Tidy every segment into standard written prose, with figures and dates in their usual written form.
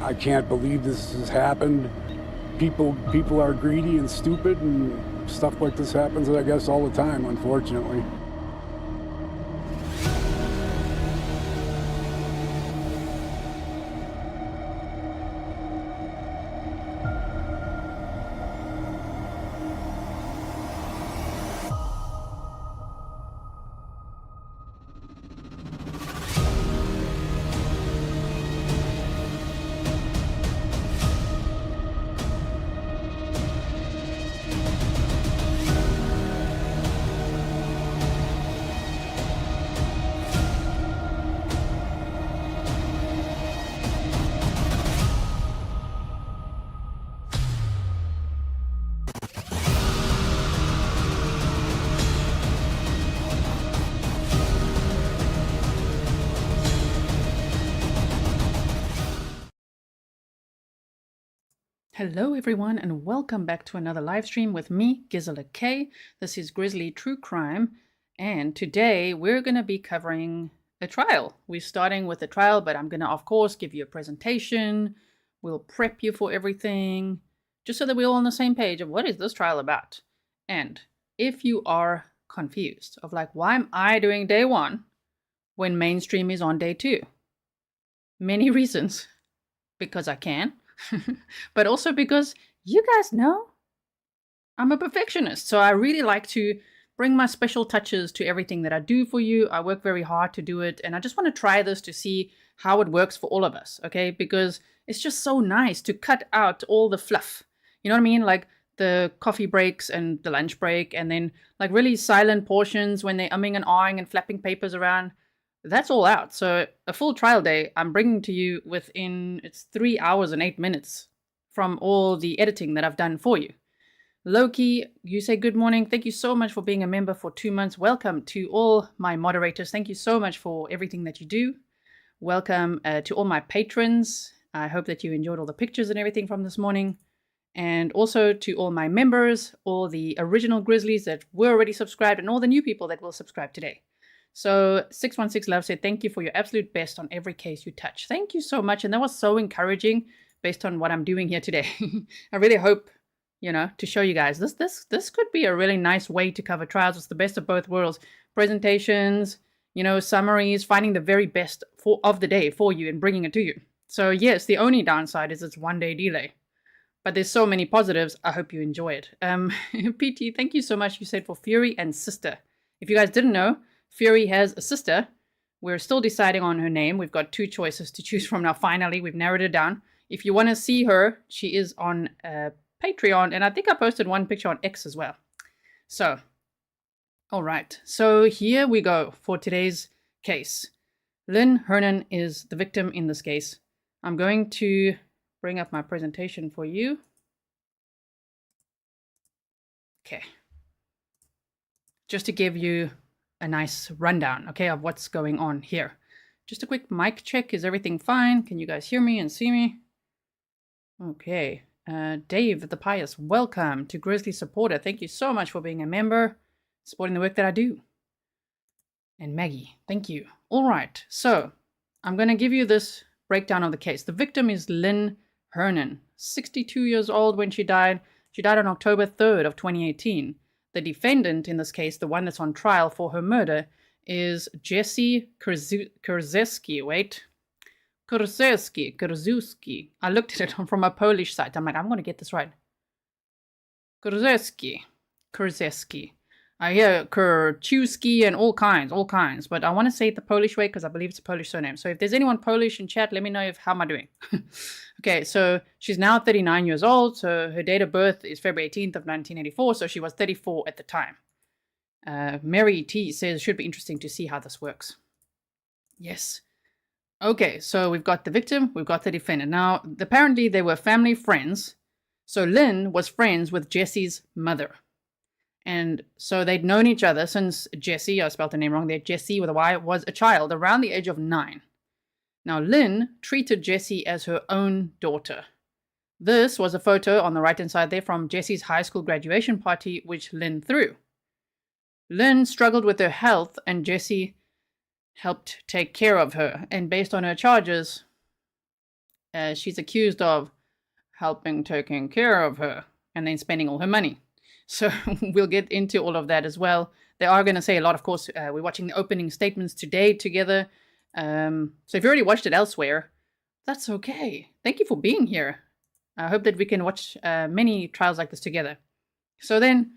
I can't believe this has happened. People are greedy and stupid, and stuff like this happens, I guess, all the time, unfortunately. Hello everyone and welcome back to another live stream with me, GrizzledSNarky. This is Grizzly True Crime, and today we're going to be covering a trial. We're starting with a trial, but I'm going to of course give you a presentation. We'll prep you for everything, just so that we're all on the same page of what is this trial about. And if you are confused of like, why am I doing day one when mainstream is on day two? Many reasons. Because I can. But also because you guys know I'm a perfectionist. So I really like to bring my special touches to everything that I do for you. I work very hard to do it. And I just want to try this to see how it works for all of us. Okay. Because it's just so nice to cut out all the fluff. You know what I mean? Like the coffee breaks and the lunch break. And then like really silent portions when they're umming and ahhing and flapping papers around. That's all out. So a full trial day I'm bringing to you within, it's 3 hours and 8 minutes from all the editing that I've done for you. Loki, you say good morning. Thank you so much for being a member for 2 months. Welcome to all my moderators. Thank you so much for everything that you do. Welcome to all my patrons. I hope that you enjoyed all the pictures and everything from this morning. And also to all my members, all the original Grizzlies that were already subscribed, and all the new people that will subscribe today. So 616 Love said, thank you for your absolute best on every case you touch. Thank you so much. And that was so encouraging based on what I'm doing here today. I really hope, you know, to show you guys this could be a really nice way to cover trials. It's the best of both worlds. Presentations, you know, summaries, finding the very best of the day for you and bringing it to you. So yes, the only downside is it's 1 day delay. But there's so many positives. I hope you enjoy it. PT, thank you so much. You said for Fury and Sister. If you guys didn't know, Fury has a sister. We're still deciding on her name. We've got 2 choices to choose from now. Finally, we've narrowed it down. If you want to see her, she is on Patreon. And I think I posted one picture on X as well. So, all right. So here we go for today's case. Lynn Hernan is the victim in this case. I'm going to bring up my presentation for you. Okay. Just to give you a nice rundown, okay, of what's going on here. Just a quick mic check. Is everything fine? Can you guys hear me and see me? Okay. Dave the Pious, welcome to Grizzly Supporter. Thank you so much for being a member, supporting the work that I do. And Maggie, thank you. All right. So I'm going to give you this breakdown of the case. The victim is Lynn Hernan, 62 years old when she died. She died on October 3rd of 2018. The defendant in this case, the one that's on trial for her murder, is Jessy Kurczewski. Wait. Kurczewski. I looked at it from a Polish site. I'm like, I'm going to get this right. Kurczewski. I hear Kurczewski and all kinds. But I want to say it the Polish way because I believe it's a Polish surname. So if there's anyone Polish in chat, let me know how am I doing. Okay, so she's now 39 years old. So her date of birth is February 18th of 1984. So she was 34 at the time. Mary T says it should be interesting to see how this works. Yes. Okay, so we've got the victim, we've got the defendant. Now, apparently they were family friends. So Lynn was friends with Jessy's mother. And so they'd known each other since Jessy, I spelled her name wrong there, Jessy with a Y, was a child around the age of 9. Now, Lynn treated Jessy as her own daughter. This was a photo on the right-hand side there from Jessy's high school graduation party, which Lynn threw. Lynn struggled with her health, and Jessy helped take care of her. And based on her charges, she's accused of helping taking care of her and then spending all her money. So we'll get into all of that as well. They are going to say a lot, of course. We're watching the opening statements today together. So if you already watched it elsewhere, that's okay. Thank you for being here. I hope that we can watch many trials like this together. So then,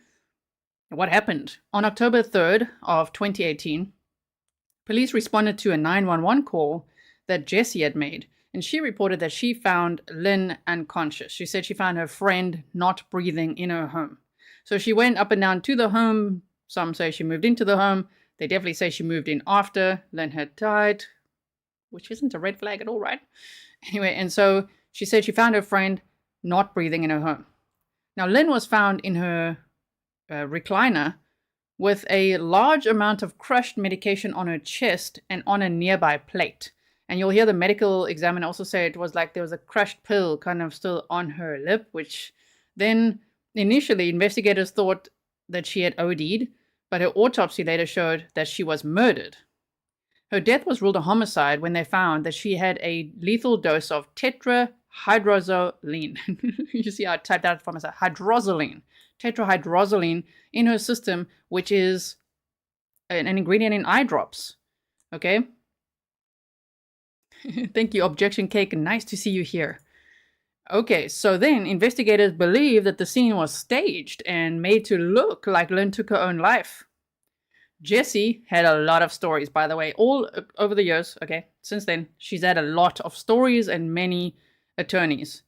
what happened? On October 3rd of 2018, police responded to a 911 call that Jessy had made, and she reported that she found Lynn unconscious. She said she found her friend not breathing in her home. So she went up and down to the home. Some say she moved into the home. They definitely say she moved in after Lynn had died, which isn't a red flag at all, right? Anyway, and so she said she found her friend not breathing in her home. Now, Lynn was found in her recliner with a large amount of crushed medication on her chest and on a nearby plate. And you'll hear the medical examiner also say it was like there was a crushed pill kind of still on her lip, which then initially investigators thought that she had OD'd, but her autopsy later showed that she was murdered. Her death was ruled a homicide when they found that she had a lethal dose of tetrahydrozaline. You see how I typed out from myself, hydrozaline. Tetrahydrozaline in her system, which is an ingredient in eye drops. Okay? Thank you, Objection Cake. Nice to see you here. Okay, so then investigators believe that the scene was staged and made to look like Lynn took her own life. Jessy had a lot of stories, by the way, all over the years. Okay, since then, she's had a lot of stories and many attorneys.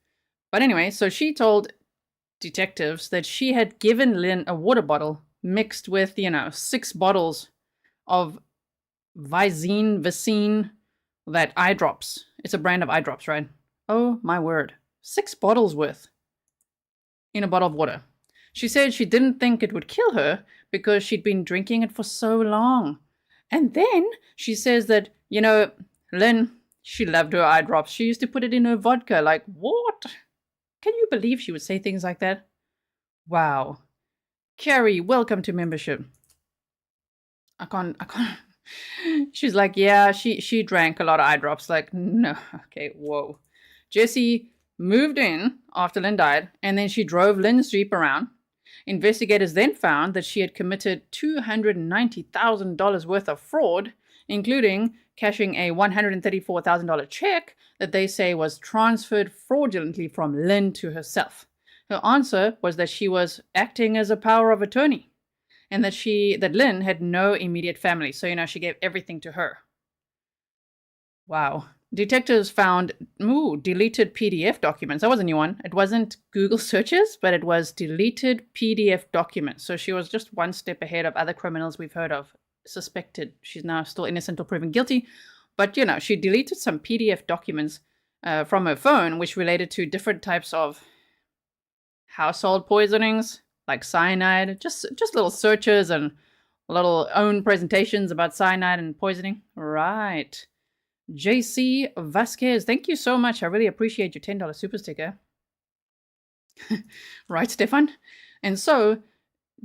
But anyway, so she told detectives that she had given Lynn a water bottle mixed with, 6 bottles of Vicine, that eye drops. It's a brand of eye drops, right? Oh my word. 6 bottles worth in a bottle of water. She said she didn't think it would kill her because she'd been drinking it for so long. And then she says that, Lynn, she loved her eye drops. She used to put it in her vodka. Like, what? Can you believe she would say things like that? Wow. Carrie, welcome to membership. I can't. She's like, yeah, she drank a lot of eye drops. Like, no. Okay, whoa. Jessy moved in after Lynn died, and then she drove Lynn's Jeep around. Investigators then found that she had committed $290,000 worth of fraud, including cashing a $134,000 check that they say was transferred fraudulently from Lynn to herself. Her answer was that she was acting as a power of attorney, and that Lynn had no immediate family. So, she gave everything to her. Wow. Detectives found deleted PDF documents. That was a new one. It wasn't Google searches, but it was deleted PDF documents. So she was just one step ahead of other criminals we've heard of, suspected. She's now still innocent or proven guilty. But, she deleted some PDF documents from her phone, which related to different types of household poisonings, like cyanide, just little searches and little own presentations about cyanide and poisoning. Right. JC Vasquez, thank you so much. I really appreciate your $10 super sticker. Right, Stefan? And so,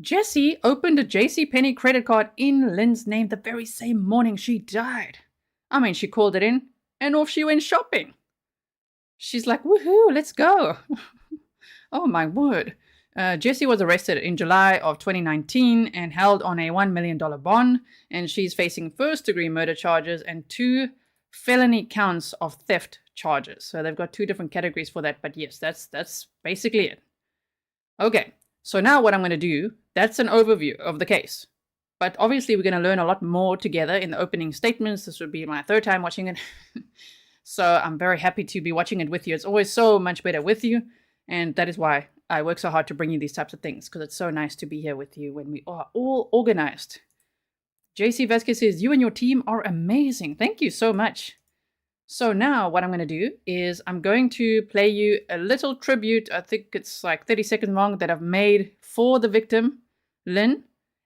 Jessy opened a JCPenney credit card in Lynn's name the very same morning she died. I mean, she called it in, and off she went shopping. She's like, woohoo, let's go. Oh my word. Jessy was arrested in July of 2019 and held on a $1 million bond, and she's facing first-degree murder charges and 2 felony counts of theft charges. So they've got 2 different categories for that, but yes, that's basically it. Okay, so now what I'm going to do, that's an overview of the case. But obviously we're going to learn a lot more together in the opening statements. This would be my 3rd time watching it. So I'm very happy to be watching it with you. It's always so much better with you, and that is why I work so hard to bring you these types of things, because it's so nice to be here with you when we are all organized. JC Vasquez says, you and your team are amazing. Thank you so much. So now what I'm going to do is I'm going to play you a little tribute. I think it's like 30 seconds long that I've made for the victim, Lynn.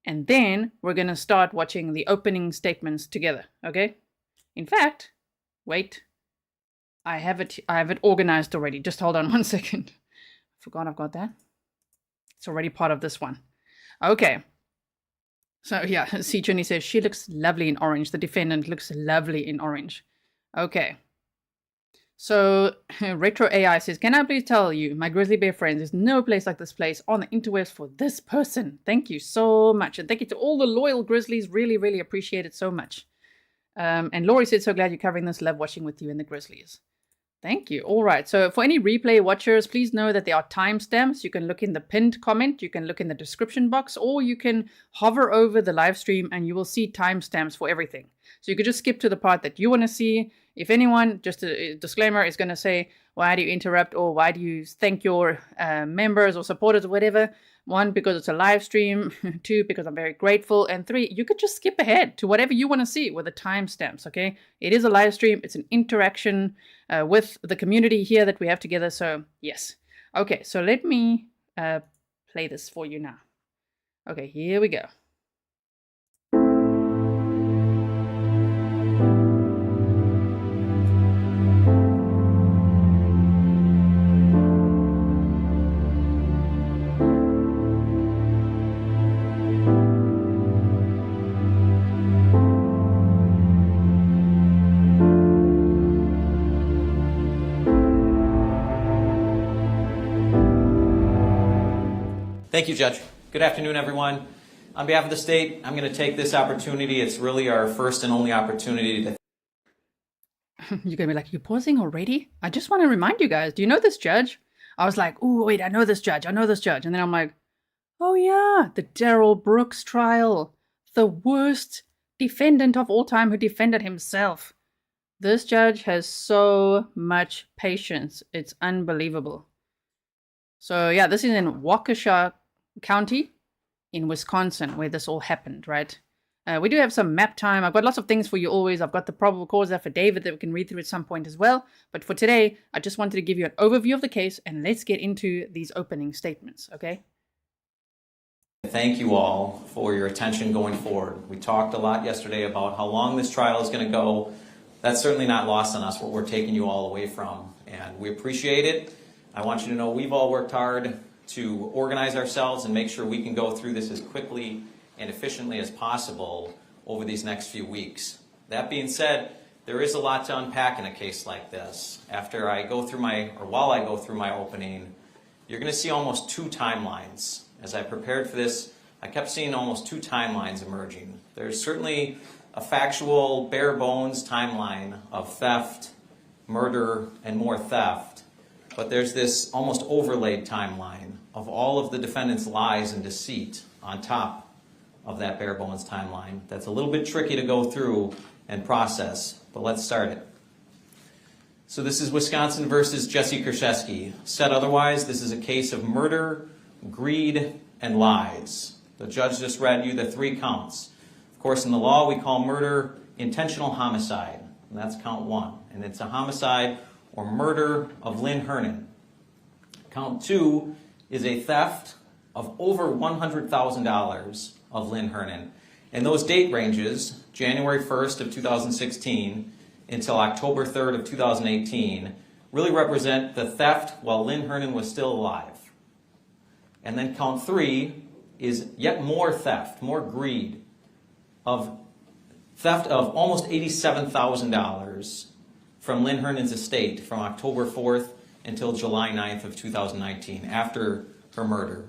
And then we're going to start watching the opening statements together. Okay? In fact, wait. I have it organized already. Just hold on 1 second. I forgot I've got that. It's already part of this one. Okay. So yeah, C. Chuni says, she looks lovely in orange. The defendant looks lovely in orange. Okay. So Retro AI says, can I please tell you, my Grizzly Bear friends, there's no place like this place on the interwebs for this person. Thank you so much. And thank you to all the loyal Grizzlies. Really, really appreciate it so much. And Laurie said, so glad you're covering this. Love watching with you and the Grizzlies. Thank you. All right. So for any replay watchers, please know that there are timestamps. You can look in the pinned comment. You can look in the description box, or you can hover over the live stream and you will see timestamps for everything. So you could just skip to the part that you want to see. If anyone, just a disclaimer, is going to say, why do you interrupt, or why do you thank your members or supporters or whatever? 1, because it's a live stream. 2, because I'm very grateful. And 3, you could just skip ahead to whatever you want to see with the timestamps, okay? It is a live stream. It's an interaction with the community here that we have together. So, yes. Okay, so let me play this for you now. Okay, here we go. Thank you, Judge. Good afternoon, everyone. On behalf of the state, I'm going to take this opportunity. It's really our first and only opportunity to... You're going to be like, you pausing already? I just want to remind you guys, do you know this judge? I was like, oh, wait, I know this judge. I know this judge. And then I'm like, oh, yeah, the Darrell Brooks trial. The worst defendant of all time who defended himself. This judge has so much patience. It's unbelievable. So, yeah, this is in Waukesha County in Wisconsin where this all happened, right? We do have some map time. I've got lots of things for you always. I've got the probable cause affidavit that we can read through at some point as well. But for today, I just wanted to give you an overview of the case, and let's get into these opening statements, okay? Thank you all for your attention going forward. We talked a lot yesterday about how long this trial is going to go. That's certainly not lost on us, what we're taking you all away from, and we appreciate it. I want you to know we've all worked hard to organize ourselves and make sure we can go through this as quickly and efficiently as possible over these next few weeks. That being said, there is a lot to unpack in a case like this. After I go through while I go through my opening, you're going to see almost 2 timelines. As I prepared for this, I kept seeing almost 2 timelines emerging. There's certainly a factual, bare bones timeline of theft, murder, and more theft. But there's this almost overlaid timeline of all of the defendant's lies and deceit on top of that bare bones timeline. That's a little bit tricky to go through and process, but let's start it. So this is Wisconsin versus Jessy Kurczewski. Said otherwise, this is a case of murder, greed, and lies. The judge just read you the 3 counts. Of course, in the law, we call murder intentional homicide, and that's count 1. And it's a homicide or murder of Lynn Hernan. Count 2 is a theft of over $100,000 of Lynn Hernan. And those date ranges, January 1st of 2016 until October 3rd of 2018, really represent the theft while Lynn Hernan was still alive. And then count 3 is yet more theft, more greed, of theft of almost $87,000 from Lynn Hernan's estate from October 4th until July 9th of 2019, after her murder.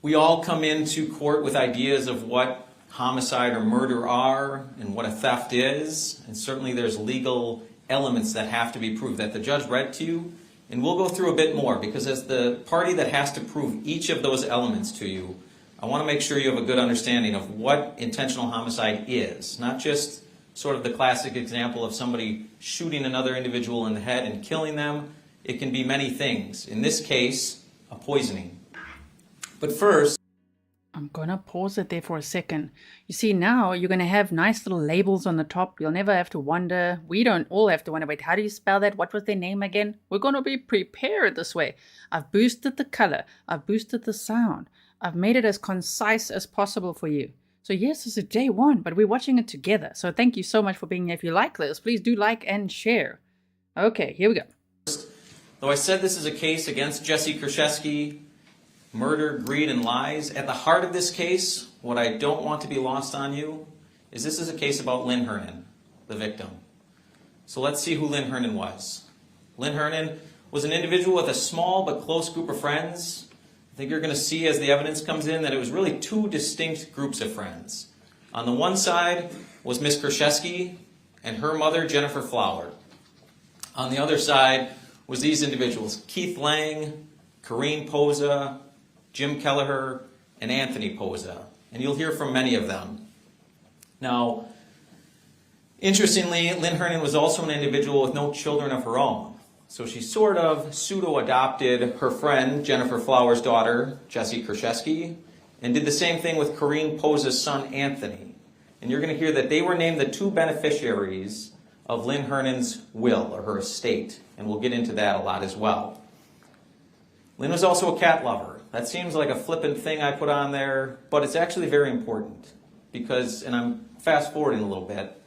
We all come into court with ideas of what homicide or murder are and what a theft is, and certainly there's legal elements that have to be proved that the judge read to you, and we'll go through a bit more, because as the party that has to prove each of those elements to you, I want to make sure you have a good understanding of what intentional homicide is, not just sort of the classic example of somebody shooting another individual in the head and killing them. It can be many things. In this case, a poisoning. But first, I'm going to pause it there for a second. You see, now you're going to have nice little labels on the top. You'll never have to wonder. We don't all have to wonder, wait, how do you spell that? What was their name again? We're going to be prepared this way. I've boosted the color. I've boosted the sound. I've made it as concise as possible for you. So yes, this is day 1, but we're watching it together. So thank you so much for being here. If you like this, please do like and share. Okay, here we go. Though I said this is a case against Jessy Kurczewski, murder, greed, and lies, at the heart of this case, what I don't want to be lost on you is this is a case about Lynn Hernan, the victim. So let's see who Lynn Hernan was. Lynn Hernan was an individual with a small but close group of friends. I think you're going to see as the evidence comes in that it was really two distinct groups of friends. On the one side was Miss Kurczewski and her mother, Jennifer Flower. On the other side was these individuals, Keith Lang, Corrine Posa, Jim Kelleher, and Anthony Posa. And you'll hear from many of them. Now, interestingly, Lynn Hernan was also an individual with no children of her own. So she sort of pseudo-adopted her friend, Jennifer Flower's daughter, Jessy Kurczewski, and did the same thing with Corrine Posa's son, Anthony. And you're going to hear that they were named the two beneficiaries of Lynn Hernan's will, or her estate. And we'll get into that a lot as well. Lynn was also a cat lover. That seems like a flippant thing I put on there, but it's actually very important. Because, and I'm fast forwarding a little bit,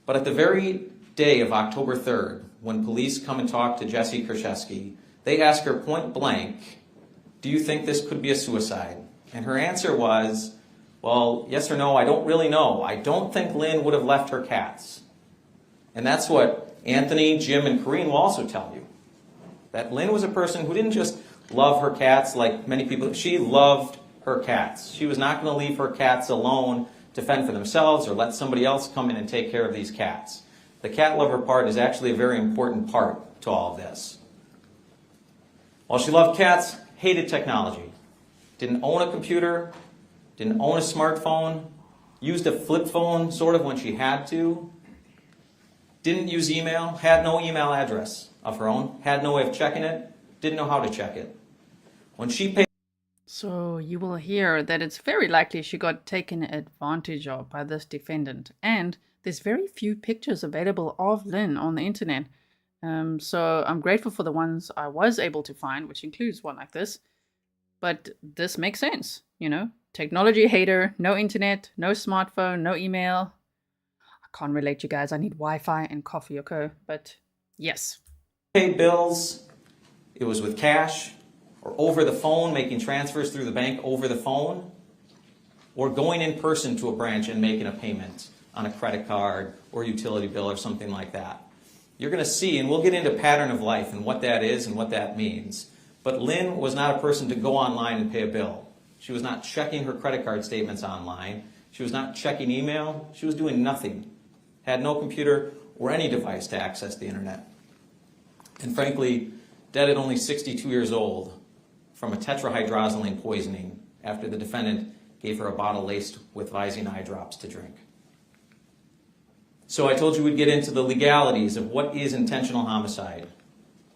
but at the very day of October 3rd, when police come and talk to Jessy Kurczewski, they ask her point blank, do you think this could be a suicide? And her answer was, well, yes or no, I don't really know. I don't think Lynn would have left her cats. And that's what Anthony, Jim, and Corrine will also tell you. That Lynn was a person who didn't just love her cats like many people. She loved her cats. She was not going to leave her cats alone to fend for themselves or let somebody else come in and take care of these cats. The cat lover part is actually a very important part to all of this. While she loved cats, hated technology. Didn't own a computer, didn't own a smartphone, used a flip phone sort of when she had to, didn't use email, had no email address of her own, had no way of checking it, didn't know how to check it. When she paid... So you will hear that it's very likely she got taken advantage of by this defendant. And there's very few pictures available of Lynn on the internet. So I'm grateful for the ones I was able to find, which includes one like this. But this makes sense, you know. Technology hater, no internet, no smartphone, no email. I can't relate, you guys. I need Wi-Fi and coffee, okay? But yes. Paid bills, it was with cash, or over the phone, making transfers through the bank over the phone, or going in person to a branch and making a payment on a credit card or utility bill or something like that. You're going to see, and we'll get into pattern of life and what that is and what that means. But Lynn was not a person to go online and pay a bill. She was not checking her credit card statements online. She was not checking email. She was doing nothing. Had no computer or any device to access the internet. And frankly, dead at only 62 years old from a tetrahydrozaline poisoning after the defendant gave her a bottle laced with Visine eye drops to drink. So I told you we'd get into the legalities of what is intentional homicide.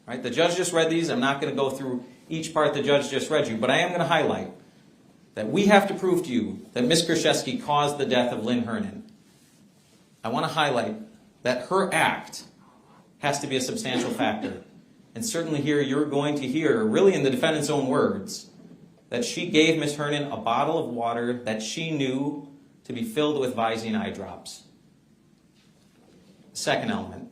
Right? The judge just read these. I'm not going to go through each part the judge just read you, but I am going to highlight that we have to prove to you that Ms. Kurczewski caused the death of Lynn Hernan. I want to highlight that her act has to be a substantial factor. And certainly here you're going to hear, really in the defendant's own words, that she gave Ms. Hernan a bottle of water that she knew to be filled with Visine eye drops. Second element,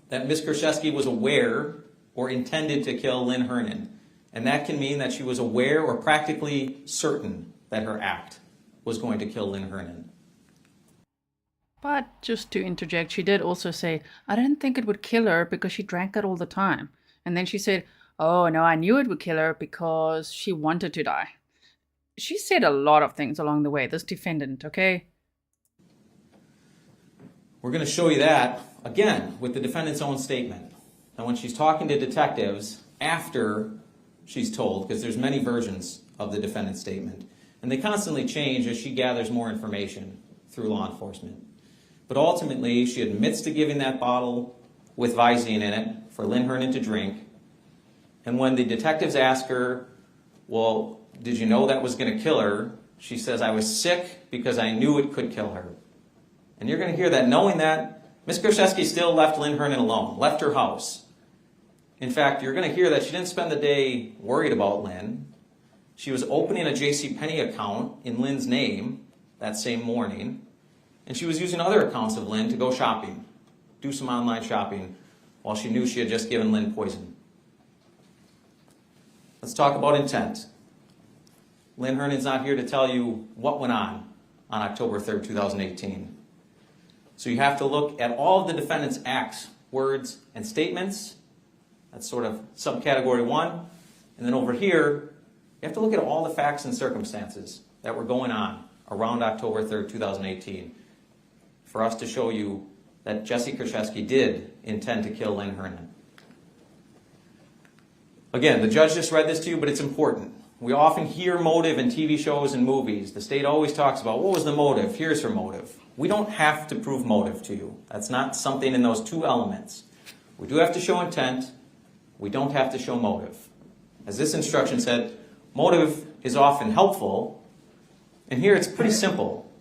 that Ms. Kurczewski was aware or intended to kill Lynn Hernan. And that can mean that she was aware or practically certain that her act was going to kill Lynn Hernan. But just to interject, she did also say, I didn't think it would kill her because she drank it all the time. And then she said, oh no, I knew it would kill her because she wanted to die. She said a lot of things along the way, this defendant, okay? We're going to show you that, again, with the defendant's own statement. Now when she's talking to detectives after she's told, because there's many versions of the defendant's statement, and they constantly change as she gathers more information through law enforcement. But ultimately, she admits to giving that bottle with Visine in it for Lynn Hernan to drink. And when the detectives ask her, well, did you know that was going to kill her? She says, I was sick because I knew it could kill her. And you're going to hear that knowing that, Ms. Kurczewski still left Lynn Hernan alone, left her house. In fact, you're going to hear that she didn't spend the day worried about Lynn. She was opening a JCPenney account in Lynn's name that same morning. And she was using other accounts of Lynn to go shopping, do some online shopping, while she knew she had just given Lynn poison. Let's talk about intent. Lynn Hernan's not here to tell you what went on October 3rd, 2018. So you have to look at all of the defendant's acts, words, and statements. That's sort of subcategory 1. And then over here, you have to look at all the facts and circumstances that were going on around October 3rd, 2018 for us to show you that Jessy Kurczewski did intend to kill Lynn Hernan. Again, the judge just read this to you, but it's important. We often hear motive in TV shows and movies. The state always talks about, what was the motive? Here's her motive. We don't have to prove motive to you. That's not something in those two elements. We do have to show intent. We don't have to show motive. As this instruction said, motive is often helpful. And here it's pretty simple.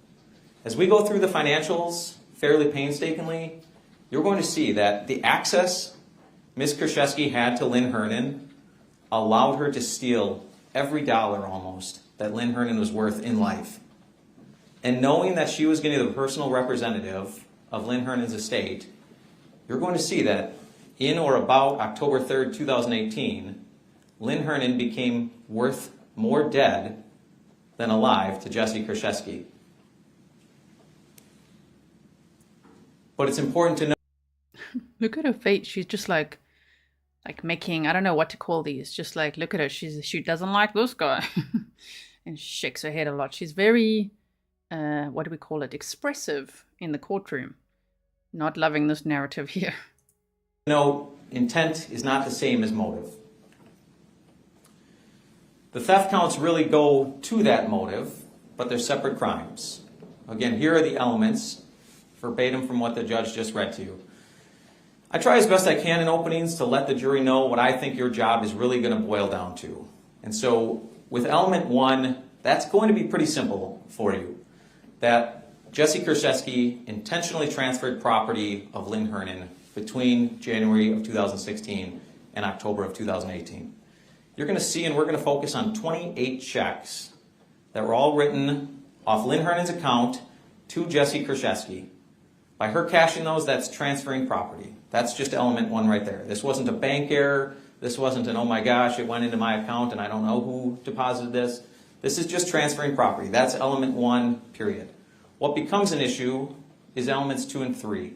As we go through the financials fairly painstakingly, you're going to see that the access Ms. Kurczewski had to Lynn Hernan allowed her to steal every dollar almost that Lynn Hernan was worth in life. And knowing that she was going to be the personal representative of Lynn Hernan's estate, you're going to see that in or about October 3rd, 2018, Lynn Hernan became worth more dead than alive to Jessy Kurczewski. But it's important to know. Look at her face. She's just like making, I don't know what to call these. Just like, look at her. She doesn't like this guy. And she shakes her head a lot. She's very, what do we call it? Expressive in the courtroom. Not loving this narrative here. No, intent is not the same as motive. The theft counts really go to that motive, but they're separate crimes. Again, here are the elements, verbatim from what the judge just read to you. I try as best I can in openings to let the jury know what I think your job is really going to boil down to. And so with element 1, that's going to be pretty simple for you. That Jessy Kurczewski intentionally transferred property of Lynn Hernan between January of 2016 and October of 2018. You're going to see, and we're going to focus on 28 checks that were all written off Lynn Hernan's account to Jessy Kurczewski. By her cashing those, that's transferring property. That's just element 1 right there. This wasn't a bank error. This wasn't an, oh my gosh, it went into my account and I don't know who deposited this. This is just transferring property. That's element 1, period. What becomes an issue is elements 2 and 3.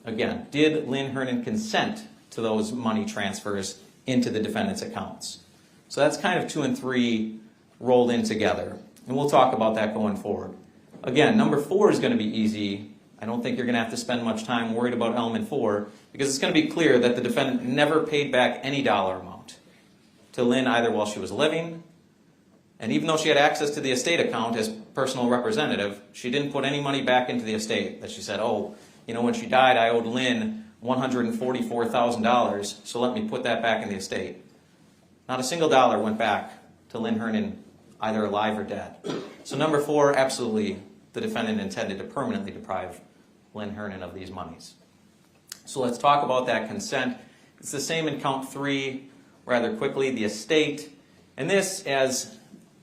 Again, did Lynn Hernan consent to those money transfers into the defendant's accounts? So that's kind of 2 and 3 rolled in together. And we'll talk about that going forward. Again, number 4 is going to be easy. I don't think you're going to have to spend much time worried about element 4 because it's going to be clear that the defendant never paid back any dollar amount to Lynn either while she was living, and even though she had access to the estate account as personal representative, she didn't put any money back into the estate. That she said, oh, you know, when she died, I owed Lynn $144,000, so let me put that back in the estate. Not a single dollar went back to Lynn Hernan, either alive or dead. So number 4, absolutely, the defendant intended to permanently deprive Lynn Hernan of these monies. So let's talk about that consent. It's the same in count 3, rather quickly, the estate. And this, as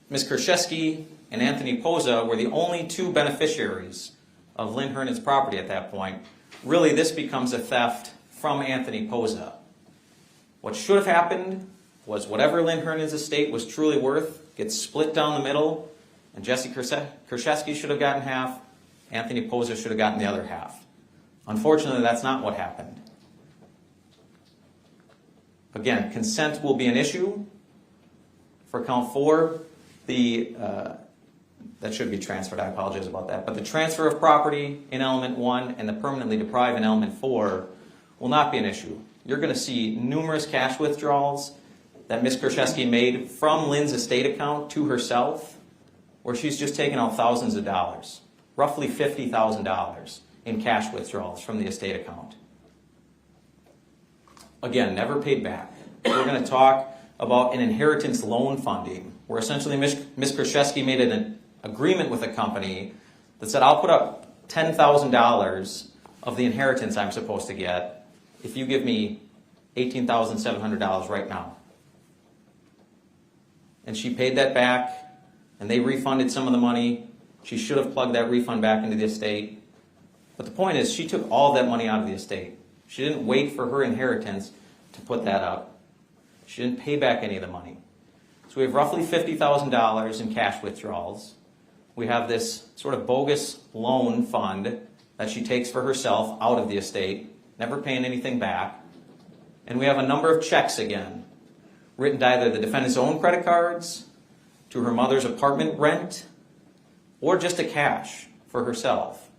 Ms. Kurczewski and Anthony Poza were the only 2 beneficiaries of Lynn Hernan's property at that point, really this becomes a theft from Anthony Poza. What should have happened was whatever Lynn Hernan's estate was truly worth gets split down the middle, and Jessy Kurczewski should have gotten half, Anthony Poza should have gotten the other half. Unfortunately, that's not what happened. Again, consent will be an issue. For count 4, that should be transferred, I apologize about that. But the transfer of property in element 1 and the permanently deprive in element 4 will not be an issue. You're going to see numerous cash withdrawals that Ms. Kurczewski made from Lynn's estate account to herself, where she's just taken out thousands of dollars, roughly $50,000 in cash withdrawals from the estate account. Again, never paid back. We're going to talk about an inheritance loan funding, where essentially Ms. Kurczewski made an agreement with a company that said, I'll put up $10,000 of the inheritance I'm supposed to get if you give me $18,700 right now. And she paid that back, and they refunded some of the money. She should have plugged that refund back into the estate. But the point is, she took all of that money out of the estate. She didn't wait for her inheritance to put that up. She didn't pay back any of the money. So we have roughly $50,000 in cash withdrawals. We have this sort of bogus loan fund that she takes for herself out of the estate, never paying anything back. And we have a number of checks again, written to either the defendant's own credit cards, to her mother's apartment rent, or just to cash for herself,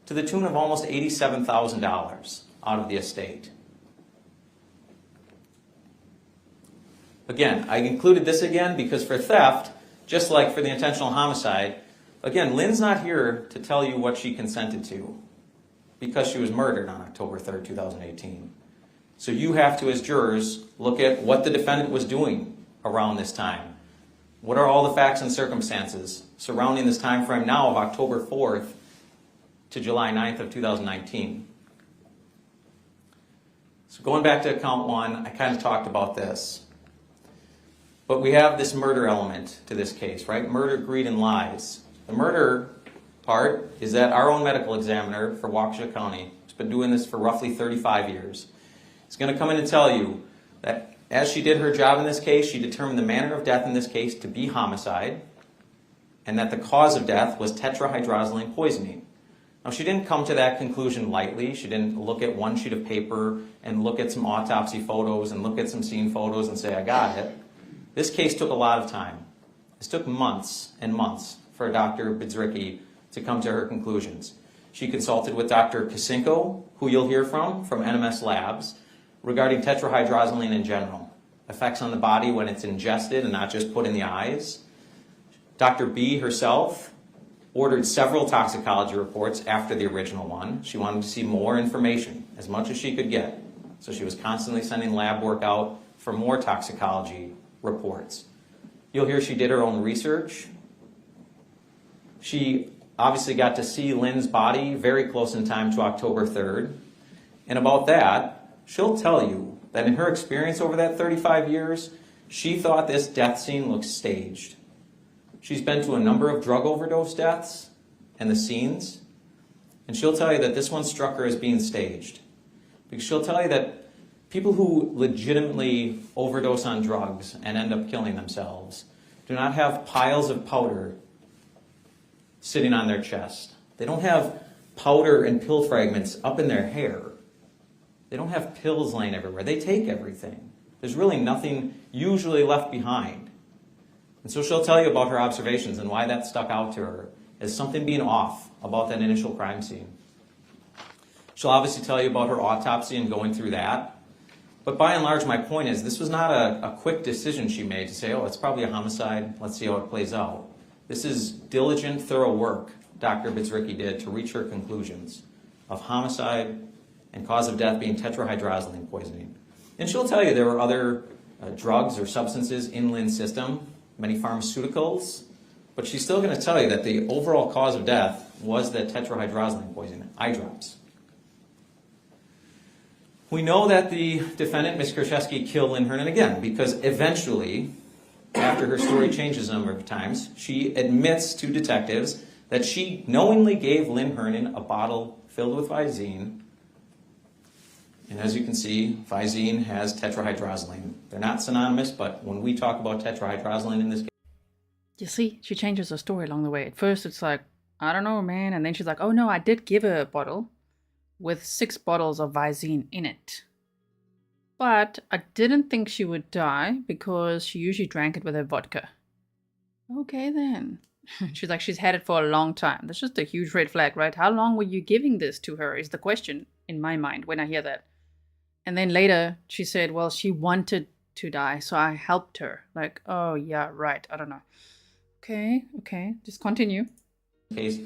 to the tune of almost $87,000 out of the estate. Again, I included this again because for theft, just like for the intentional homicide, again, Lynn's not here to tell you what she consented to because she was murdered on October 3rd, 2018. So you have to, as jurors, look at what the defendant was doing around this time. What are all the facts and circumstances surrounding this time frame now of October 4th to July 9th of 2019? So going back to count one, I kind of talked about this. But we have this murder element to this case, right? Murder, greed, and lies. The murder part is that our own medical examiner for Waukesha County has been doing this for roughly 35 years. He's going to come in and tell you that as she did her job in this case, she determined the manner of death in this case to be homicide, and that the cause of death was tetrahydrozaline poisoning. Now, she didn't come to that conclusion lightly. She didn't look at one sheet of paper and look at some autopsy photos and look at some scene photos and say, I got it. This case took a lot of time. This took months and months for Dr. Bidzricki to come to her conclusions. She consulted with Dr. Kasinko, who you'll hear from NMS Labs, regarding tetrahydrozaline in general, effects on the body when it's ingested and not just put in the eyes. Dr. B herself ordered several toxicology reports after the original one. She wanted to see more information, as much as she could get. So she was constantly sending lab work out for more toxicology reports. You'll hear she did her own research. She obviously got to see Lynn's body very close in time to October 3rd. And about that, she'll tell you that in her experience over that 35 years, she thought this death scene looked staged. She's been to a number of drug overdose deaths and the scenes, and she'll tell you that this one struck her as being staged. Because she'll tell you that people who legitimately overdose on drugs and end up killing themselves do not have piles of powder sitting on their chest. They don't have powder and pill fragments up in their hair. They don't have pills laying everywhere. They take everything. There's really nothing usually left behind. And so she'll tell you about her observations and why that stuck out to her as something being off about that initial crime scene. She'll obviously tell you about her autopsy and going through that. But by and large, my point is this was not a quick decision she made to say, oh, it's probably a homicide. Let's see how it plays out. This is diligent, thorough work Dr. Bidzricki did to reach her conclusions of homicide and cause of death being tetrahydrozaline poisoning. And she'll tell you there were other drugs or substances in Lynn's system, many pharmaceuticals, but she's still going to tell you that the overall cause of death was that tetrahydrozaline poisoning, eye drops. We know that the defendant, Ms. Kurczewski, killed Lynn Hernan again because eventually, after her story changes a number of times, she admits to detectives that she knowingly gave Lynn Hernan a bottle filled with Visine. And as you can see, Visine has tetrahydrozaline. They're not synonymous, but when we talk about tetrahydrozaline in this case... You see, she changes her story along the way. At first it's like, I don't know, man. And then she's like, oh no, I did give her a bottle with 6 bottles of Visine in it. But I didn't think she would die because she usually drank it with her vodka. Okay then. She's like, she's had it for a long time. That's just a huge red flag, right? How long were you giving this to her is the question in my mind when I hear that. And then later she said, well, she wanted to die, so I helped her. Like, oh yeah, right. I don't know. Okay. Just continue. Case,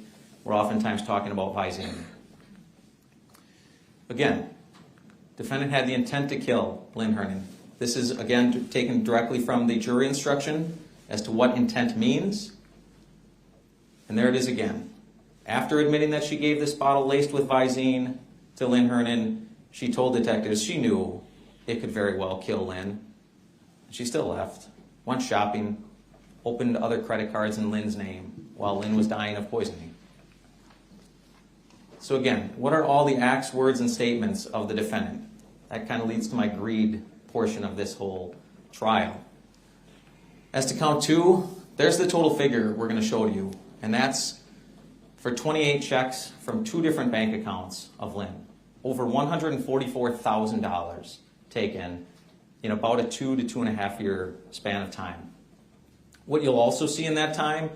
we're oftentimes talking about Visine. Again, defendant had the intent to kill Lynn Hernan. This is, again, taken directly from the jury instruction as to what intent means. And there it is again. After admitting that she gave this bottle laced with Visine to Lynn Hernan, she told detectives she knew it could very well kill Lynn. She still left, went shopping, opened other credit cards in Lynn's name while Lynn was dying of poisoning. So again, what are all the acts, words, and statements of the defendant? That kind of leads to my greed portion of this whole trial. As to count 2, there's the total figure we're going to show to you. And that's for for 28 checks from 2 different bank accounts of Lynn. Over $144,000 taken in about a 2 to 2.5 year span of time. What you'll also see in that time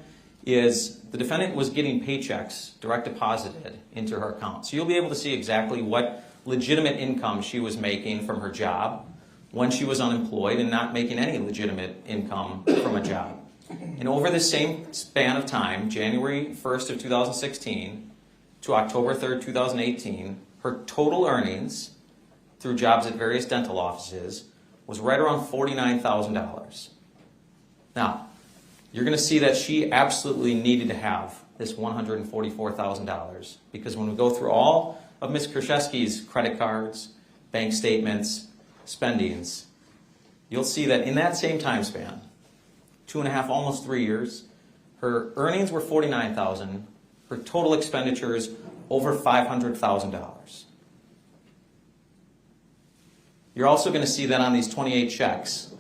is the defendant was getting paychecks direct deposited into her account. So you'll be able to see exactly what legitimate income she was making from her job when she was unemployed and not making any legitimate income from a job. And over the same span of time, January 1st of 2016 to October 3rd, 2018, her total earnings through jobs at various dental offices was right around $49,000. Now, you're going to see that she absolutely needed to have this $144,000 because when we go through all of Ms. Kurczewski's credit cards, bank statements, spendings, you'll see that in that same time span, 2.5, almost 3 years, her earnings were $49,000, her total expenditures over $500,000. You're also going to see that on these 28 checks.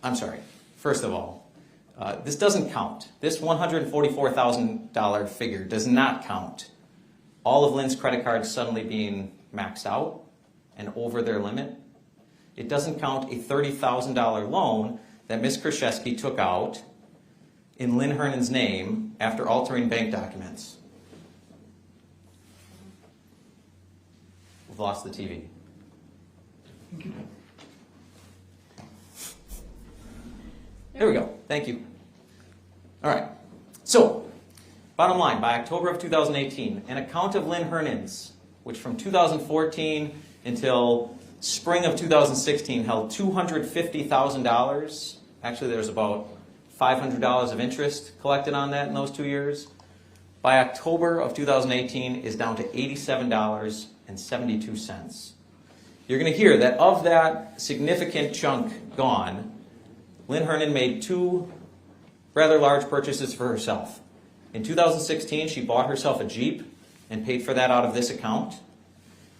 I'm sorry, first of all, this doesn't count. This $144,000 figure does not count all of Lynn's credit cards suddenly being maxed out and over their limit. It doesn't count a $30,000 loan that Ms. Kurczewski took out in Lynn Hernan's name after altering bank documents. We've lost the TV. There we go. Thank you. All right. So, bottom line, by October of 2018, an account of Lynn Hernan's, which from 2014 until spring of 2016 held $250,000. Actually, there's about $500 of interest collected on that in those 2 years. By October of 2018 is down to $87.72. You're going to hear that of that significant chunk gone, Lynn Hernan made 2 rather large purchases for herself. In 2016, she bought herself a Jeep and paid for that out of this account.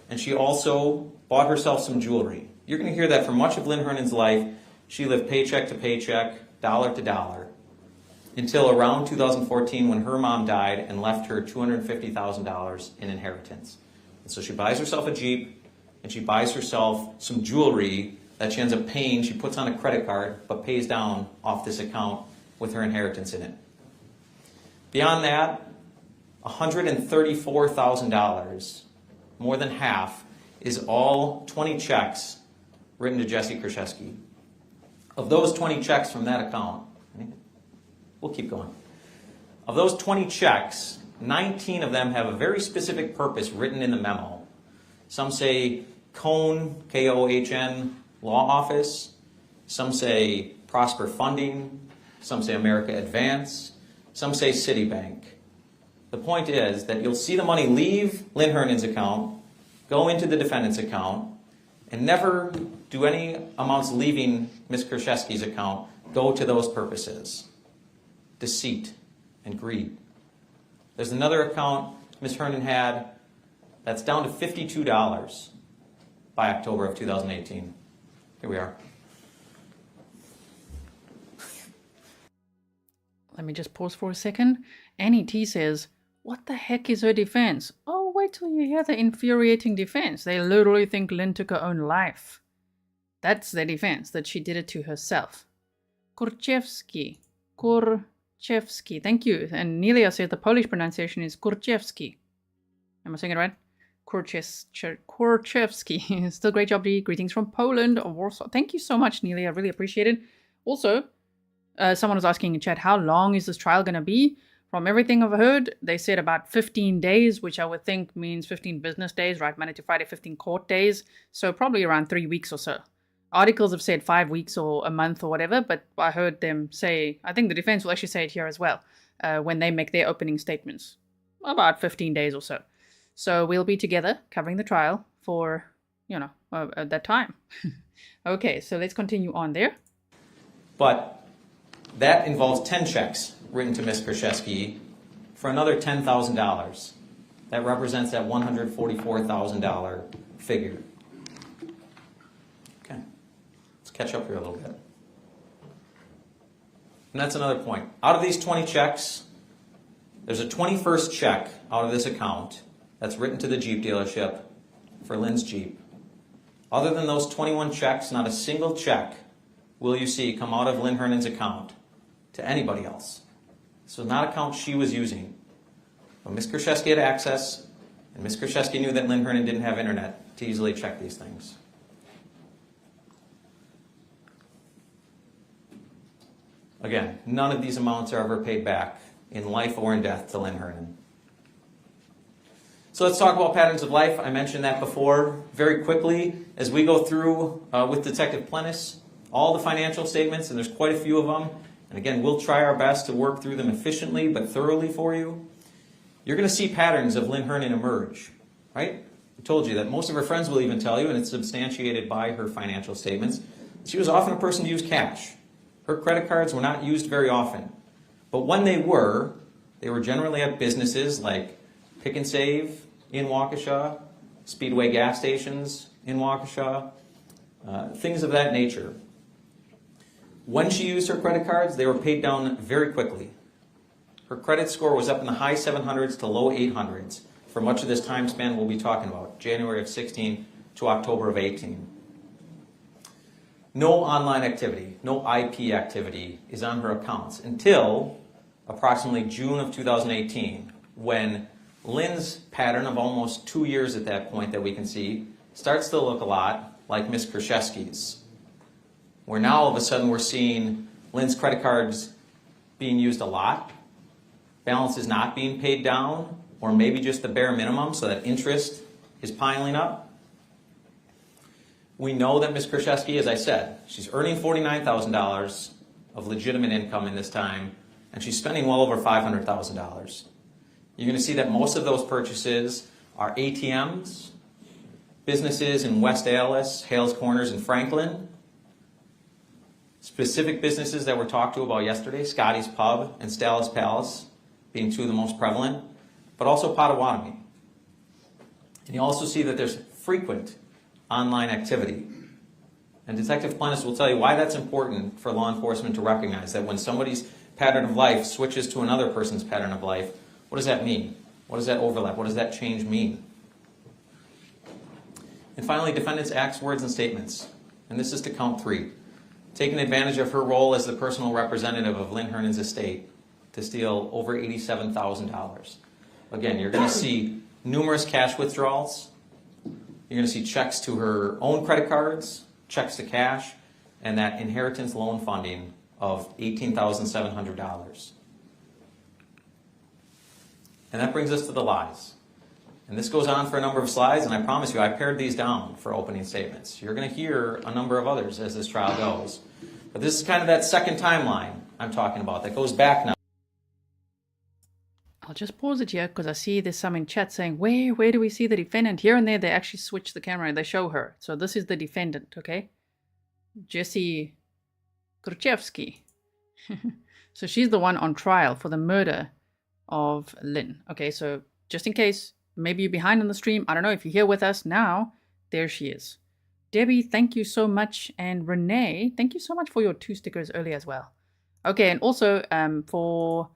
And she also bought herself some jewelry. You're going to hear that for much of Lynn Hernan's life, she lived paycheck to paycheck, dollar to dollar, until around 2014 when her mom died and left her $250,000 in inheritance. And so she buys herself a Jeep and she buys herself some jewelry that she ends up paying. She puts on a credit card but pays down off this account with her inheritance in it. Beyond that, $134,000, more than half, is all 20 checks written to Jessy Kurczewski. Of those 20 checks from that account, we'll keep going. Of those 20 checks, 19 of them have a very specific purpose written in the memo. Some say Kohn, K-O-H-N, Law Office. Some say Prosper Funding. Some say America Advance. Some say Citibank. The point is that you'll see the money leave Lynn Hernan's account, go into the defendant's account, and never do any amounts leaving Ms. Kurczewski's account go to those purposes. Deceit and greed. There's another account Ms. Hernan had that's down to $52 by October of 2018. Here we are. Let me just pause for a second. Annie T says, what the heck is her defense? Oh, wait till you hear the infuriating defense. They literally think Lynn took her own life. That's their defense, that she did it to herself. Kurczewski. Thank you. And Nelia said the Polish pronunciation is Kurczewski. Am I saying it right? Kurczewski. Still great job, Dee. Greetings from Poland or Warsaw. Thank you so much, Nelia. I really appreciate it. Also, someone was asking in chat, how long is this trial going to be? From everything I've heard, they said about 15 days, which I would think means 15 business days, right? Monday to Friday, 15 court days. So probably around 3 weeks or so. Articles have said 5 weeks or a month or whatever, but I heard them say, I think the defense will actually say it here as well, when they make their opening statements. About 15 days or so. So we'll be together covering the trial for, at that time. Okay, so let's continue on there. But that involves 10 checks written to Ms. Kurczewski for another $10,000. That represents that $144,000 figure. Okay, let's catch up here a little bit. And that's another point. Out of these 20 checks, there's a 21st check out of this account that's written to the Jeep dealership for Lynn's Jeep. Other than those 21 checks, not a single check will you see come out of Lynn Hernan's account to anybody else. This was not an account she was using. But Ms. Kurczewski had access, and Ms. Kurczewski knew that Lynn Hernan didn't have internet to easily check these things. Again, none of these amounts are ever paid back in life or in death to Lynn Hernan. So let's talk about patterns of life. I mentioned that before. Very quickly, as we go through with Detective Plennis, all the financial statements, and there's quite a few of them, and again, we'll try our best to work through them efficiently but thoroughly for you. You're going to see patterns of Lynn Hernan emerge, right? I told you that most of her friends will even tell you, and it's substantiated by her financial statements. She was often a person to use cash. Her credit cards were not used very often. But when they were generally at businesses like Pick and Save in Waukesha, Speedway gas stations in Waukesha, things of that nature. When she used her credit cards, they were paid down very quickly. Her credit score was up in the high 700s to low 800s for much of this time span we'll be talking about, January of 16 to October of 18. No online activity, no IP activity is on her accounts until approximately June of 2018, when Lynn's pattern of almost 2 years at that point that we can see starts to look a lot like Ms. Kurczewski's, where now all of a sudden we're seeing Lynn's credit cards being used a lot, balances not being paid down, or maybe just the bare minimum so that interest is piling up. We know that Ms. Kurczewski, as I said, she's earning $49,000 of legitimate income in this time, and she's spending well over $500,000. You're going to see that most of those purchases are ATMs, businesses in West Allis, Hales Corners, and Franklin, specific businesses that were talked to about yesterday, Scotty's Pub and Stallis Palace being two of the most prevalent, but also Potawatomi. And you also see that there's frequent online activity. And Detective Plennis will tell you why that's important for law enforcement to recognize that when somebody's pattern of life switches to another person's pattern of life, what does that mean? What does that overlap? What does that change mean? And finally, defendant's acts, words, and statements. And this is to count 3. Taking advantage of her role as the personal representative of Lynn Hernan's estate to steal over $87,000. Again, you're going to see numerous cash withdrawals. You're going to see checks to her own credit cards, checks to cash, and that inheritance loan funding of $18,700. And that brings us to the lies. And this goes on for a number of slides, and I promise you, I pared these down for opening statements. You're going to hear a number of others as this trial goes. But this is kind of that second timeline I'm talking about that goes back now. I'll just pause it here because I see there's some in chat saying, where do we see the defendant? Here and there, they actually switch the camera and they show her. So this is the defendant, okay? Jessy Kurczewski. So she's the one on trial for the murder of Lynn. Okay, so just in case, maybe you're behind on the stream. I don't know if you're here with us now. There she is. Debbie, thank you so much. And Renee, thank you so much for your 2 stickers earlier as well. Okay, and also for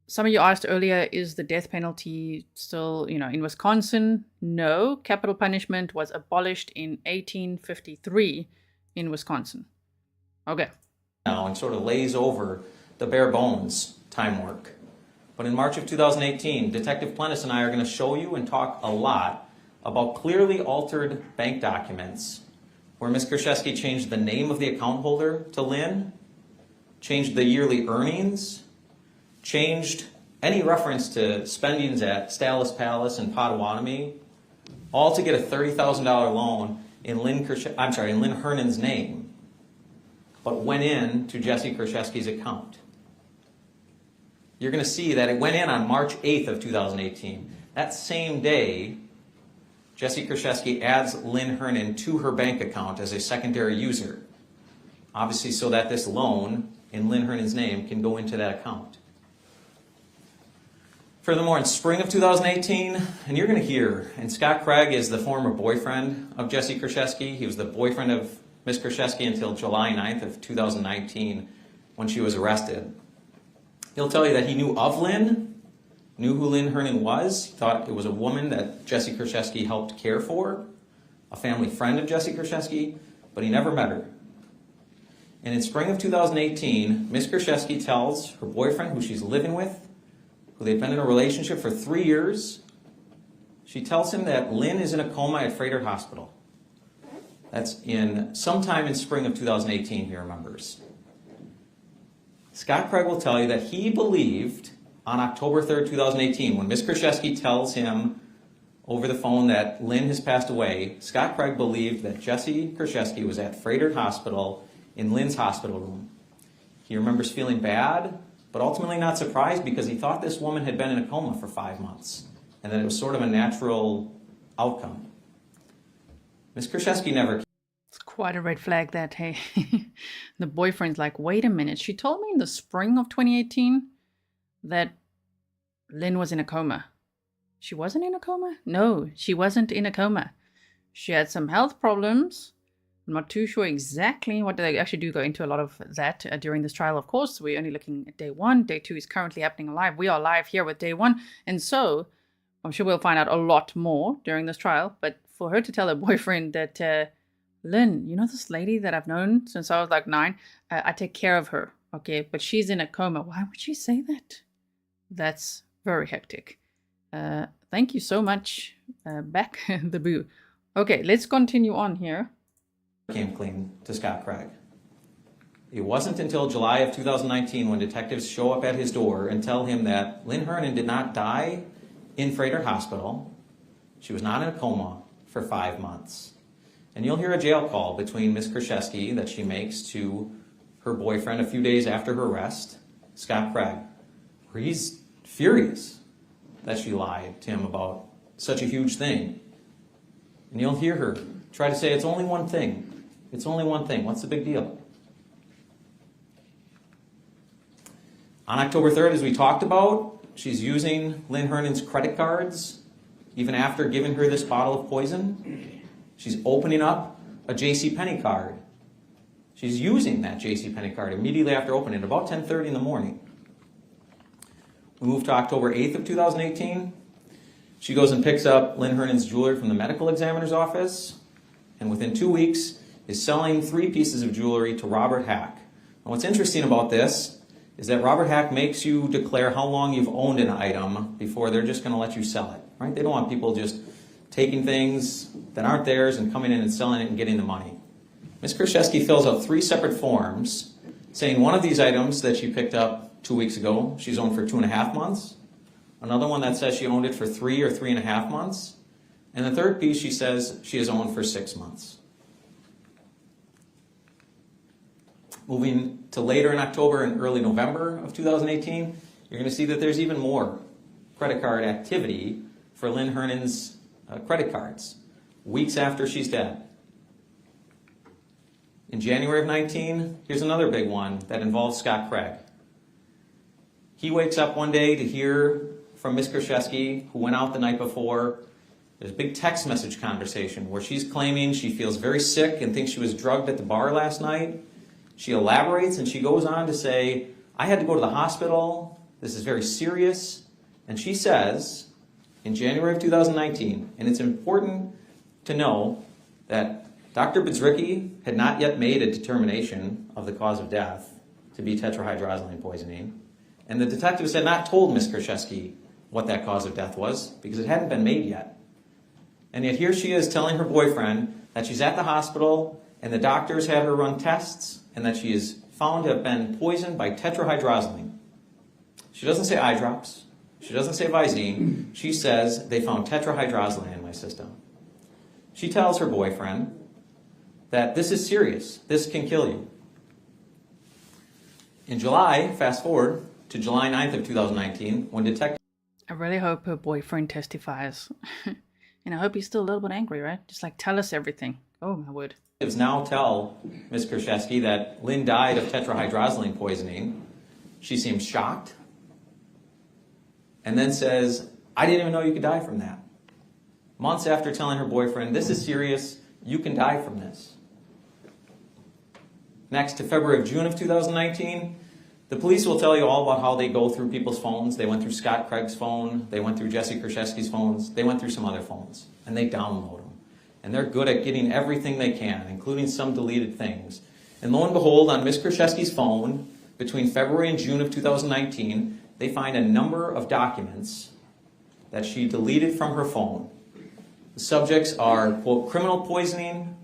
some of you asked earlier, is the death penalty still, in Wisconsin? No, capital punishment was abolished in 1853 in Wisconsin. Okay. Now and sort of lays over the bare bones time work. But in March of 2018, Detective Plennis and I are going to show you and talk a lot about clearly altered bank documents where Ms. Kurczewski changed the name of the account holder to Lynn, changed the yearly earnings, changed any reference to spendings at Stallis Palace and Potawatomi, all to get a $30,000 loan in Lynn Hernan's name, but went in to Jessy Kurczewski's account. You're going to see that it went in on March 8th of 2018. That same day, Jessy Kurczewski adds Lynn Hernan to her bank account as a secondary user, obviously so that this loan in Lynn Hernan's name can go into that account. Furthermore, in spring of 2018, and you're going to hear, and Scott Craig is the former boyfriend of Jessy Kurczewski. He was the boyfriend of Ms. Kurczewski until July 9th of 2019. when she was arrested. He'll tell you that he knew of Lynn, knew who Lynn Hernan was. He thought it was a woman that Jessy Kurczewski helped care for, a family friend of Jessy Kurczewski, but he never met her. And in spring of 2018, Ms. Kurczewski tells her boyfriend, who she's living with, who they've been in a relationship for 3 years, she tells him that Lynn is in a coma at Freighter Hospital. That's sometime in spring of 2018, he remembers. Scott Craig will tell you that he believed on October 3rd, 2018, when Ms. Kurczewski tells him over the phone that Lynn has passed away, Scott Craig believed that Jessy Kurczewski was at Freighter Hospital in Lynn's hospital room. He remembers feeling bad, but ultimately not surprised because he thought this woman had been in a coma for 5 months and that it was sort of a natural outcome. Ms. Kurczewski never... It's quite a red flag that, hey, the boyfriend's like, wait a minute, she told me in the spring of 2018 that Lynn was in a coma. She wasn't in a coma? No, she wasn't in a coma. She had some health problems. I'm not too sure exactly what they actually do go into a lot of that during this trial, of course. We're only looking at day 1. Day 2 is currently happening live. We are live here with day 1. And so I'm sure we'll find out a lot more during this trial. But for her to tell her boyfriend that, Lynn, you know this lady that I've known since I was like 9? I take care of her, okay? But she's in a coma. Why would she say that? That's very hectic. Thank you so much. Back the boo. Okay, let's continue on here. Came clean to Scott Craig. It wasn't until July of 2019 when detectives show up at his door and tell him that Lynn Hernan did not die in Freighter Hospital. She was not in a coma for 5 months. And you'll hear a jail call between Ms. Kurczewski that she makes to her boyfriend a few days after her arrest, Scott Craig, where he's furious that she lied to him about such a huge thing. And you'll hear her try to say, it's only one thing. It's only one thing. What's the big deal? On October 3rd, as we talked about, she's using Lynn Hernan's credit cards, even after giving her this bottle of poison. She's opening up a JCPenney card. She's using that JCPenney card immediately after opening it, about 10:30 in the morning. We move to October 8th of 2018. She goes and picks up Lynn Hernan's jewelry from the medical examiner's office, and within 2 weeks is selling 3 pieces of jewelry to Robert Hack. And what's interesting about this is that Robert Hack makes you declare how long you've owned an item before they're just going to let you sell it, right? They don't want people just taking things that aren't theirs and coming in and selling it and getting the money. Ms. Kurczewski fills out 3 separate forms saying one of these items that she picked up 2 weeks ago, she's owned for 2.5 months. Another one that says she owned it for 3 or 3.5 months. And the third piece she says she has owned for 6 months. Moving to later in October and early November of 2018, you're going to see that there's even more credit card activity for Lynn Hernan's credit cards, weeks after she's dead. In January of 19, here's another big one that involves Scott Craig. He wakes up one day to hear from Ms. Kurczewski, who went out the night before. There's a big text message conversation where she's claiming she feels very sick and thinks she was drugged at the bar last night. She elaborates and she goes on to say, I had to go to the hospital. This is very serious. And she says, in January of 2019, and it's important to know that Dr. Budzricki had not yet made a determination of the cause of death to be tetrahydrozaline poisoning. And the detectives had not told Ms. Kurczewski what that cause of death was because it hadn't been made yet. And yet here she is telling her boyfriend that she's at the hospital and the doctors had her run tests and that she is found to have been poisoned by tetrahydrozaline. She doesn't say eye drops. She doesn't say Visine. She says they found tetrahydrozaline in my system. She tells her boyfriend that this is serious. This can kill you. In July, fast forward to July 9th of 2019, when detectives... I really hope her boyfriend testifies. And I hope he's still a little bit angry, right? Just like, tell us everything. Oh, my word. Now tell Ms. Kurczewski that Lynn died of tetrahydrozaline poisoning. She seems shocked. And then says, I didn't even know you could die from that. Months after telling her boyfriend, this is serious, you can die from this. Next, to February of June of 2019, The police will tell you all about how they go through people's phones. They went through Scott Craig's phone. They went through Jessy Kurczewski's phones. They went through some other phones, and they download them. And they're good at getting everything they can, including some deleted things. And lo and behold, on Ms. Kurczewski's phone, between February and June of 2019, they find a number of documents that she deleted from her phone. The subjects are, quote, criminal poisoning,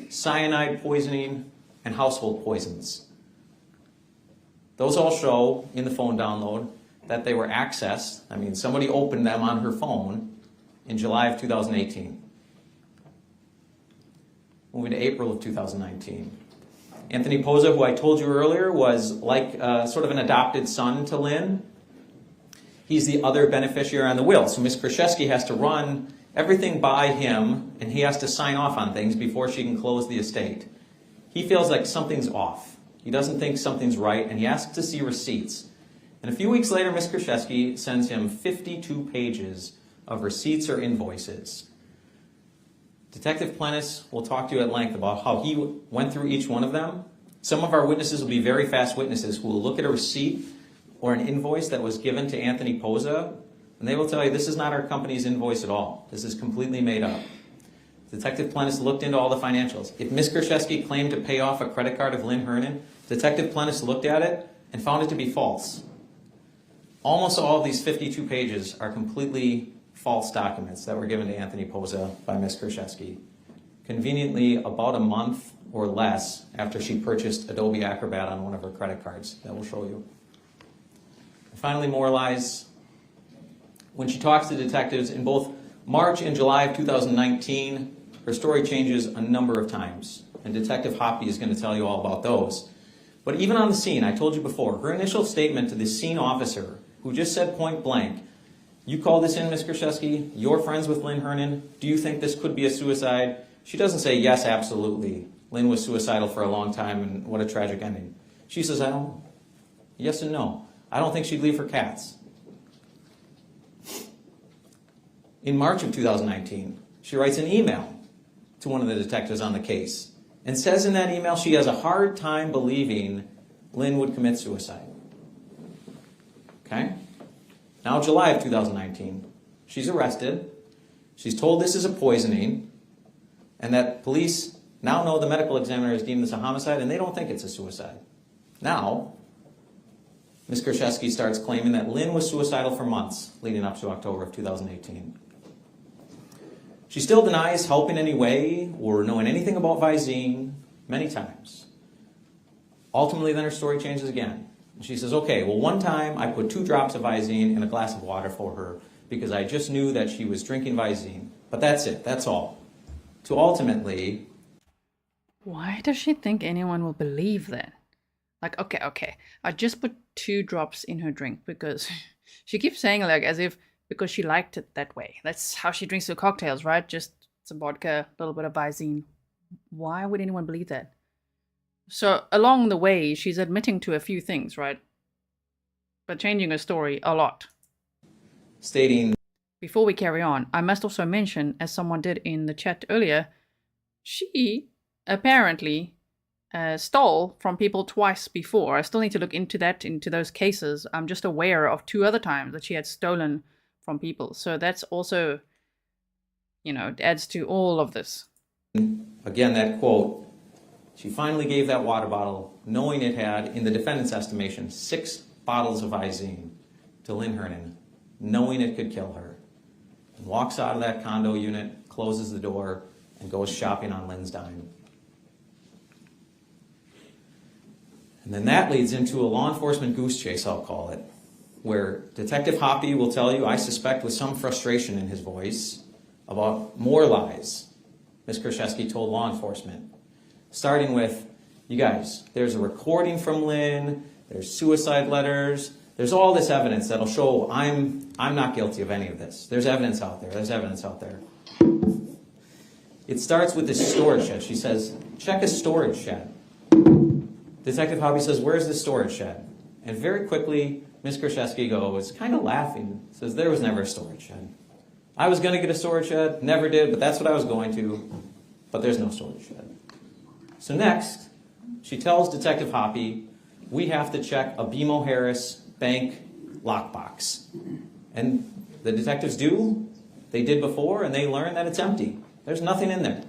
cyanide poisoning, and household poisons. Those all show in the phone download that they were accessed. I mean, somebody opened them on her phone in July of 2018. Moving to April of 2019. Anthony Poza, who I told you earlier, was like sort of an adopted son to Lynn. He's the other beneficiary on the will. So Ms. Kurczewski has to run everything by him, and he has to sign off on things before she can close the estate. He feels like something's off. He doesn't think something's right, and he asks to see receipts. And a few weeks later, Ms. Kurczewski sends him 52 pages of receipts or invoices. Detective Plennis will talk to you at length about how he went through each one of them. Some of our witnesses will be very fast witnesses who will look at a receipt or an invoice that was given to Anthony Poza, and they will tell you this is not our company's invoice at all. This is completely made up. Detective Plennis looked into all the financials. If Ms. Kurczewski claimed to pay off a credit card of Lynn Hernan, Detective Plennis looked at it and found it to be false. Almost all of these 52 pages are completely false documents that were given to Anthony Poza by Ms. Kurczewski. Conveniently, about a month or less after she purchased Adobe Acrobat on one of her credit cards. That will show you. And finally, more lies. When she talks to detectives in both March and July of 2019, her story changes a number of times, and Detective Hoppy is going to tell you all about those. But even on the scene, I told you before, her initial statement to the scene officer, who just said point blank, "You called this in, Ms. Kurczewski? You're friends with Lynn Hernan? Do you think this could be a suicide?" She doesn't say, "Yes, absolutely. Lynn was suicidal for a long time, and what a tragic ending." She says, "I don't. Yes and no. I don't think she'd leave her cats." In March of 2019, she writes an email to one of the detectives on the case and says in that email she has a hard time believing Lynn would commit suicide. Okay? Now, July of 2019, she's arrested. She's told this is a poisoning and that police now know the medical examiner has deemed this a homicide and they don't think it's a suicide. Now, Ms. Kurczewski starts claiming that Lynn was suicidal for months leading up to October of 2018. She still denies helping in any way or knowing anything about Visine many times. Ultimately, then her story changes again. And she says, "Okay, well, one time I put 2 drops of Visine in a glass of water for her because I just knew that she was drinking Visine. But that's it, that's all." To ultimately... Why does she think anyone will believe that? Like, okay, I just put 2 drops in her drink because she keeps saying like as if because she liked it that way. That's how she drinks her cocktails, right? Just some vodka, a little bit of Visine. Why would anyone believe that? So along the way, she's admitting to a few things, right? But changing her story a lot. Stating... Before we carry on, I must also mention, as someone did in the chat earlier, she apparently stole from people twice before. I still need to look into those cases. I'm just aware of 2 other times that she had stolen from people. So that's also, adds to all of this. Again, that quote, she finally gave that water bottle, knowing it had, in the defendant's estimation, 6 bottles of Visine to Lynn Hernan, knowing it could kill her. And walks out of that condo unit, closes the door, and goes shopping on Lynn's dime. And then that leads into a law enforcement goose chase, I'll call it, where Detective Hoppy will tell you, I suspect with some frustration in his voice, about more lies Ms. Kurczewski told law enforcement. Starting with, you guys, there's a recording from Lynn, there's suicide letters, there's all this evidence that'll show I'm not guilty of any of this. There's evidence out there. It starts with this storage shed. She says, check a storage shed. Detective Hoppy says, where's the storage shed? And very quickly, Ms. Kurczewski goes, kind of laughing, says, there was never a storage shed. I was going to get a storage shed, never did, but that's what I was going to, but there's no storage shed. So next, she tells Detective Hoppy we have to check a BMO Harris bank lockbox. And the detectives do. They did before, and they learn that it's empty. There's nothing in there.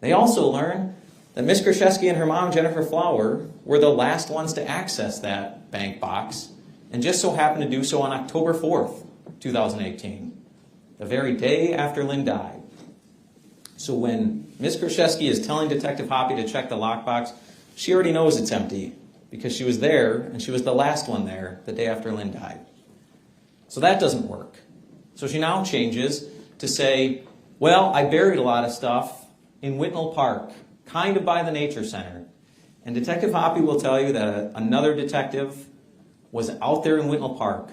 They also learn that Ms. Kurczewski and her mom, Jennifer Flower, were the last ones to access that bank box, and just so happened to do so on October 4th, 2018, the very day after Lynn died. So when Ms. Kurczewski is telling Detective Hoppy to check the lockbox, she already knows it's empty because she was there, and she was the last one there the day after Lynn died. So that doesn't work. So she now changes to say, well, I buried a lot of stuff in Whitnall Park, kind of by the nature center. And Detective Hoppy will tell you that another detective was out there in Whitnall Park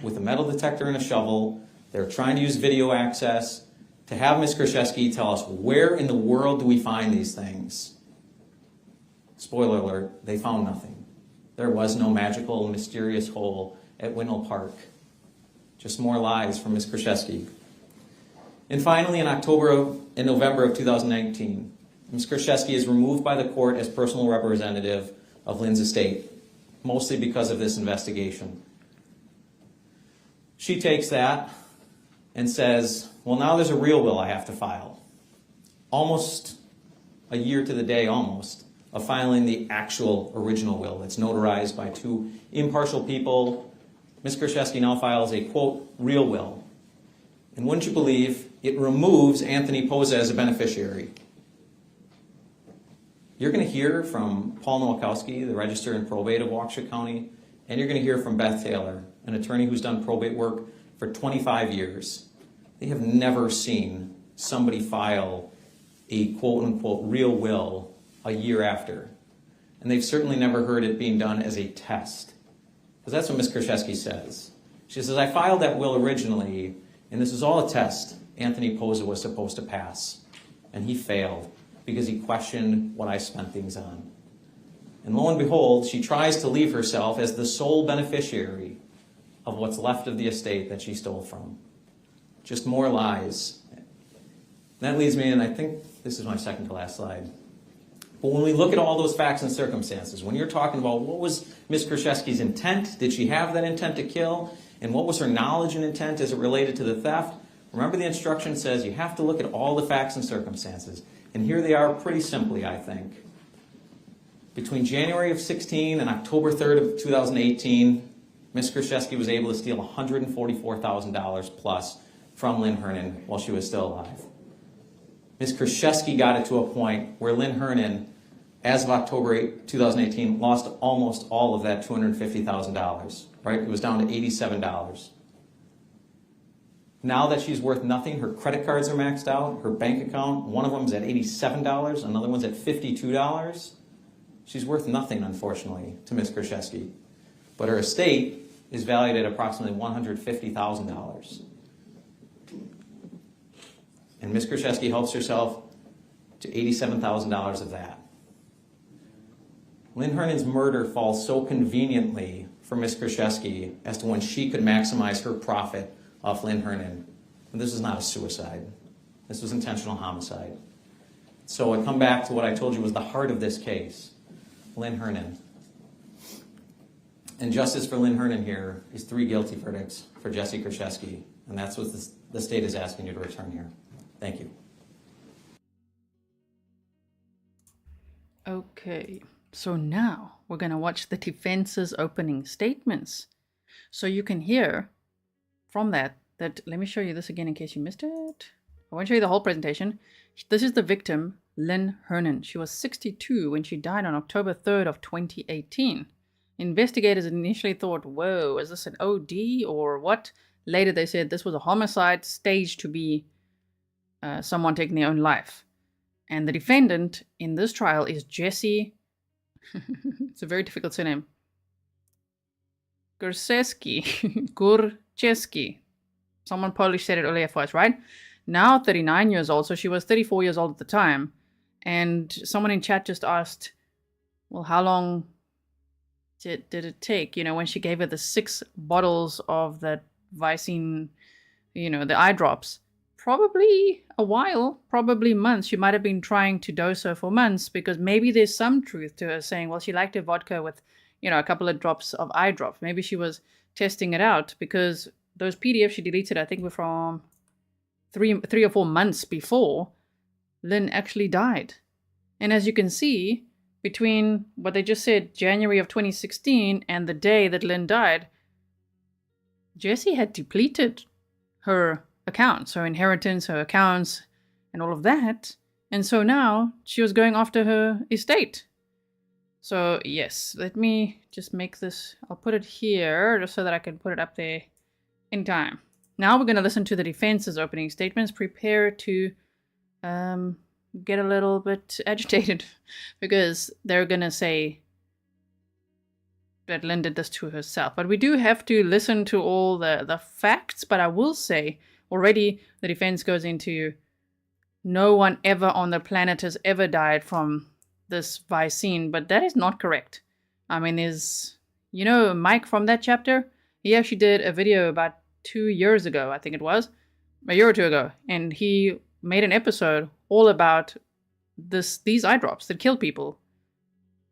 with a metal detector and a shovel. They're trying to use video access to have Ms. Kurczewski tell us, where in the world do we find these things? Spoiler alert, they found nothing. There was no magical, mysterious hole at Whitnall Park. Just more lies from Ms. Kurczewski. And finally, in November of 2019, Ms. Kurczewski is removed by the court as personal representative of Lynn's estate, mostly because of this investigation. She takes that and says, well, now there's a real will I have to file. Almost a year to the day, almost, of filing the actual original will that's notarized by two impartial people. Ms. Kurczewski now files a, quote, real will. And wouldn't you believe, it removes Anthony Poza as a beneficiary. You're going to hear from Paul Nowakowski, the Register and Probate of Waukesha County, and you're going to hear from Beth Taylor, an attorney who's done probate work for 25 years. They have never seen somebody file a quote-unquote real will a year after. And they've certainly never heard it being done as a test. Because that's what Ms. Kurczewski says. She says, I filed that will originally, and this is all a test Anthony Poza was supposed to pass. And he failed because he questioned what I spent things on. And lo and behold, she tries to leave herself as the sole beneficiary of what's left of the estate that she stole from. Just more lies. And that leads me, and I think this is my second to last slide. But when we look at all those facts and circumstances, when you're talking about what was Ms. Kurczewski's intent, did she have that intent to kill, and what was her knowledge and intent as it related to the theft, remember the instruction says you have to look at all the facts and circumstances. And here they are pretty simply, I think. Between January of 16 and October 3rd of 2018, Ms. Kurczewski was able to steal $144,000 plus from Lynn Hernan while she was still alive. Ms. Kurczewski got it to a point where Lynn Hernan, as of October 8, 2018, lost almost all of that $250,000, right? It was down to $87. Now that she's worth nothing, her credit cards are maxed out, her bank account, one of them is at $87, another one's at $52. She's worth nothing, unfortunately, to Ms. Kurczewski. But her estate is valued at approximately $150,000. And Ms. Kurczewski helps herself to $87,000 of that. Lynn Hernan's murder falls so conveniently for Ms. Kurczewski as to when she could maximize her profit off Lynn Hernan. And this is not a suicide. This was intentional homicide. So I come back to what I told you was the heart of this case, Lynn Hernan. And justice for Lynn Hernan here is 3 guilty verdicts for Jessy Kurczewski. And that's what the state is asking you to return here. Thank you. Okay, so now we're going to watch the defense's opening statements. So you can hear from that, let me show you this again in case you missed it. I won't show you the whole presentation. This is the victim, Lynn Hernan. She was 62 when she died on October 3rd of 2018. Investigators initially thought, whoa, is this an OD or what? Later they said this was a homicide staged to be someone taking their own life. And the defendant in this trial is Jessy, it's a very difficult surname, Kurczewski. Someone Polish said it earlier for us, right? Now 39 years old, so she was 34 years old at the time. And someone in chat just asked, well, how long did it take? You know, when she gave her the 6 bottles of that Vicine, you know, the eye drops. probably a while, probably months. She might have been trying to dose her for months, because maybe there's some truth to her saying, well, she liked her vodka with, a couple of drops of eye drops. Maybe she was testing it out, because those PDFs she deleted, I think, were from three or 4 months before Lynn actually died. And as you can see, between what they just said, January of 2016, and the day that Lynn died, Jessy had depleted her accounts, her inheritance, her accounts, and all of that. And so now she was going after her estate. So yes, let me just make this, I'll put it here just so that I can put it up there in time. Now we're going to listen to the defense's opening statements. Prepare to get a little bit agitated, because they're going to say that Lynn did this to herself. But we do have to listen to all the facts. But I will say, already the defense goes into, no one ever on the planet has ever died from this Vicine, but that is not correct. I mean, there's, Mike from that chapter, he actually did a video about 2 years ago, I think it was, a year or two ago, and he made an episode all about these eye drops that kill people.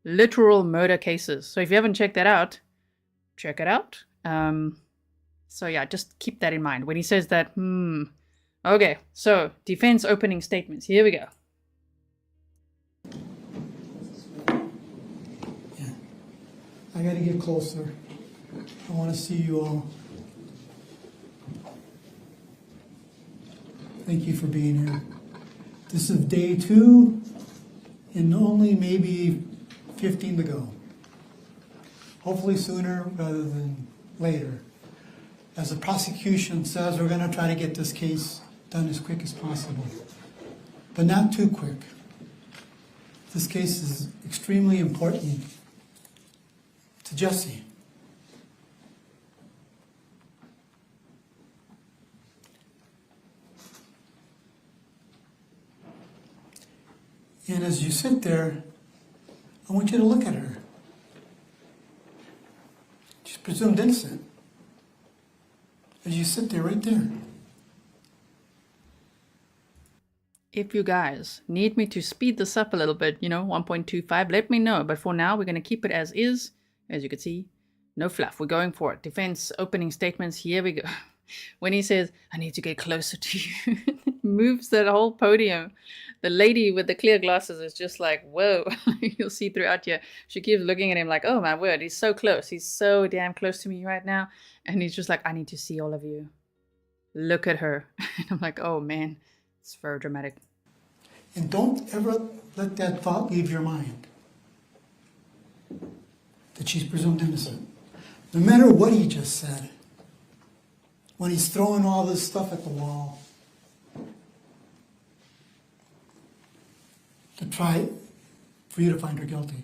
Literal murder cases. So if you haven't checked that out, check it out. So yeah, just keep that in mind when he says that. Okay, so defense opening statements. Here we go. Yeah, I got to get closer. I want to see you all. Thank you for being here. This is day 2, and only maybe 15 to go. Hopefully sooner rather than later. As the prosecution says, we're going to try to get this case done as quick as possible, but not too quick. This case is extremely important to Jessy. And as you sit there, I want you to look at her. She's presumed innocent. As you sit there, right there. If you guys need me to speed this up a little bit, 1.25, let me know. But for now, we're going to keep it as is. As you can see, no fluff. We're going for it. Defense opening statements. Here we go. When he says, I need to get closer to you, moves that whole podium. The lady with the clear glasses is just like, whoa. You'll see throughout here. She keeps looking at him like, oh my word, he's so close. He's so damn close to me right now. And he's just like, I need to see all of you. Look at her. And I'm like, oh man, it's very dramatic. And don't ever let that thought leave your mind, that she's presumed innocent. No matter what he just said, when he's throwing all this stuff at the wall to try for you to find her guilty,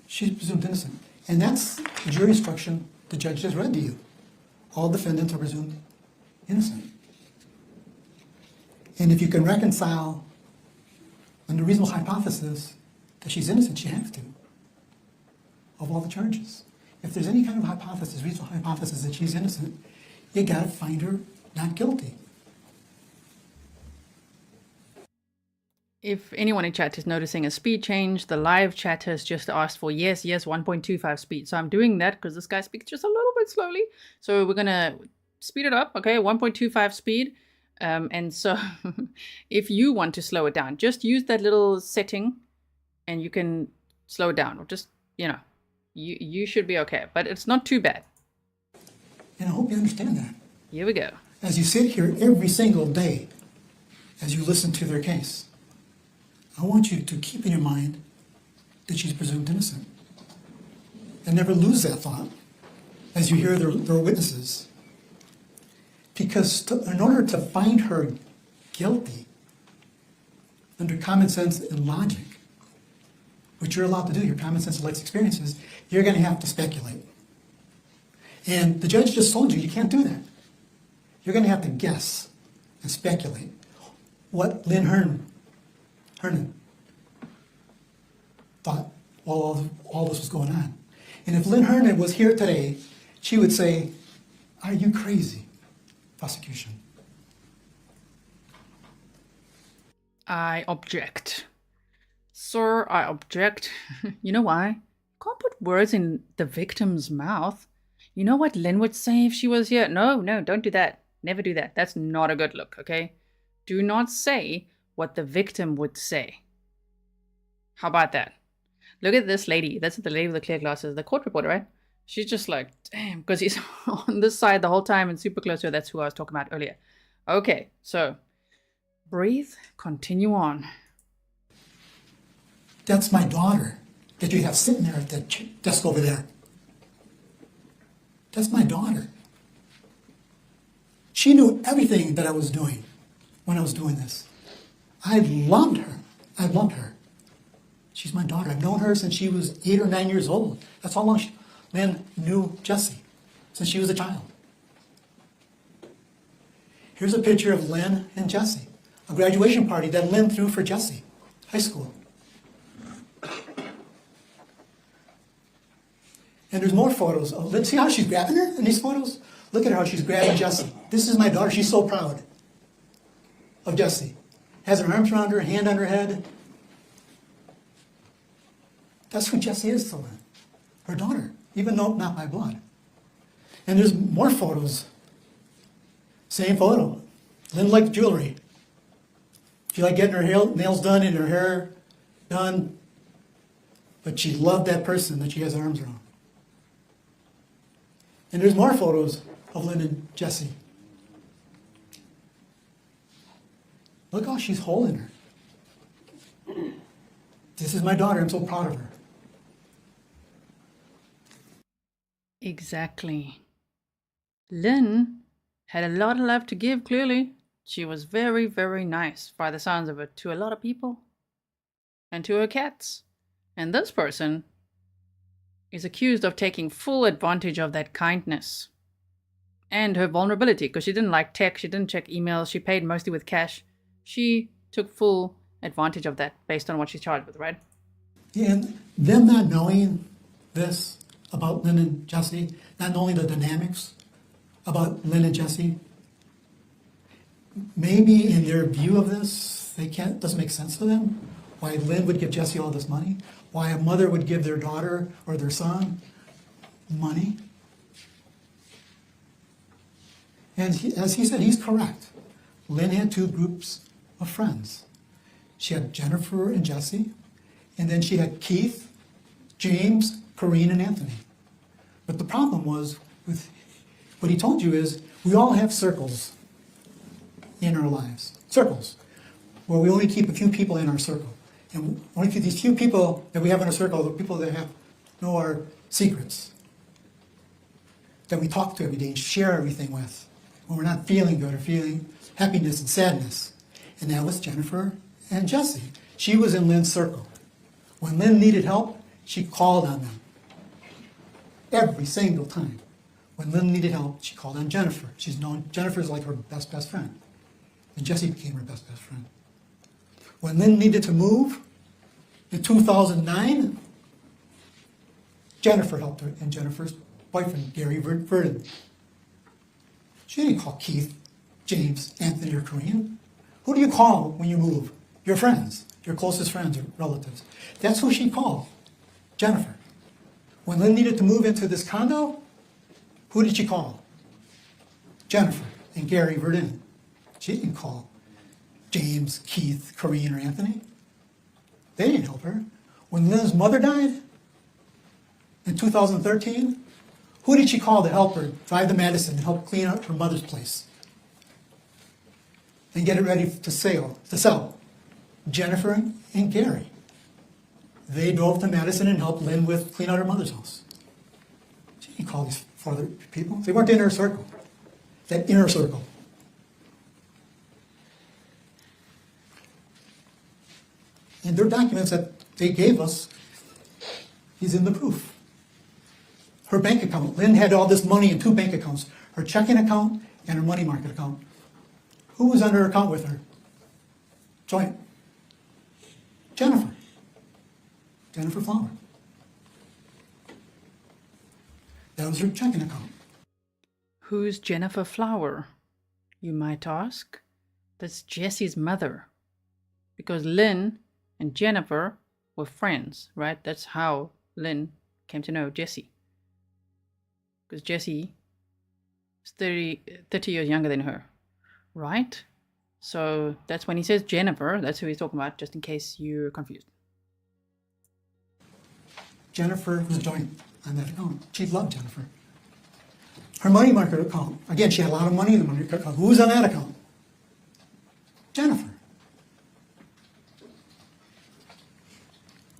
she's presumed innocent. And that's the jury instruction the judge just read to you. All defendants are presumed innocent. And if you can reconcile under reasonable hypothesis that she's innocent, you have to, of all the charges. If there's any kind of hypothesis, reasonable hypothesis that she's innocent, you gotta find her not guilty. If anyone in chat is noticing a speed change, the live chat has just asked for yes, 1.25 speed. So I'm doing that because this guy speaks just a little bit slowly. So we're gonna speed it up, okay, 1.25 speed. And so if you want to slow it down, just use that little setting and you can slow it down. Or just, you should be okay. But it's not too bad. And I hope you understand that. Here we go. As you sit here every single day, as you listen to their case, I want you to keep in your mind that she's presumed innocent. And never lose that thought as you hear their witnesses. Because in order to find her guilty, under common sense and logic, which you're allowed to do, your common sense and life experiences, you're going to have to speculate. And the judge just told you you can't do that. You're going to have to guess and speculate what Lynn Hernan thought while all this was going on. And if Lynn Hernan was here today, she would say, are you crazy, prosecution? I object. Sir, I object. You know why? You can't put words in the victim's mouth. You know what Lynn would say if she was here? No, don't do that. Never do that. That's not a good look, okay? Do not say what the victim would say. How about that? Look at this lady. That's the lady with the clear glasses, the court reporter, right? She's just like, damn, because he's on this side the whole time and super close to her. That's who I was talking about earlier. Okay, so breathe, continue on. That's my daughter that you have sitting there at that desk over there. That's my daughter. She knew everything that I was doing when I was doing this. I loved her. I loved her. She's my daughter. I've known her since she was 8 or 9 years old. That's how long Lynn knew Jessy, since she was a child. Here's a picture of Lynn and Jessy, a graduation party that Lynn threw for Jessy, high school. And there's more photos of Lynn. See how she's grabbing her in these photos? Look at how she's grabbing Jessy. This is my daughter. She's so proud of Jessy. Has her arms around her, hand on her head. That's who Jessy is to Lynn, her daughter, even though not by blood. And there's more photos. Same photo. Lynn liked jewelry. She liked getting her nails done and her hair done. But she loved that person that she has her arms around. And there's more photos of Lynn and Jessy. Look how she's holding her. This is my daughter. I'm so proud of her. Exactly. Lynn had a lot of love to give, clearly. She was very, very nice, by the sounds of it, to a lot of people. And to her cats. And this person is accused of taking full advantage of that kindness. And her vulnerability, because she didn't like tech, she didn't check emails, she paid mostly with cash. She took full advantage of that based on what she's charged with, right? Yeah, and them not knowing this about Lynn and Jessy, not knowing the dynamics about Lynn and Jessy, maybe in their view of this, doesn't make sense to them. Why Lynn would give Jessy all this money, why a mother would give their daughter or their son money. And as he said, he's correct. Lynn had 2 groups of friends. She had Jennifer and Jessy, and then she had Keith, James, Corrine, and Anthony. But the problem was, with what he told you is, we all have circles in our lives. Circles, where we only keep a few people in our circle. And only these few people that we have in our circle are the people that know our secrets, that we talk to every day and share everything with, when we're not feeling good or feeling happiness and sadness. And that was Jennifer and Jessy. She was in Lynn's circle. When Lynn needed help, she called on them. Every single time. When Lynn needed help, she called on Jennifer. Jennifer's like her best friend. And Jessy became her best friend. When Lynn needed to move in 2009, Jennifer helped her, and Jennifer's boyfriend, Gary Verdon. She didn't call Keith, James, Anthony, or Corrine. Who do you call when you move? Your friends, your closest friends or relatives. That's who she called, Jennifer. When Lynn needed to move into this condo, who did she call? Jennifer and Gary Verdon. She didn't call James, Keith, Corrine, or Anthony. They didn't help her. When Lynn's mother died in 2013, who did she call to help her drive to Madison and help clean up her mother's place and get it ready to sell? Jennifer and Gary. They drove to Madison and helped Lynn clean out her mother's house. She didn't call these 4 other people. They weren't in her circle, that inner circle. And their documents that they gave us, he's in the proof. Her bank account. Lynn had all this money in 2 bank accounts, her checking account and her money market account. Who was on her account with her? Joint. Jennifer. Jennifer Flower. That was her checking account. Who's Jennifer Flower, you might ask? That's Jessy's mother. because Lynn and Jennifer were friends, right? That's how Lynn came to know Jessy. Because Jessy is 30 years younger than her, right? So that's when he says Jennifer, that's who he's talking about, just in case you're confused. Jennifer was joint on that account. She loved Jennifer. Her money market account, again, she had a lot of money in the money market account. Who was on that account? Jennifer.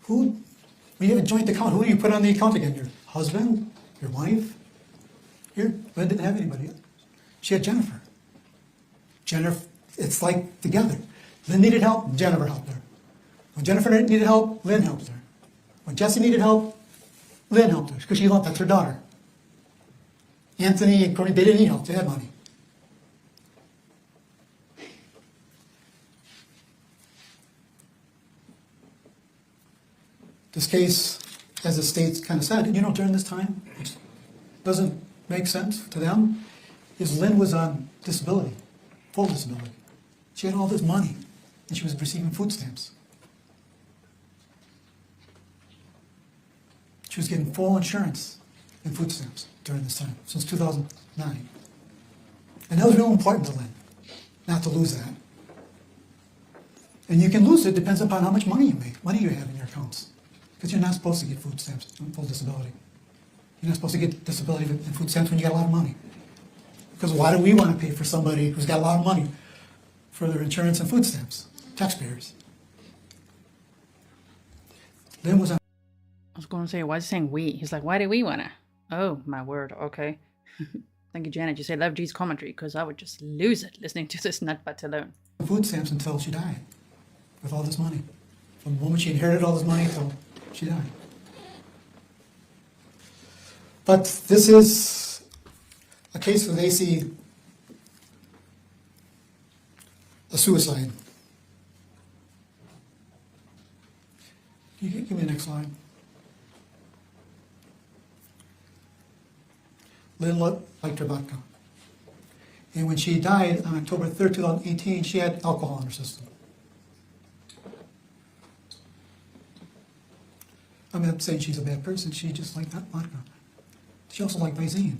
When you have a joint account, who do you put on the account again? Your husband? Your wife? Here, Lynn didn't have anybody else. She had Jennifer. Jennifer, it's like together. Lynn needed help, Jennifer helped her. When Jennifer needed help, Lynn helped her. When Jessy needed help, Lynn helped her, because she loved, that's her daughter. Anthony and Courtney, they didn't need help, they had money. This case, as the state kind of said, during this time, which doesn't make sense to them, is Lynn was on disability, full disability. She had all this money, and she was receiving food stamps. She was getting full insurance and food stamps during this time, since 2009. And that was real important to Lynn, not to lose that. And you can lose it, depends upon how much money you make, money you have in your accounts. Because you're not supposed to get food stamps on full disability. You're not supposed to get disability and food stamps when you got a lot of money. Because why do we want to pay for somebody who's got a lot of money for their insurance and food stamps? Taxpayers. Lynn was on. I was going to say, why is he saying we? He's like, why do we want to? Oh, my word, okay. Thank you, Janet. You said love G's commentary, because I would just lose it listening to this nutbutt alone. Food stamps until she died with all this money. From the moment she inherited all this money until she died. But this is a case where they see a suicide. Can you give me the next slide? Lynn liked her vodka. And when she died on October 3rd, 2018, she had alcohol in her system. I'm not saying she's a bad person, she just liked that vodka. She also liked Visine.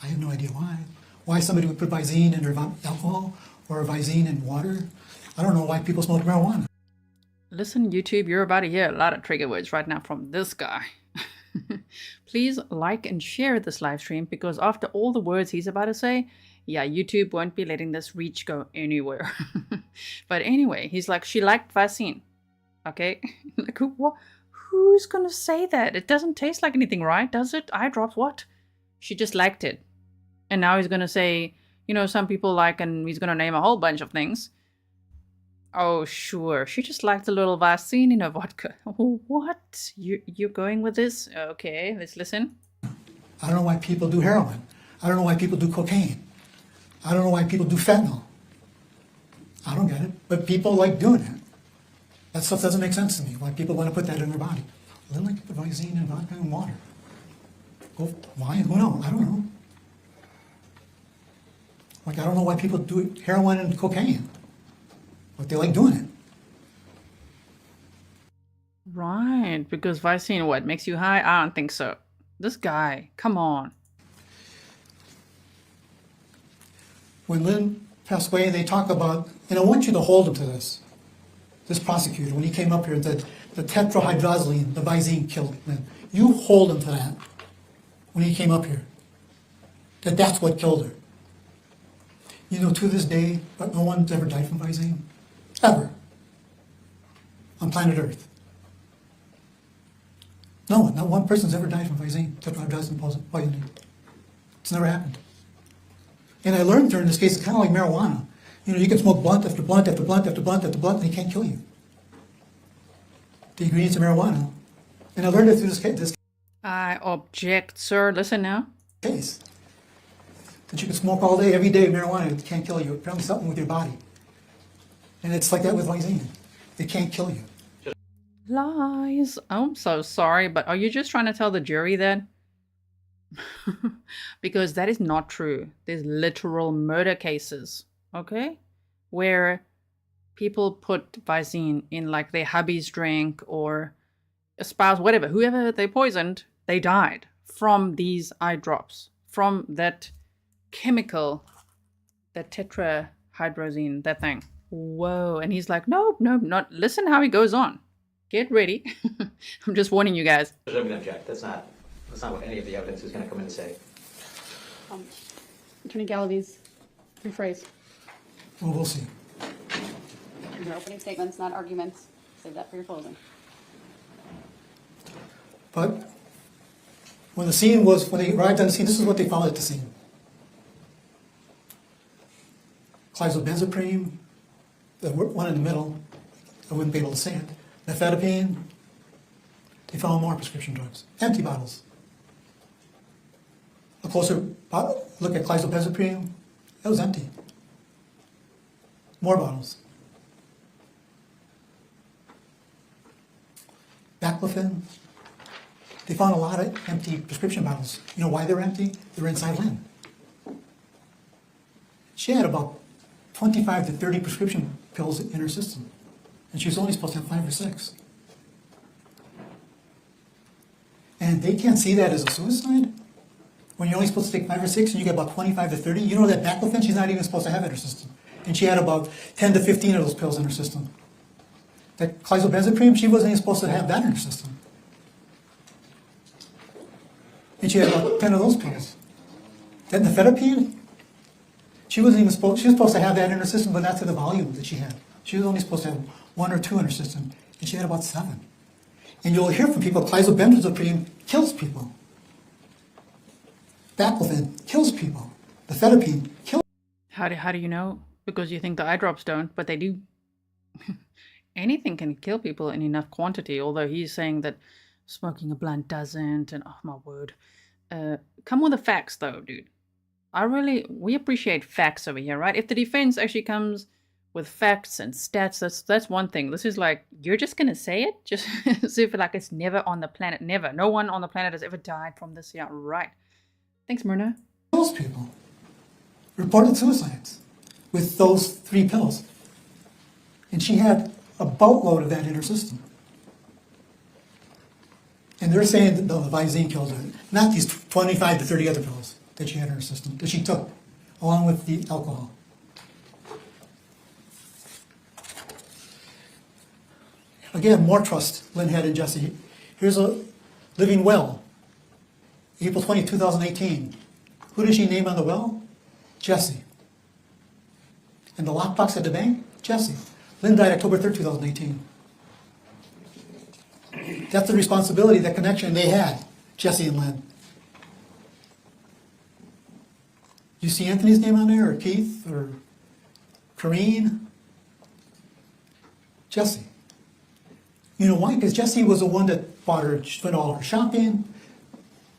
I have no idea why. Why somebody would put Visine in their alcohol or Visine in water. I don't know why people smoke marijuana. Listen, YouTube, you're about to hear a lot of trigger words right now from this guy. Please like and share this live stream, because after all the words he's about to say, yeah, YouTube won't be letting this reach go anywhere. But anyway, he's like, she liked Visine. Okay? Like, who's gonna say that? It doesn't taste like anything, right? Does it? Eye drops, what? She just liked it. And now he's gonna say, some people like, and he's gonna name a whole bunch of things. Oh, sure. She just liked a little Visine in her vodka. What? You're going with this? Okay, let's listen. I don't know why people do heroin. I don't know why people do cocaine. I don't know why people do fentanyl. I don't get it. But people like doing it. That stuff doesn't make sense to me. Why people want to put that in their body. Well, they like the Visine and vodka and water. Why? Who knows? I don't know. Like, I don't know why people do heroin and cocaine. But they like doing it. Right, because Visine, what, makes you high? I don't think so. This guy, come on. When Lynn passed away, they talk about, and I want you to hold him to this. This prosecutor, when he came up here and said, the tetrahydrozaline, the Visine killed Lynn. You hold him to that when he came up here. That's what killed her. To this day, no one's ever died from Visine. Ever. On planet Earth. No one, not one person's ever died from Visine, tetrahydrozaline poisoning. It's never happened. And I learned during this case, it's kind of like marijuana. You can smoke blunt after blunt after blunt after blunt after blunt, and it can't kill you. The ingredients of marijuana. And I learned it through this I object, sir. Listen now. case. That you can smoke all day, every day, marijuana, it can't kill you. It does something with your body. And it's like that with Visine. It can't kill you. Lies. I'm so sorry, but are you just trying to tell the jury that? Because that is not true. There's literal murder cases, okay? Where people put Visine in like their hubby's drink or a spouse, whatever, whoever they poisoned, they died from these eye drops, from that chemical, that tetrahydrozaline, that thing. Whoa. And he's like, no, not. Listen how he goes on. Get ready. I'm just warning you guys. I'm going to object. That's not what any of the evidence is going to come in and say. Attorney Galaviz, rephrase. Well, we'll see. These are opening statements, not arguments. Save that for your closing. But when they arrived on the scene, this is what they found at the scene. Clizobenzepine, the one in the middle, I wouldn't be able to say it. Nifedipine, they found more prescription drugs, empty bottles. A closer look at clizobenzepine, that was empty. More bottles. Baclofen, they found a lot of empty prescription bottles. You know why they're empty? They're inside Lynn. She had about 25 to 30 prescription pills in her system, and she was only supposed to have 5 or 6. And they can't see that as a suicide? When you're only supposed to take 5 or 6 and you get about 25 to 30, you know that baclofen she's not even supposed to have in her system. And she had about 10 to 15 of those pills in her system. That clizobenzepine, she wasn't even supposed to have that in her system. And she had about 10 of those pills. That nifedipine, she was supposed to have that in her system, but not to the volume that she had. She was only supposed to have 1 or 2 in her system, and she had about 7. And you'll hear from people, clizobenzepine kills people. Baclofen kills people. Nifedipine kills. How do you know? Because you think the eye drops don't, but they do. Anything can kill people in enough quantity, although he's saying that smoking a blunt doesn't, and oh my word. Come with the facts though, dude. We appreciate facts over here, right? If the defense actually comes with facts and stats, that's one thing. This is like, you're just gonna say it? Just as if like it's never on the planet, never. No one on the planet has ever died from this, yeah, right. Thanks, Myrna. Kills people. Reported suicides with those 3 pills. And she had a boatload of that in her system. And they're saying that no, the Visine kills her, not these 25 to 30 other pills that she had in her system, that she took, along with the alcohol. Again, more trust Lynn had in Jessy. Here's a living well. April 20, 2018. Who did she name on the well? Jessy. And the lockbox at the bank? Jessy. Lynn died October 3rd, 2018. That's the responsibility, that connection they had, Jessy and Lynn. You see Anthony's name on there, or Keith, or Corrine? Jessy. You know why? Because Jessy was the one that bought her, went all her shopping,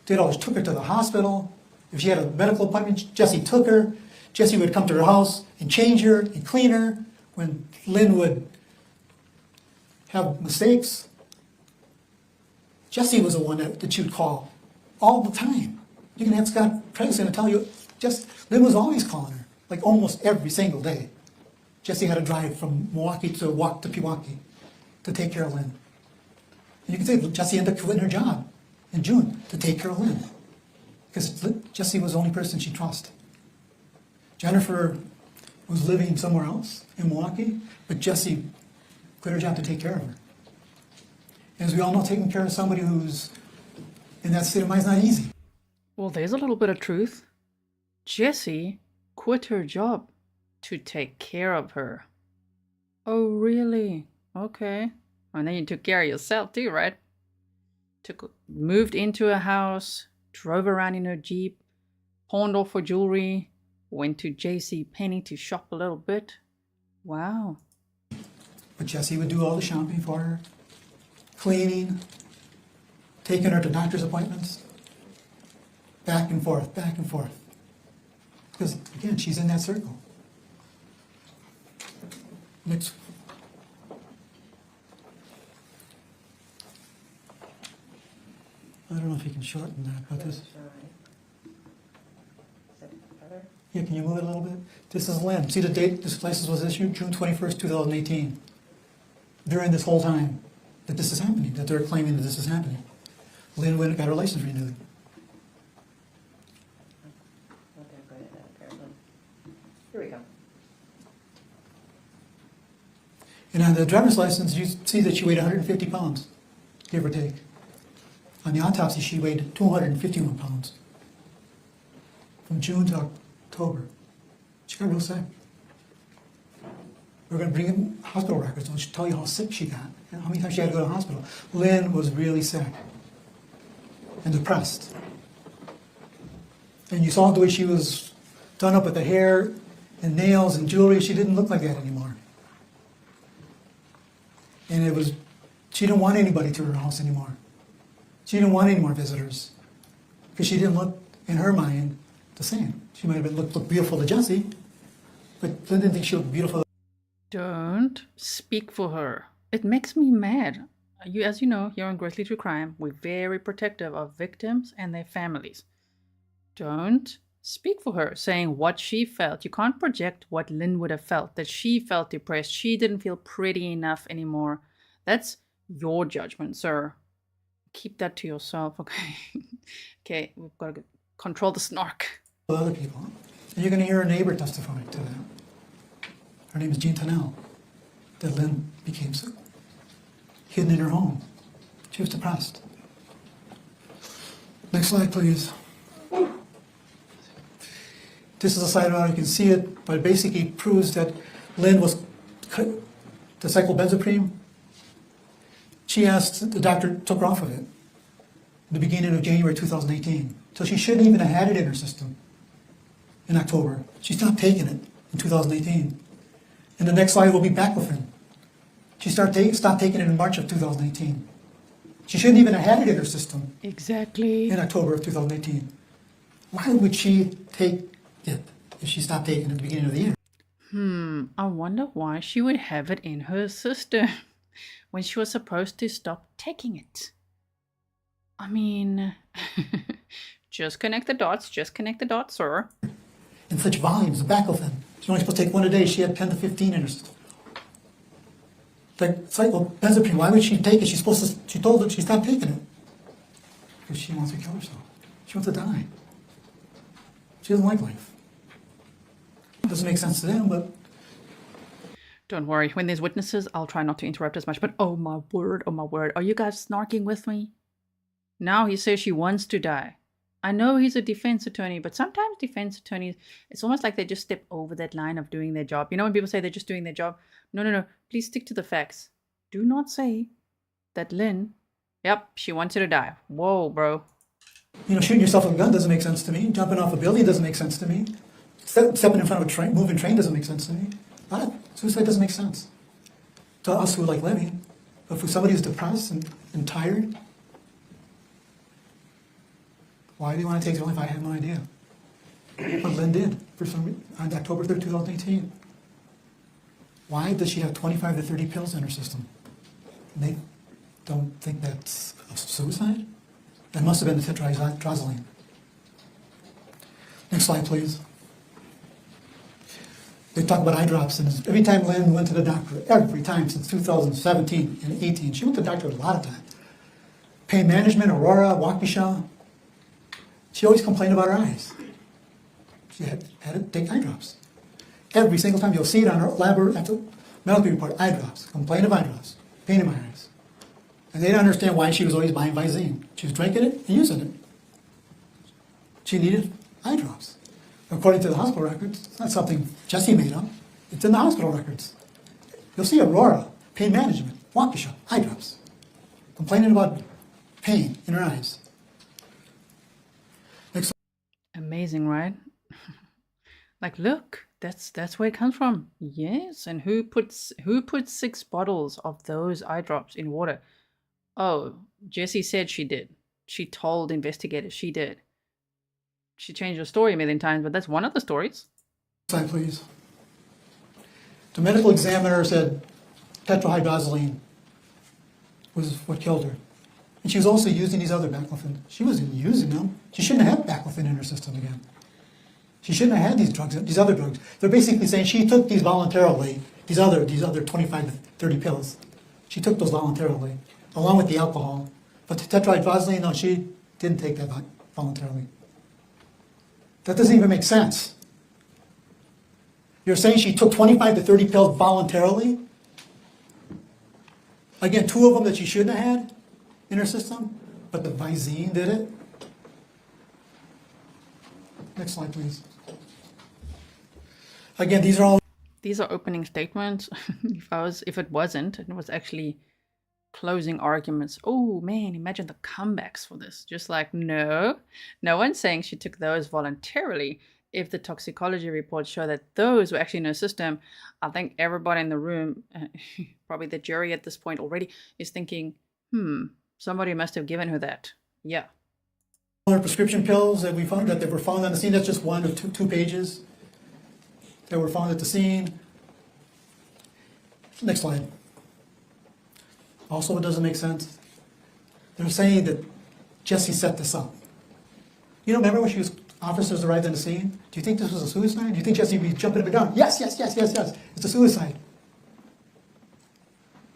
took her to the hospital. If she had a medical appointment, Jessy took her. Jessy would come to her house and change her and clean her. When Lynn would have mistakes, Jessy was the one that you'd call all the time. You can ask Scott Price going to tell you, Lynn was always calling her, like almost every single day. Jessy had to drive from Milwaukee to Pewaukee to take care of Lynn. And you can say Jessy ended up quitting her job in June to take care of Lynn, because Jessy was the only person she trusted. Jennifer was living somewhere else in Milwaukee, but Jessy quit her job to take care of her. And as we all know, taking care of somebody who's in that state of mind is not easy. Well, there's a little bit of truth. Jessy quit her job to take care of her. Oh, really? Okay. And then you took care of yourself too, right? Moved into a house, drove around in her Jeep, pawned off her jewelry, went to JCPenney to shop a little bit. Wow. But Jessy would do all the shopping for her, cleaning, taking her to doctor's appointments, back and forth, back and forth. Because, again, she's in that circle. Next. I don't know if you can shorten that, but this. Yeah, can you move it a little bit? This is Lynn. See the date this license was issued? June 21st, 2018. During this whole time that this is happening, that they're claiming that this is happening. Lynn went and got her license renewed. Okay, go ahead, apparently. Here we go. And on the driver's license, you see that she weighed 150 pounds, give or take. On the autopsy, she weighed 251 pounds. From June to October. She got real sick. We're going to bring in hospital records and she'll tell you how sick she got, how many times she had to go to the hospital. Lynn was really sick and depressed. And you saw the way she was done up with the hair and nails and jewelry. She didn't look like that anymore. And it was, she didn't want anybody to her house anymore. She didn't want any more visitors because she didn't look, in her mind, the same. She might have looked beautiful to Jessy, but Lynn didn't think she looked beautiful. Don't speak for her. It makes me mad. As you know, here on Grizzly True Crime, we're very protective of victims and their families. Don't speak for her, saying what she felt. You can't project what Lynn would have felt, that she felt depressed. She didn't feel pretty enough anymore. That's your judgment, sir. Keep that to yourself, okay? Okay, we've got to control the snark. Other people. And you're going to hear her neighbor testify to that. Her name is Jean Tennell, that Lynn became so hidden in her home. She was depressed. Next slide, please. This is a side audit. You can see it, but it basically proves that Lynn was the cyclobenzaprine. She asked, the doctor took her off of it in the beginning of January 2018. So she shouldn't even have had it in her system in October. She stopped taking it in 2018. And the next slide will be baclofen. She stopped taking it in March of 2018. She shouldn't even have had it in her system. Exactly. In October of 2018. Why would she take it if she stopped taking it at the beginning of the year? I wonder why she would have it in her system when she was supposed to stop taking it. I mean, just connect the dots, sir. In such volumes of baclofen. She's only supposed to take one a day. She had 10 to 15 in her system. Like cyclobenzaprine, why would she take it? She told her she stopped taking it. Because she wants to kill herself. She wants to die. She doesn't like life. It doesn't make sense to them, but... Don't worry, when there's witnesses, I'll try not to interrupt as much, but oh my word, are you guys snarking with me? Now he says she wants to die. I know he's a defense attorney, but sometimes defense attorneys, it's almost like they just step over that line of doing their job. You know when people say they're just doing their job? No. Please stick to the facts. Do not say that Lynn, yep, she wants her to die. Whoa, bro. You know, shooting yourself with a gun doesn't make sense to me. Jumping off a building doesn't make sense to me. Stepping in front of a moving train doesn't make sense to me. Suicide doesn't make sense to us who like living. But for somebody who's depressed and tired, why do you want to take their life? I have no idea. But Lynn did for some reason on October 3rd, 2018. Why does she have 25 to 30 pills in her system? And they don't think that's a suicide? That must have been the tetrahydrozaline. Next slide, please. They talk about eye drops, and every time Lynn went to the doctor, every time since 2017 and 18, she went to the doctor a lot of times. Pain management, Aurora, Waukesha. She always complained about her eyes. She had to take eye drops. Every single time you'll see it on her medical report, eye drops, complaint of eye drops, pain in my eyes. And they didn't understand why she was always buying Visine. She was drinking it and using it. She needed eye drops. According to the hospital records, it's not something Jessy made up. It's in the hospital records. You'll see Aurora, pain management, Waukesha, eye drops. Complaining about pain in her eyes. Next. Amazing, right? Like, look, that's where it comes from. Yes, and who puts 6 bottles of those eye drops in water? Oh, Jessy said she did. She told investigators she did. She changed her story a million times, but that's one of the stories. Slide, please. The medical examiner said tetrahydrozaline was what killed her. And she was also using these other baclofen. She wasn't using them. She shouldn't have baclofen in her system again. She shouldn't have had these drugs, these other drugs. They're basically saying she took these voluntarily, these other 25 to 30 pills. She took those voluntarily, along with the alcohol. But the tetrahydrozaline, no, she didn't take that voluntarily. That doesn't even make sense. You're saying she took 25 to 30 pills voluntarily? Again, 2 of them that she shouldn't have had in her system, but the Visine did it. Next slide, please. Again, these are opening statements. If it wasn't, it was actually closing arguments. Oh man, imagine the comebacks for this. Just like, no one's saying she took those voluntarily. If the toxicology reports show that those were actually in her system, I think everybody in the room, probably the jury at this point already, is thinking, somebody must have given her that. Yeah. Prescription pills that we found that were found on the scene. That's just one of two pages that were found at the scene. Next slide. Also, it doesn't make sense. They're saying that Jessy set this up. You know, remember when officers arrived on the scene? Do you think this was a suicide? Do you think Jessy would be jumping up and down? Yes. It's a suicide.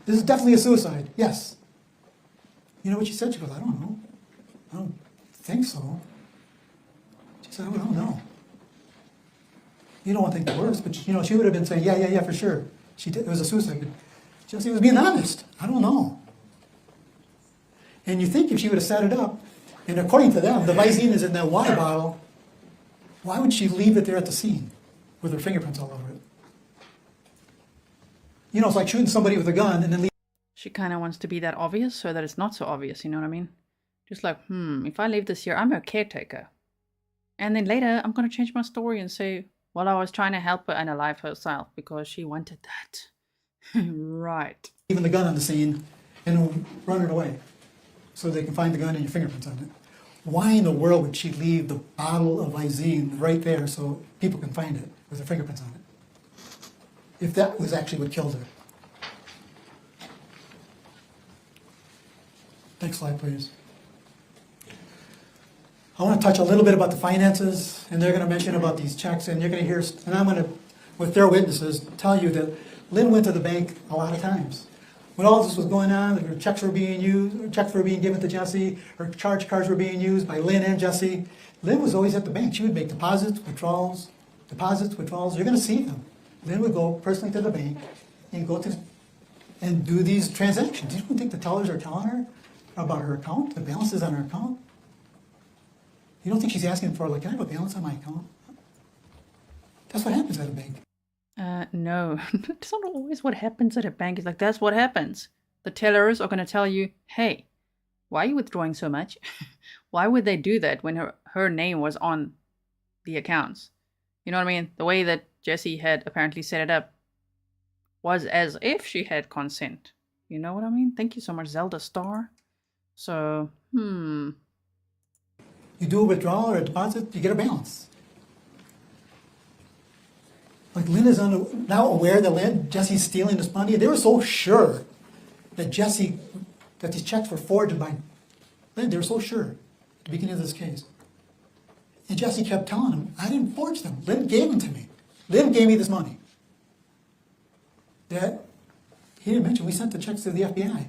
This is definitely a suicide. Yes. You know what she said? She goes, I don't know. I don't think so. She said, I don't know. You don't want to think the worst, but she would have been saying, yeah, for sure. It was a suicide, but Jessy was being honest. I don't know. And you think if she would have set it up, and according to them, the Visine is in that water bottle, why would she leave it there at the scene with her fingerprints all over it? You know, it's like shooting somebody with a gun and then leave. She kind of wants to be that obvious so that it's not so obvious, you know what I mean? Just like, if I leave this here, I'm her caretaker. And then later, I'm going to change my story and say, well, I was trying to help her unalive herself because she wanted that. Right. Leaving the gun on the scene and run it away so they can find the gun and your fingerprints on it. Why in the world would she leave the bottle of Visine right there so people can find it with her fingerprints on it? If that was actually what killed her. Next slide, please. I want to touch a little bit about the finances, and they're going to mention about these checks, and you're going to hear, and I'm going to, with their witnesses, tell you that Lynn went to the bank a lot of times. When all this was going on, her checks were being used, checks were being given to Jessy, her charge cards were being used by Lynn and Jessy. Lynn was always at the bank. She would make deposits, withdrawals. You're going to see them. Lynn would go personally to the bank and go to and do these transactions. You don't think the tellers are telling her about her account, the balances on her account? You don't think she's asking for, like, can I have a balance on my account? That's what happens at a bank. No, that's not always what happens at a bank. It's like, that's what happens. The tellers are going to tell you, hey, why are you withdrawing so much? Why would they do that when her name was on the accounts? You know what I mean? The way that Jessy had apparently set it up was as if she had consent. You know what I mean? Thank you so much, Zelda Star. So, You do a withdrawal or a deposit, you get a balance. Like Lynn is now aware that Jessy's stealing this money. They were so sure that that these checks were forged by Lynn. They were so sure at the beginning of this case. And Jessy kept telling him, I didn't forge them. Lynn gave them to me. Lynn gave me this money. That he didn't mention, we sent the checks to the FBI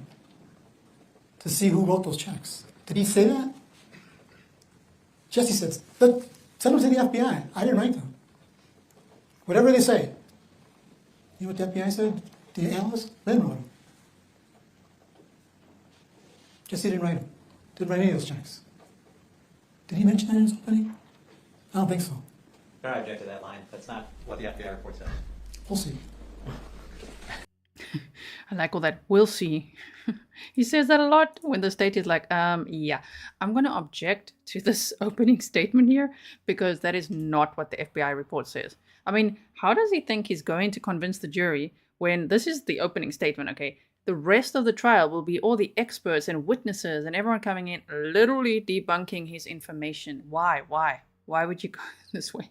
to see who wrote those checks. Did he say that? Jessy says, send them to the FBI. I didn't write them. Whatever they say. You know what the FBI said? The analyst? Lynn wrote them. Jessy didn't write them. Didn't write any of those checks. Did he mention that in his opening? I don't think so. I object to that line. That's not what the FBI report says. We'll see. I like all that, we'll see. He says that a lot when the state is like, yeah, I'm going to object to this opening statement here because that is not what the FBI report says. I mean, how does he think he's going to convince the jury when this is the opening statement, okay? The rest of the trial will be all the experts and witnesses and everyone coming in literally debunking his information. Why? Why would you go this way?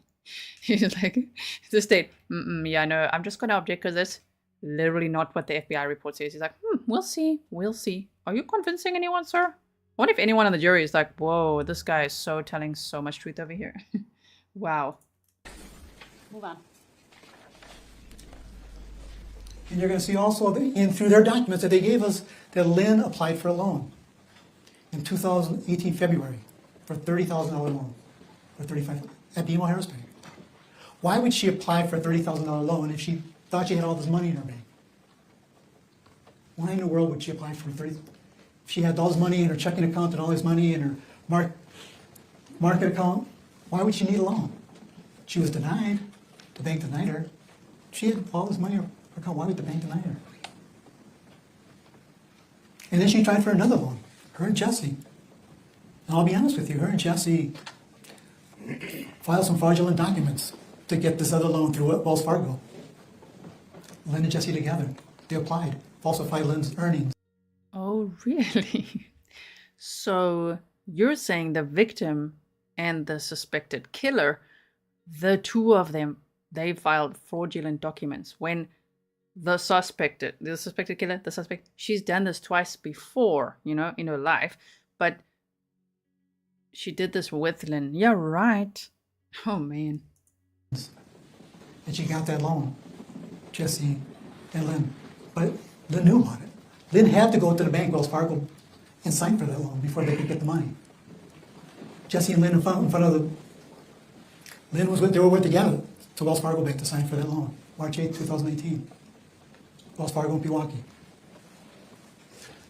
He's like, the state, yeah, no, I'm just going to object because that's literally not what the FBI report says. He's like, we'll see. Are you convincing anyone, sir? What if anyone on the jury is like, whoa, this guy is telling so much truth over here. Wow. Move on. And you're going to see also through their documents that they gave us that Lynn applied for a loan in 2018 February for a $30,000 loan, or $35,000 at BMO Harris Bank. Why would she apply for a $30,000 loan if she thought she had all this money in her bank? Why in the world would she apply for $30,000? If she had all this money in her checking account and all this money in her market account, why would she need a loan? She was denied. The bank denied her. She had all this money in her account. Why would the bank deny her? And then she tried for another loan. Her and Jessy. And I'll be honest with you, her and Jessy filed some fraudulent documents to get this other loan through Wells Fargo. Lynn and Jessy together, they applied, falsified Lynn's earnings. Oh, really? So you're saying the victim and the suspected killer, the two of them, they filed fraudulent documents when the suspected killer, she's done this twice before, in her life, but she did this with Lynn. Yeah, right. Oh, man. And she got that loan, Jessy and Lynn. But Lynn knew about it. Lynn had to go to the bank, Wells Fargo, and sign for that loan before they could get the money. Jessy and Lynn in front of the... They were together to Wells Fargo Bank to sign for that loan, March 8, 2018. Wells Fargo and Pewaukee.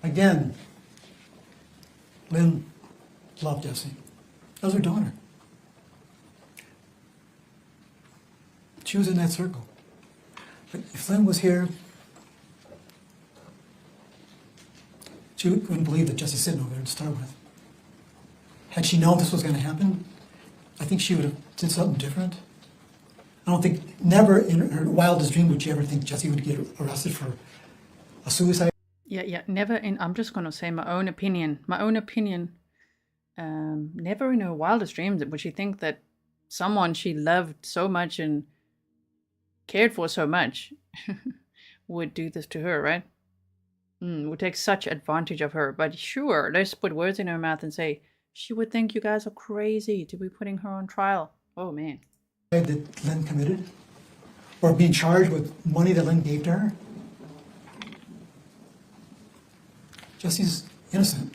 Again, Lynn loved Jessy. That was her daughter. She was in that circle. But if Lynn was here, she wouldn't believe that Jessy's sitting over there to start with. Had she known this was going to happen, I think she would have did something different. I don't think, never in her wildest dream would she ever think Jessy would get arrested for a suicide. Yeah, never in, I'm just going to say my own opinion. Never in her wildest dreams would she think that someone she loved so much and cared for so much would do this to her, right? Would take such advantage of her. But sure, let's put words in her mouth and say, she would think you guys are crazy to be putting her on trial. Oh, man. That Lynn committed, or being charged with money that Lynn gave to her. Jessy's innocent.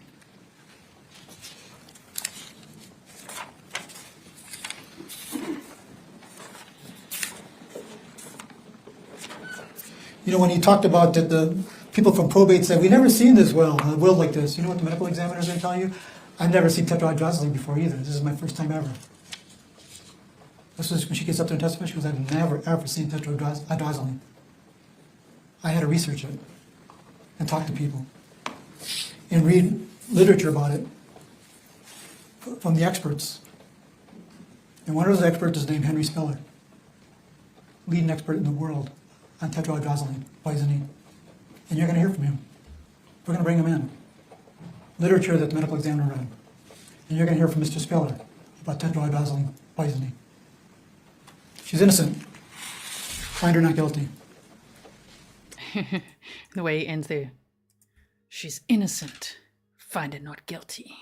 When you talked about that the people from probate said, we never seen this will like this. You know what the medical examiner's going to tell you? I've never seen tetrahydrozaline before either. This is my first time ever. This is when she gets up there and testifies, she goes, I've never, ever seen tetrahydrozaline. I had to research it and talk to people and read literature about it from the experts. And one of those experts is named Henry Speller, leading expert in the world on tetrahydrozaline poisoning. And you're going to hear from him. We're going to bring him in. Literature that the medical examiner read. And you're going to hear from Mr. Speller about tetrahydrozaline poisoning. She's innocent. Find her not guilty. The way he ends there. She's innocent. Find her not guilty.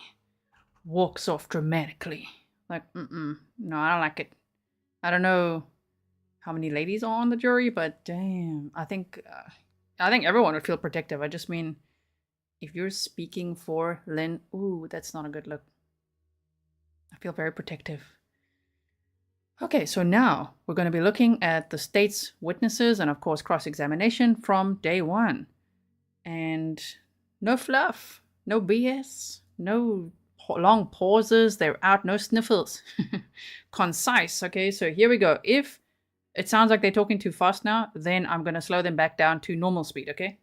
Walks off dramatically. Like, no, I don't like it. I don't know how many ladies are on the jury, but damn, I think everyone would feel protective. I just mean, if you're speaking for Lynn, ooh, that's not a good look. I feel very protective. Okay, so now we're going to be looking at the state's witnesses and, of course, cross-examination from day one. And no fluff, no BS, no long pauses, they're out, no sniffles. Concise, okay? So here we go. If it sounds like they're talking too fast now, then I'm going to slow them back down to normal speed, okay?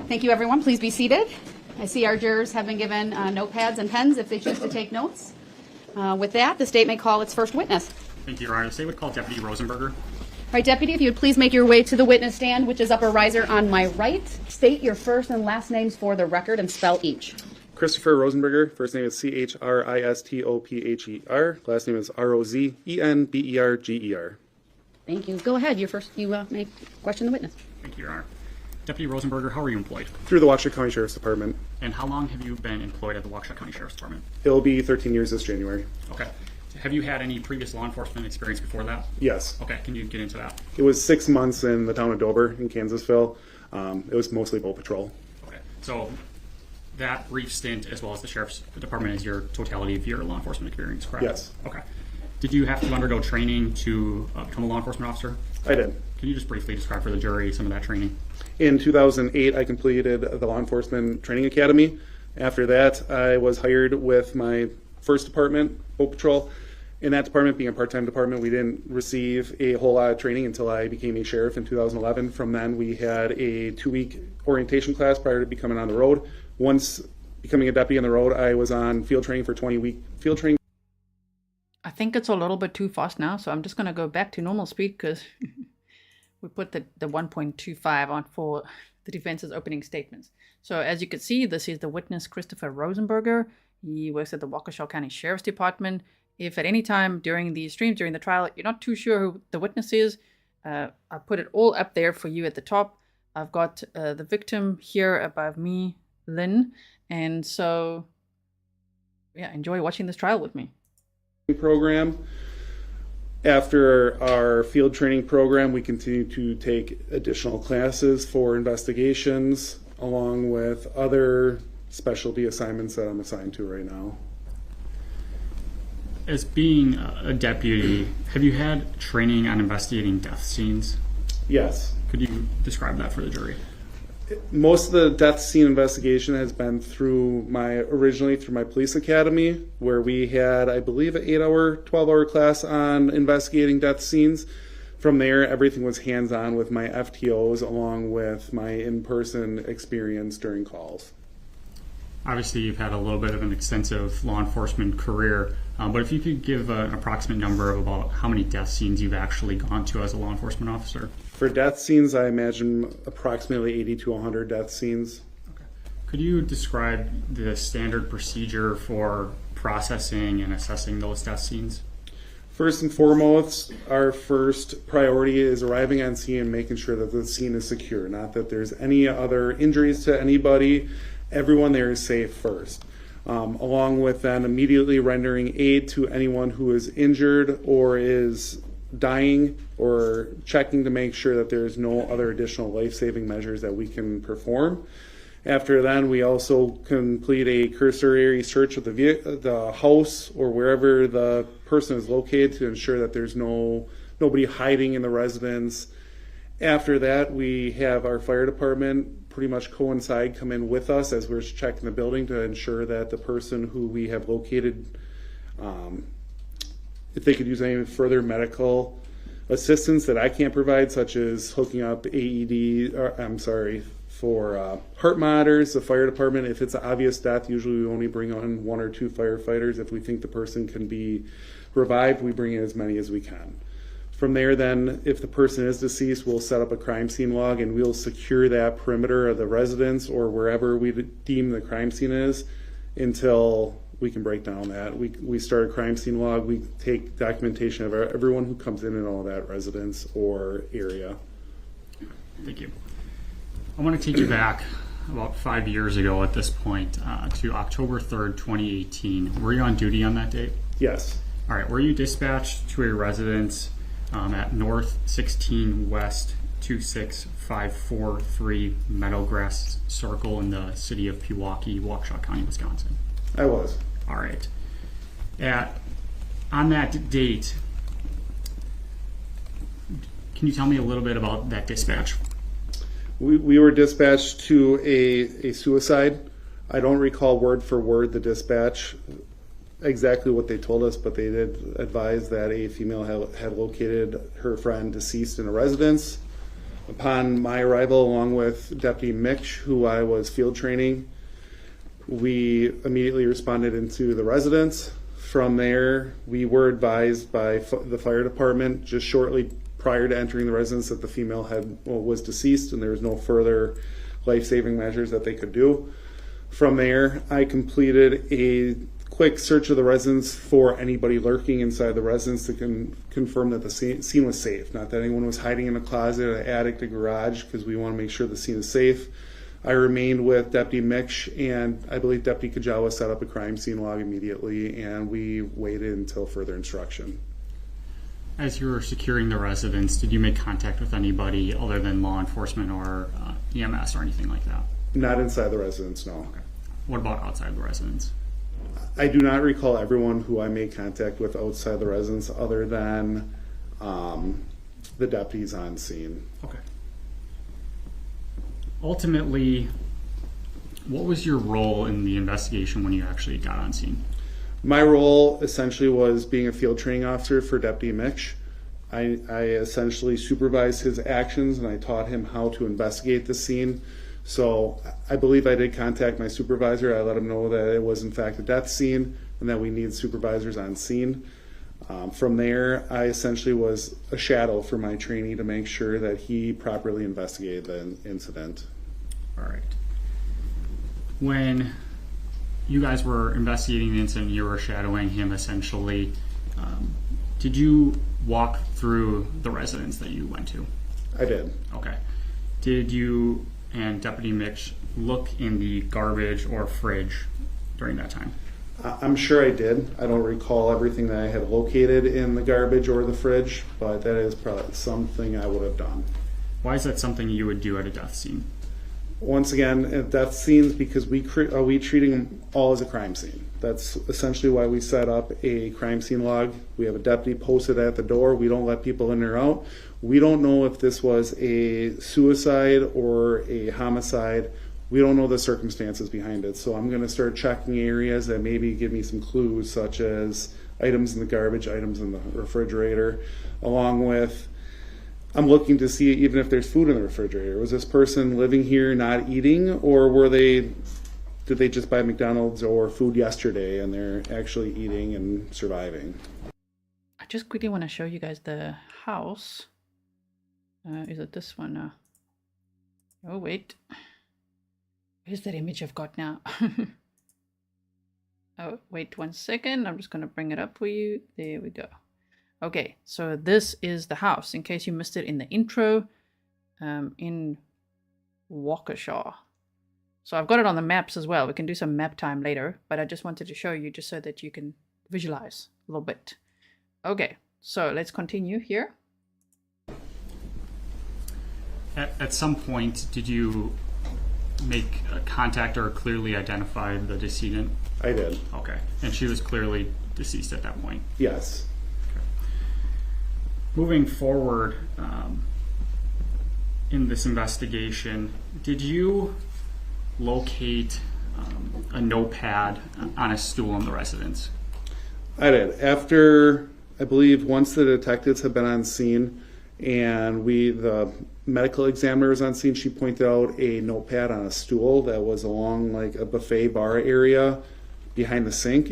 Thank you, everyone. Please be seated. I see our jurors have been given notepads and pens if they choose to take notes. With that, the state may call its first witness. Thank you, Your Honor. The state would call Deputy Rozenberger. All right, Deputy, if you would please make your way to the witness stand, which is upper riser on my right. State your first and last names for the record and spell each. Christopher Rozenberger. First name is Christopher. Last name is Rozenberger. Thank you. Go ahead. You may question the witness. Thank you, Your Honor. Deputy Rozenberger, how are you employed? Through the Waukesha County Sheriff's Department. And how long have you been employed at the Waukesha County Sheriff's Department? It'll be 13 years this January. Okay. Have you had any previous law enforcement experience before that? Yes. Okay, can you get into that? It was 6 months in the town of Dover in Kansasville. It was mostly boat patrol. Okay, so that brief stint as well as the Sheriff's Department is your totality of your law enforcement experience, correct? Yes. Okay. Did you have to undergo training to become a law enforcement officer? I did. Can you just briefly describe for the jury some of that training? In 2008, I completed the Law Enforcement Training Academy. After that, I was hired with my first department, Boat Patrol. In that department, being a part-time department, we didn't receive a whole lot of training until I became a sheriff in 2011. From then, we had a 2-week orientation class prior to becoming on the road. Once becoming a deputy on the road, I was on field training for 20-week field training. I think it's a little bit too fast now, so I'm just going to go back to normal speed because we put the 1.25 on for the defense's opening statements. So as you can see, this is the witness, Christopher Rozenberger. He works at the Waukesha County Sheriff's Department. If at any time during the streams, during the trial, you're not too sure who the witness is, I put it all up there for you at the top. I've got the victim here above me, Lynn. And so, yeah, enjoy watching this trial with me. Program. After our field training program, we continue to take additional classes for investigations, along with other specialty assignments that I'm assigned to right now. As being a deputy, have you had training on investigating death scenes? Yes. Could you describe that for the jury? Most of the death scene investigation has been originally through my police academy, where we had, I believe, an 8-hour, 12-hour class on investigating death scenes. From there, everything was hands-on with my FTOs, along with my in-person experience during calls. Obviously, you've had a little bit of an extensive law enforcement career, but if you could give an approximate number of about how many death scenes you've actually gone to as a law enforcement officer. For death scenes, I imagine approximately 80 to 100 death scenes. Okay. Could you describe the standard procedure for processing and assessing those death scenes? First and foremost, our first priority is arriving on scene and making sure that the scene is secure, not that there's any other injuries to anybody. Everyone there is safe first. Along with then immediately rendering aid to anyone who is injured or is dying, or checking to make sure that there's no other additional life-saving measures that we can perform. After then, we also complete a cursory search of the house or wherever the person is located to ensure that there's nobody hiding in the residence. After that, we have our fire department pretty much coincide, come in with us as we're checking the building to ensure that the person who we have located, if they could use any further medical assistance that I can't provide, such as hooking up for heart monitors. The fire department, if it's an obvious death, usually we only bring on 1 or 2 firefighters. If we think the person can be revived, we bring in as many as we can. From there, then, if the person is deceased, we'll set up a crime scene log and we'll secure that perimeter of the residence or wherever we deem the crime scene is until we can break down that. We start a crime scene log, we take documentation of everyone who comes in and all that residence or area. Thank you. I want to take you back about 5 years ago at this point to October 3rd, 2018. Were you on duty on that date? Yes. All right. Were you dispatched to a residence at North 16 West 26543 Meadowgrass Circle in the city of Pewaukee, Waukesha County, Wisconsin? I was. All right. On that date, can you tell me a little bit about that dispatch? We were dispatched to a suicide. I don't recall word for word the dispatch, exactly what they told us, but they did advise that a female had located her friend deceased in a residence. Upon my arrival, along with Deputy Mitch, who I was field training, we immediately responded into the residence. From there, we were advised by the fire department just shortly prior to entering the residence that the female was deceased and there was no further life-saving measures that they could do. From there, I completed a quick search of the residence for anybody lurking inside the residence to confirm that the scene was safe, not that anyone was hiding in a closet, an attic, a garage, because we want to make sure the scene is safe. I remained with Deputy Mitch, and I believe Deputy Kajawa set up a crime scene log immediately, and we waited until further instruction. As you were securing the residence, did you make contact with anybody other than law enforcement or EMS or anything like that? Not inside the residence, no. Okay. What about outside the residence? I do not recall everyone who I made contact with outside the residence other than the deputies on scene. Okay. Ultimately, what was your role in the investigation when you actually got on scene? My role essentially was being a field training officer for Deputy Mitch. I essentially supervised his actions and I taught him how to investigate the scene. So I believe I did contact my supervisor. I let him know that it was in fact a death scene and that we need supervisors on scene. From there, I essentially was a shadow for my trainee to make sure that he properly investigated the incident. All right. When you guys were investigating the incident, you were shadowing him essentially. Did you walk through the residence that you went to? I did. Okay. Did you and Deputy Mitch look in the garbage or fridge during that time? I'm sure I did. I don't recall everything that I had located in the garbage or the fridge, but that is probably something I would have done. Why is that something you would do at a death scene? Once again, at death scenes, because we treating them all as a crime scene. That's essentially why we set up a crime scene log. We have a deputy posted at the door. We don't let people in or out. We don't know if this was a suicide or a homicide. We don't know the circumstances behind it. So I'm going to start checking areas that maybe give me some clues, such as items in the garbage, items in the refrigerator, along with I'm looking to see even if there's food in the refrigerator. Was this person living here not eating, or did they just buy McDonald's or food yesterday and they're actually eating and surviving? I just quickly want to show you guys the house. Is it this one? Oh, wait. Where's that image I've got now? Oh, wait 1 second. I'm just going to bring it up for you. There we go. Okay, so this is the house, in case you missed it in the intro, in Waukesha. So I've got it on the maps as well. We can do some map time later, but I just wanted to show you just so that you can visualize a little bit. Okay, so let's continue here. At some point, did you make a contact or clearly identify the decedent? I did. Okay, and she was clearly deceased at that point? Yes. Moving forward in this investigation, did you locate a notepad on a stool in the residence? I did. After, I believe, once the detectives had been on scene and the medical examiner was on scene, she pointed out a notepad on a stool that was along like a buffet bar area behind the sink,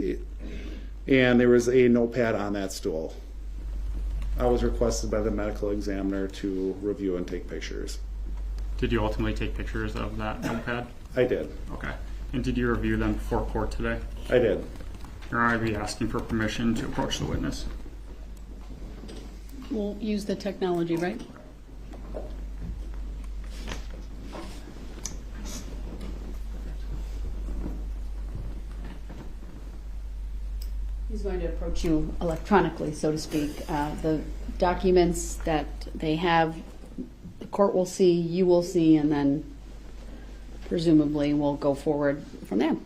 and there was a notepad on that stool. I was requested by the medical examiner to review and take pictures. Did you ultimately take pictures of that notepad? I did. Okay. And did you review them before court today? I did. You're already asking for permission to approach the witness. We'll use the technology, right? He's going to approach you electronically, so to speak. The documents that they have, the court will see, you will see, and then presumably we'll go forward from there.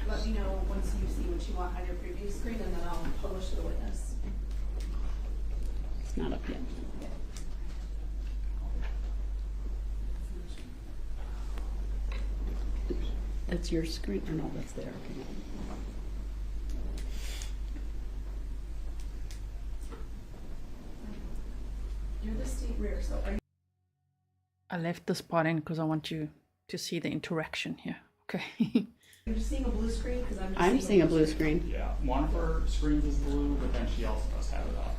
Let me know once you see what you want on your preview screen, and then I'll publish to the witness. It's not up yet. That's your screen, or no, that's there. Okay. You're the state rear, so are you? I left this part in because I want you to see the interaction here. Okay. You're seeing a blue screen? Because I'm seeing a blue screen. Yeah, one of her screens is blue, but then she also does have it up.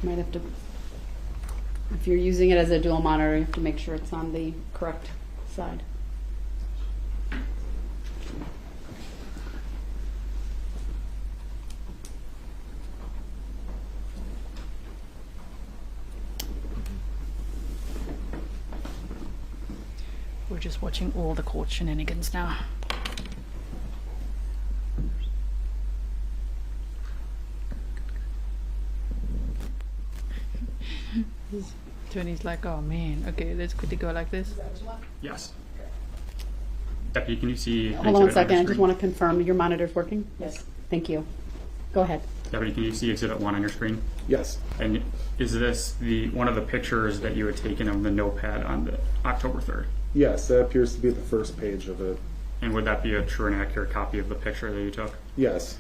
Might have to, if you're using it as a dual monitor, you have to make sure it's on the correct side. just watching all the court shenanigans now. His attorney's like, oh man, okay, let's quickly go like this. Yes. Deputy, can you see? Hold on a second, I just want to confirm your monitor's working? Yes. Thank you. Go ahead. Deputy, can you see Exhibit 1 on your screen? Yes. And is this one of the pictures that you had taken of the notepad on the October 3rd? Yes, that appears to be the first page of it. And would that be a true and accurate copy of the picture that you took? Yes.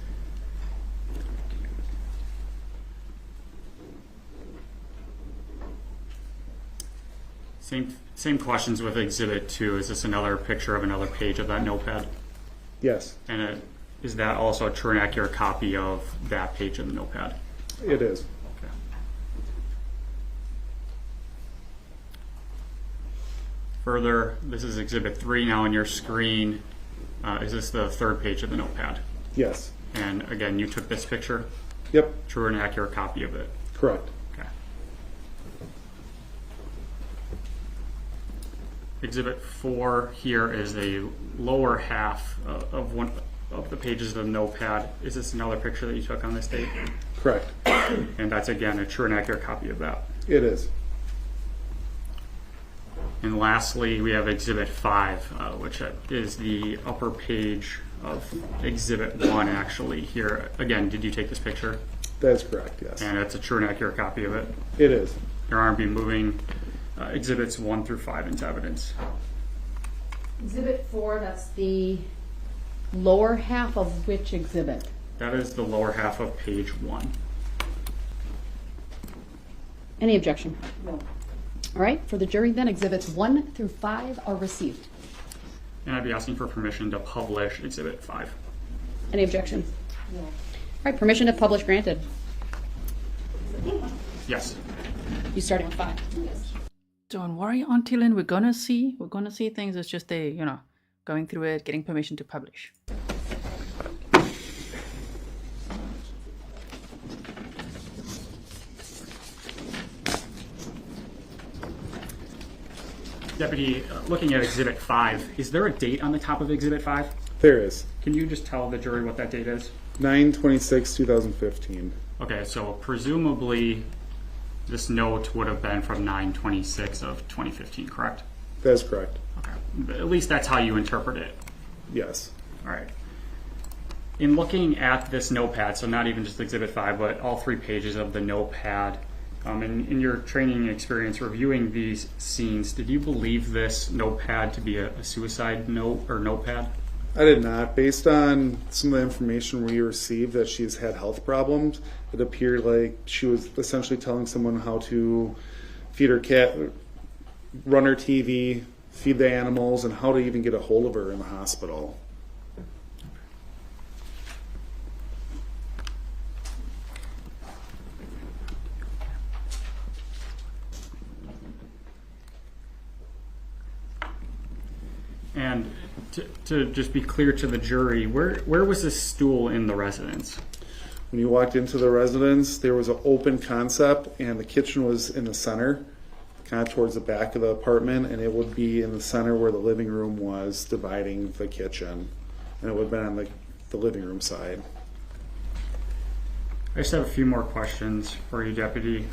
Same questions with Exhibit 2. Is this another picture of another page of that notepad? Yes, And is that also a true and accurate copy of that page of the notepad? it is. Okay. Further, this is Exhibit 3 now on your screen. Is this the third page of the notepad? Yes. And again, you took this picture? Yep, True and accurate copy of it? correct. Okay. Exhibit 4 here is a lower half of one of the pages of the notepad. Is this another picture that you took on this date? Correct. And that's again a true and accurate copy of that. It is. And lastly, we have Exhibit 5, which is the upper page of Exhibit 1 actually here. Again, did you take this picture? That is correct, yes. And it's a true and accurate copy of it. It is. Your Honor, be moving Exhibits 1 through 5 into evidence. Exhibit 4, that's the lower half of which exhibit? That is the lower half of page 1. Any objection? No. All right, for the jury then, exhibits 1 through 5 are received. And I'd be asking for permission to publish Exhibit 5. Any objection? No. All right, permission to publish granted. Yes. You starting with 5? Don't worry, Auntie Lynn, we're gonna see things. It's just going through it, getting permission to publish. Deputy, looking at Exhibit 5, is there a date on the top of Exhibit 5? There is. Can you just tell the jury what that date is? 9/26/2015. Okay, so presumably this note would have been from 9/26 of 2015, correct? That is correct. Okay. At least that's how you interpret it. Yes. All right. In looking at this notepad, so not even just Exhibit 5, but all 3 pages of the notepad, in your training experience reviewing these scenes, did you believe this notepad to be a suicide note or notepad? I did not. Based on some of the information we received that she's had health problems, it appeared like she was essentially telling someone how to feed her cat, run her TV, feed the animals, and how to even get a hold of her in the hospital. And to just be clear to the jury, where was this stool in the residence? When you walked into the residence, there was an open concept, and the kitchen was in the center, kind of towards the back of the apartment, and it would be in the center where the living room was, dividing the kitchen, and it would have been on the living room side. I just have a few more questions for you, Deputy.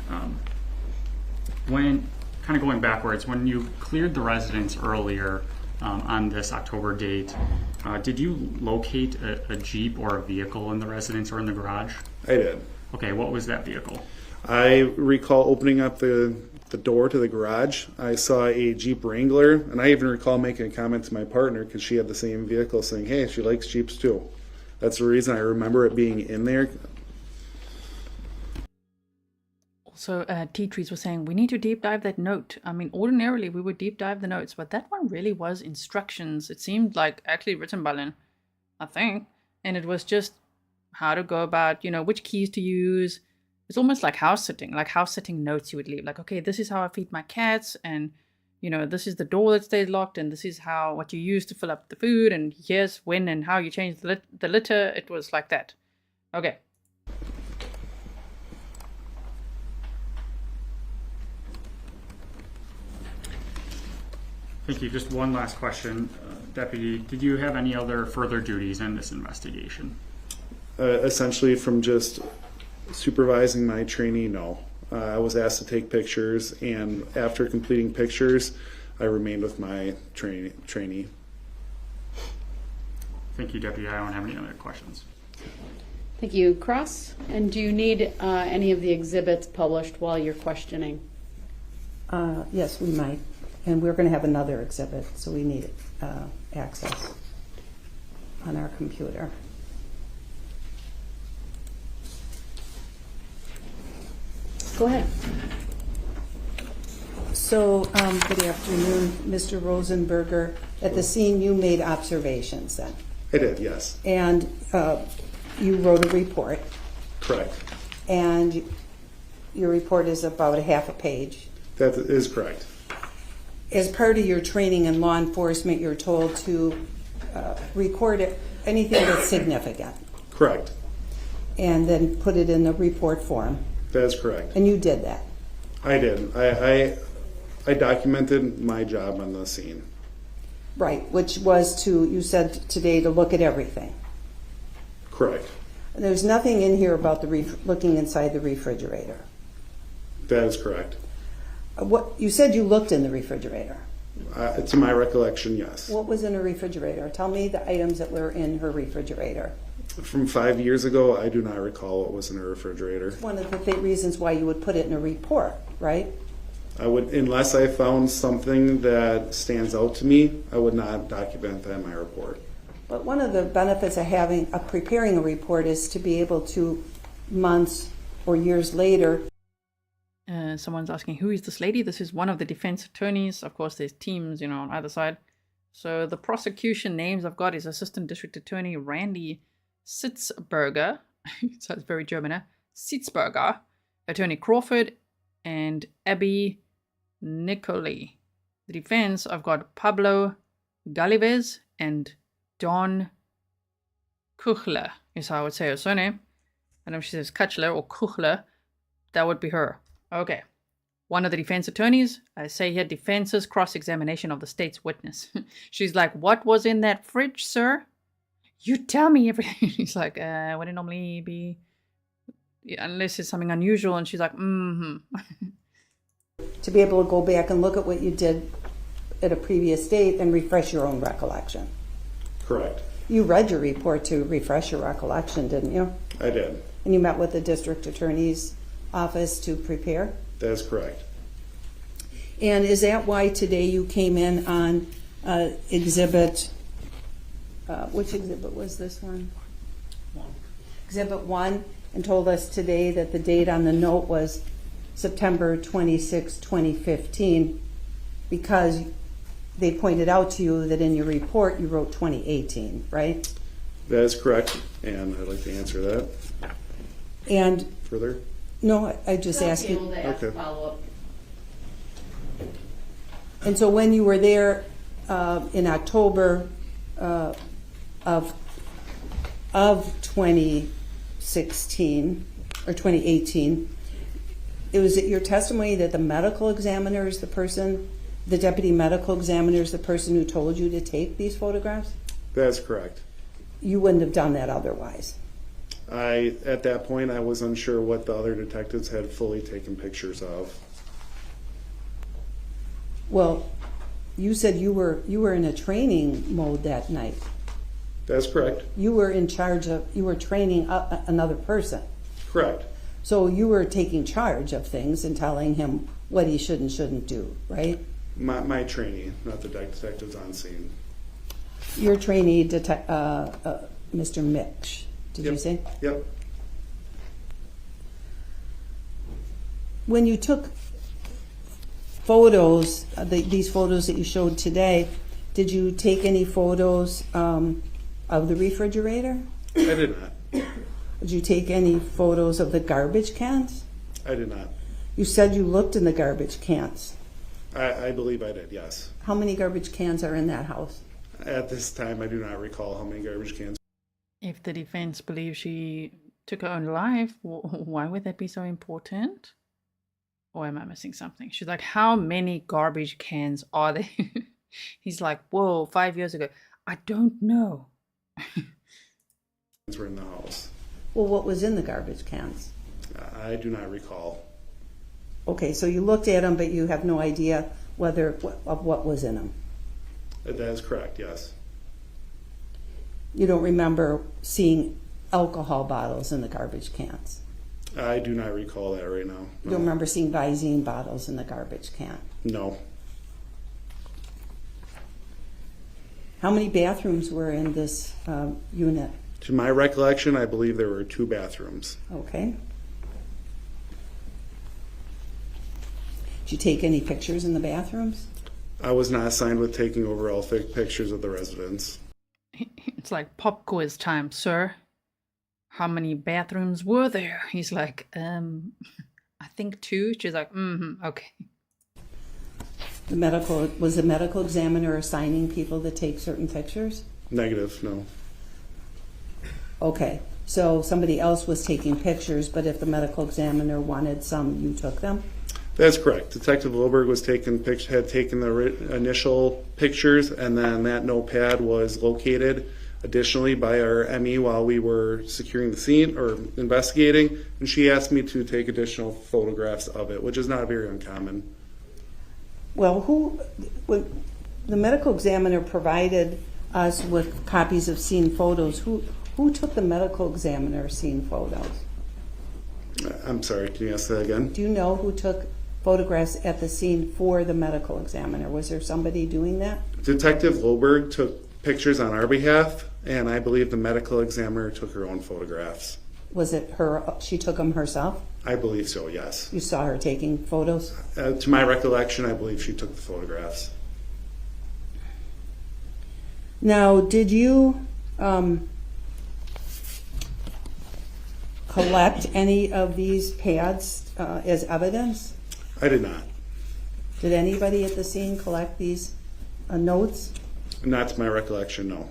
When, kind of going backwards, when you cleared the residence earlier, on this October date, did you locate a Jeep or a vehicle in the residence or in the garage? I did. Okay, what was that vehicle? I recall opening up the door to the garage. I saw a Jeep Wrangler, and I even recall making a comment to my partner because she had the same vehicle, saying, hey, she likes Jeeps too. That's the reason I remember it being in there. So T-Trees was saying, we need to deep dive that note. I mean, ordinarily we would deep dive the notes, but that one really was instructions. It seemed like actually written by Lynn, I think. And it was just how to go about, which keys to use. It's almost like house sitting notes you would leave. Like, okay, this is how I feed my cats, and, this is the door that stays locked, and this is what you use to fill up the food, and here's when and how you change the litter. It was like that. Okay. Thank you. Just one last question, Deputy. Did you have any other further duties in this investigation? Essentially, from just supervising my trainee, no. I was asked to take pictures, and after completing pictures, I remained with my trainee. Thank you, Deputy. I don't have any other questions. Thank you. Cross, and do you need any of the exhibits published while you're questioning? Yes, we might. And we're going to have another exhibit, so we need access on our computer. Go ahead. So, good afternoon, Mr. Rozenberger. At the scene, you made observations then, I did, yes. and you wrote a report, Correct. and your report is about a half a page. That is correct. As part of your training in law enforcement, you're told to record anything that's significant Correct. and then put it in a report form. That is correct. And you did that. I did. I documented my job on the scene. Right, which was to, you said today, to look at everything. Correct. And there's nothing in here about the looking inside the refrigerator. That is correct. What you said you looked in the refrigerator. To my recollection, yes. What was in her refrigerator? Tell me the items that were in her refrigerator. From 5 years ago, I do not recall what was in her refrigerator. One of the reasons why you would put it in a report, right? I would, unless I found something that stands out to me, I would not document that in my report. But one of the benefits of preparing a report is to be able to, months or years later. Someone's asking, who is this lady? This is one of the defense attorneys. Of course, there's teams, on either side. So the prosecution names I've got is Assistant District Attorney Randy Sitzberger. So it's very German, Sitzberger. Attorney Crawford and Abby Nicoli. The defense, I've got Pablo Galives and Don Kuchler, is how I would say her surname. I don't know if she says Kuchler or Kuchler. That would be her. Okay. One of the defense attorneys, I say here, defense's cross-examination of the state's witness. She's like, what was in that fridge, sir? You tell me everything. He's like, would it normally be, unless it's something unusual? And she's like, mm-hmm. To be able to go back and look at what you did at a previous date and refresh your own recollection. Correct. You read your report to refresh your recollection, didn't you? I did. And you met with the district attorney's office to prepare? That is correct. And is that why today you came in on exhibit, which exhibit was this one? Exhibit 1, and told us today that the date on the note was September 26, 2015, because they pointed out to you that in your report you wrote 2018, right? That is correct, and I'd like to answer that. And further? no, I just asked you. Okay. Follow-up. And so when you were there in October of 2016 or 2018, it was at your testimony that the medical examiner is the person, the deputy medical examiner is the person who told you to take these photographs? That's correct. You wouldn't have done that otherwise. At that point, I was unsure what the other detectives had fully taken pictures of. Well, you said you were in a training mode that night. That's correct. You were in charge of, you were training another person. Correct. So you were taking charge of things and telling him what he should and shouldn't do, right? My trainee, not the detectives on scene. Your trainee, Mr. Mitch, did you say? Yep. When you took photos, these photos that you showed today, did you take any photos of the refrigerator? I did not. Did you take any photos of the garbage cans? I did not. You said you looked in the garbage cans. I believe I did, yes. How many garbage cans are in that house? At this time, I do not recall how many garbage cans. If the defense believes she took her own life, why would that be so important? Or am I missing something? She's like, how many garbage cans are there? He's like, whoa, 5 years ago. I don't know. Were in the house. Well, what was in the garbage cans? I do not recall. Okay, so you looked at them, but you have no idea of what was in them. That is correct, yes. You don't remember seeing alcohol bottles in the garbage cans. I do not recall that right now. You don't remember seeing Visine bottles in the garbage can. No. How many bathrooms were in this unit? To my recollection, I believe there were 2 bathrooms. Okay. Did you take any pictures in the bathrooms? I was not assigned with taking overall pictures of the residents. It's like pop quiz time, sir. How many bathrooms were there? He's like, I think 2. She's like, okay. Was the medical examiner assigning people to take certain pictures? Negative, no. Okay, so somebody else was taking pictures, but if the medical examiner wanted some, you took them? That's correct. Detective Lilberg had taken the initial pictures, and then that notepad was located additionally by our ME while we were securing the scene or investigating, and she asked me to take additional photographs of it, which is not very uncommon. Well, when the medical examiner provided us with copies of scene photos, who took the medical examiner scene photos? I'm sorry, can you ask that again? Do you know who took photographs at the scene for the medical examiner? Was there somebody doing that? Detective Lilberg took pictures on our behalf, and I believe the medical examiner took her own photographs. Was it her? She took them herself? I believe so, yes. You saw her taking photos? To my recollection, I believe she took the photographs. Now, did you collect any of these pads as evidence? I did not. Did anybody at the scene collect these notes? Not to my recollection, no.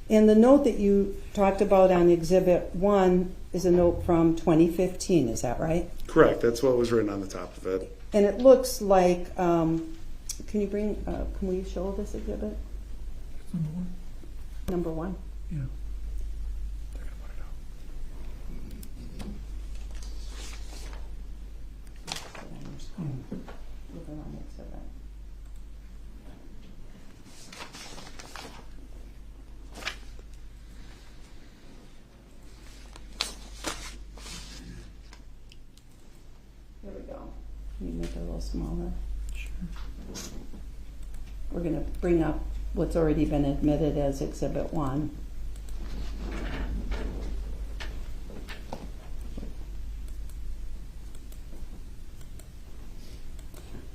And the note that you talked about on Exhibit 1 is a note from 2015, is that right? Correct, that's what was written on the top of it. And it looks like, can we show this exhibit? Number 1? Yeah. There we go. Can you make it a little smaller? Sure. We're going to bring up what's already been admitted as Exhibit 1.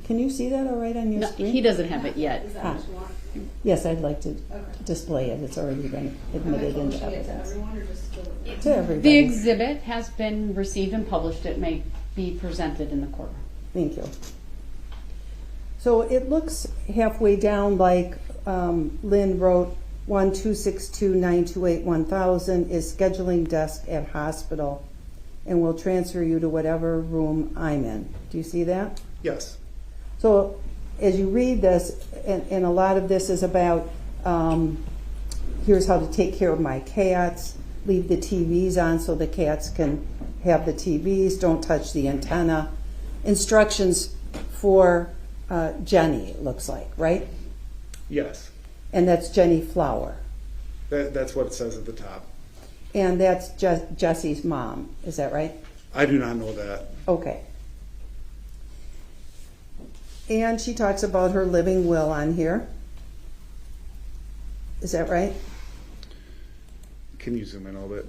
Can you see that all right on your No, screen? he doesn't have it yet. Is that what you want? Yes, I'd like to Okay. display it. It's already been admitted into Pushing it to evidence. everyone or just to To everybody. The exhibit has been received and published. It may be presented in the court. Thank you. So it looks halfway down like Lynn wrote 1-262-928-1000 is scheduling desk at hospital and will transfer you to whatever room I'm in. Do you see that? Yes. So as you read this, and a lot of this is about here's how to take care of my cats, leave the TVs on so the cats can have the TVs, don't touch the antenna. Instructions for Jenny, it looks like, right? Yes. And that's Jenny Flower. That's what it says at the top. And that's Jessy's mom, is that right? I do not know that. Okay. And she talks about her living will on here. Is that right? Can you zoom in a little bit?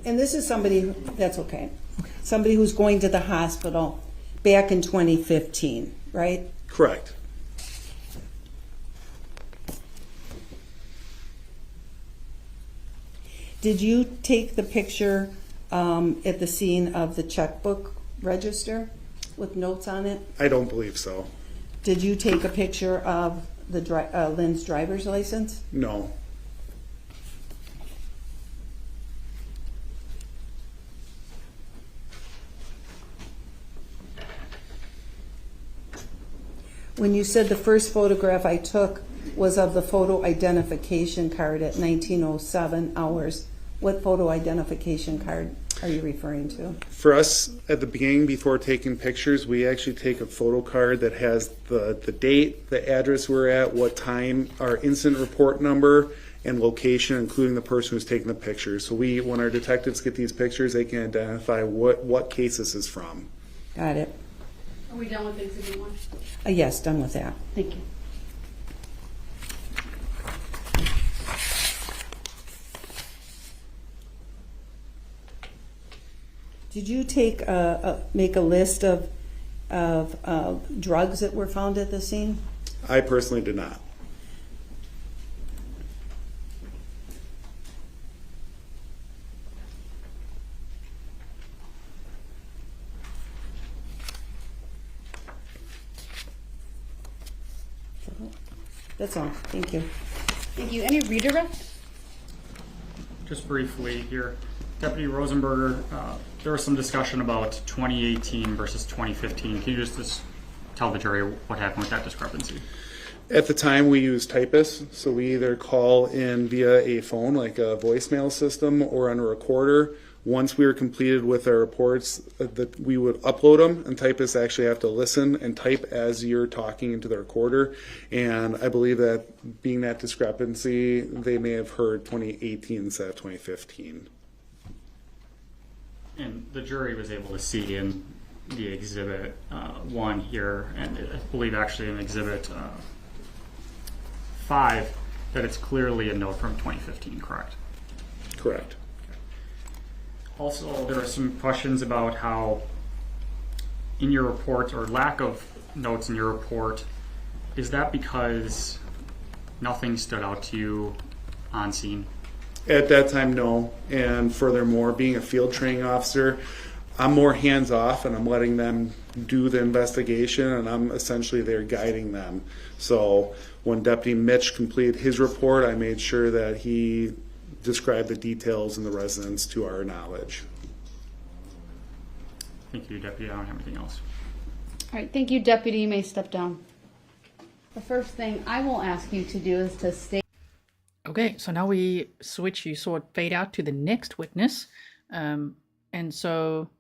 And this is somebody, that's okay. Somebody who's going to the hospital back in 2015, right? Correct. Did you take the picture at the scene of the checkbook register with notes on it? I don't believe so. Did you take a picture of the Lynn's driver's license? No. When you said the first photograph I took was of the photo identification card at 1907 hours, what photo identification card are you referring to? For us, at the beginning, before taking pictures, we actually take a photo card that has the date, the address we're at, what time, our incident report number, and location, including the person who's taking the picture. So when our detectives get these pictures, they can identify what case this is from. Got it. Are we done with Exhibit 1? Yes, done with that. Thank you. Did you make a list of drugs that were found at the scene? I personally did not. That's all. Thank you. Thank you. Any redirect? Just briefly here, Deputy Rozenberger, there was some discussion about 2018 versus 2015. Can you just tell the jury what happened with that discrepancy? At the time, we used typists, so we either call in via a phone, like a voicemail system, or on a recorder. Once we were completed with our reports, we would upload them, and typists actually have to listen and type as you're talking into the recorder. And I believe that being that discrepancy, they may have heard 2018 instead of 2015. And the jury was able to see in the Exhibit 1 here, and I believe actually in Exhibit 5, that it's clearly a note from 2015, correct? Correct. Also, there are some questions about how in your report, or lack of notes in your report, is that because nothing stood out to you on scene? At that time, no. And furthermore, being a field training officer, I'm more hands off and I'm letting them do the investigation, and I'm essentially there guiding them. So when Deputy Mitch completed his report, I made sure that he described the details in the residence to our knowledge. Thank you, Deputy. I don't have anything else. All right. Thank you, Deputy. You may step down. The first thing I will ask you to do is to state. Okay, so now we switch, you saw it fade out to the next witness. And so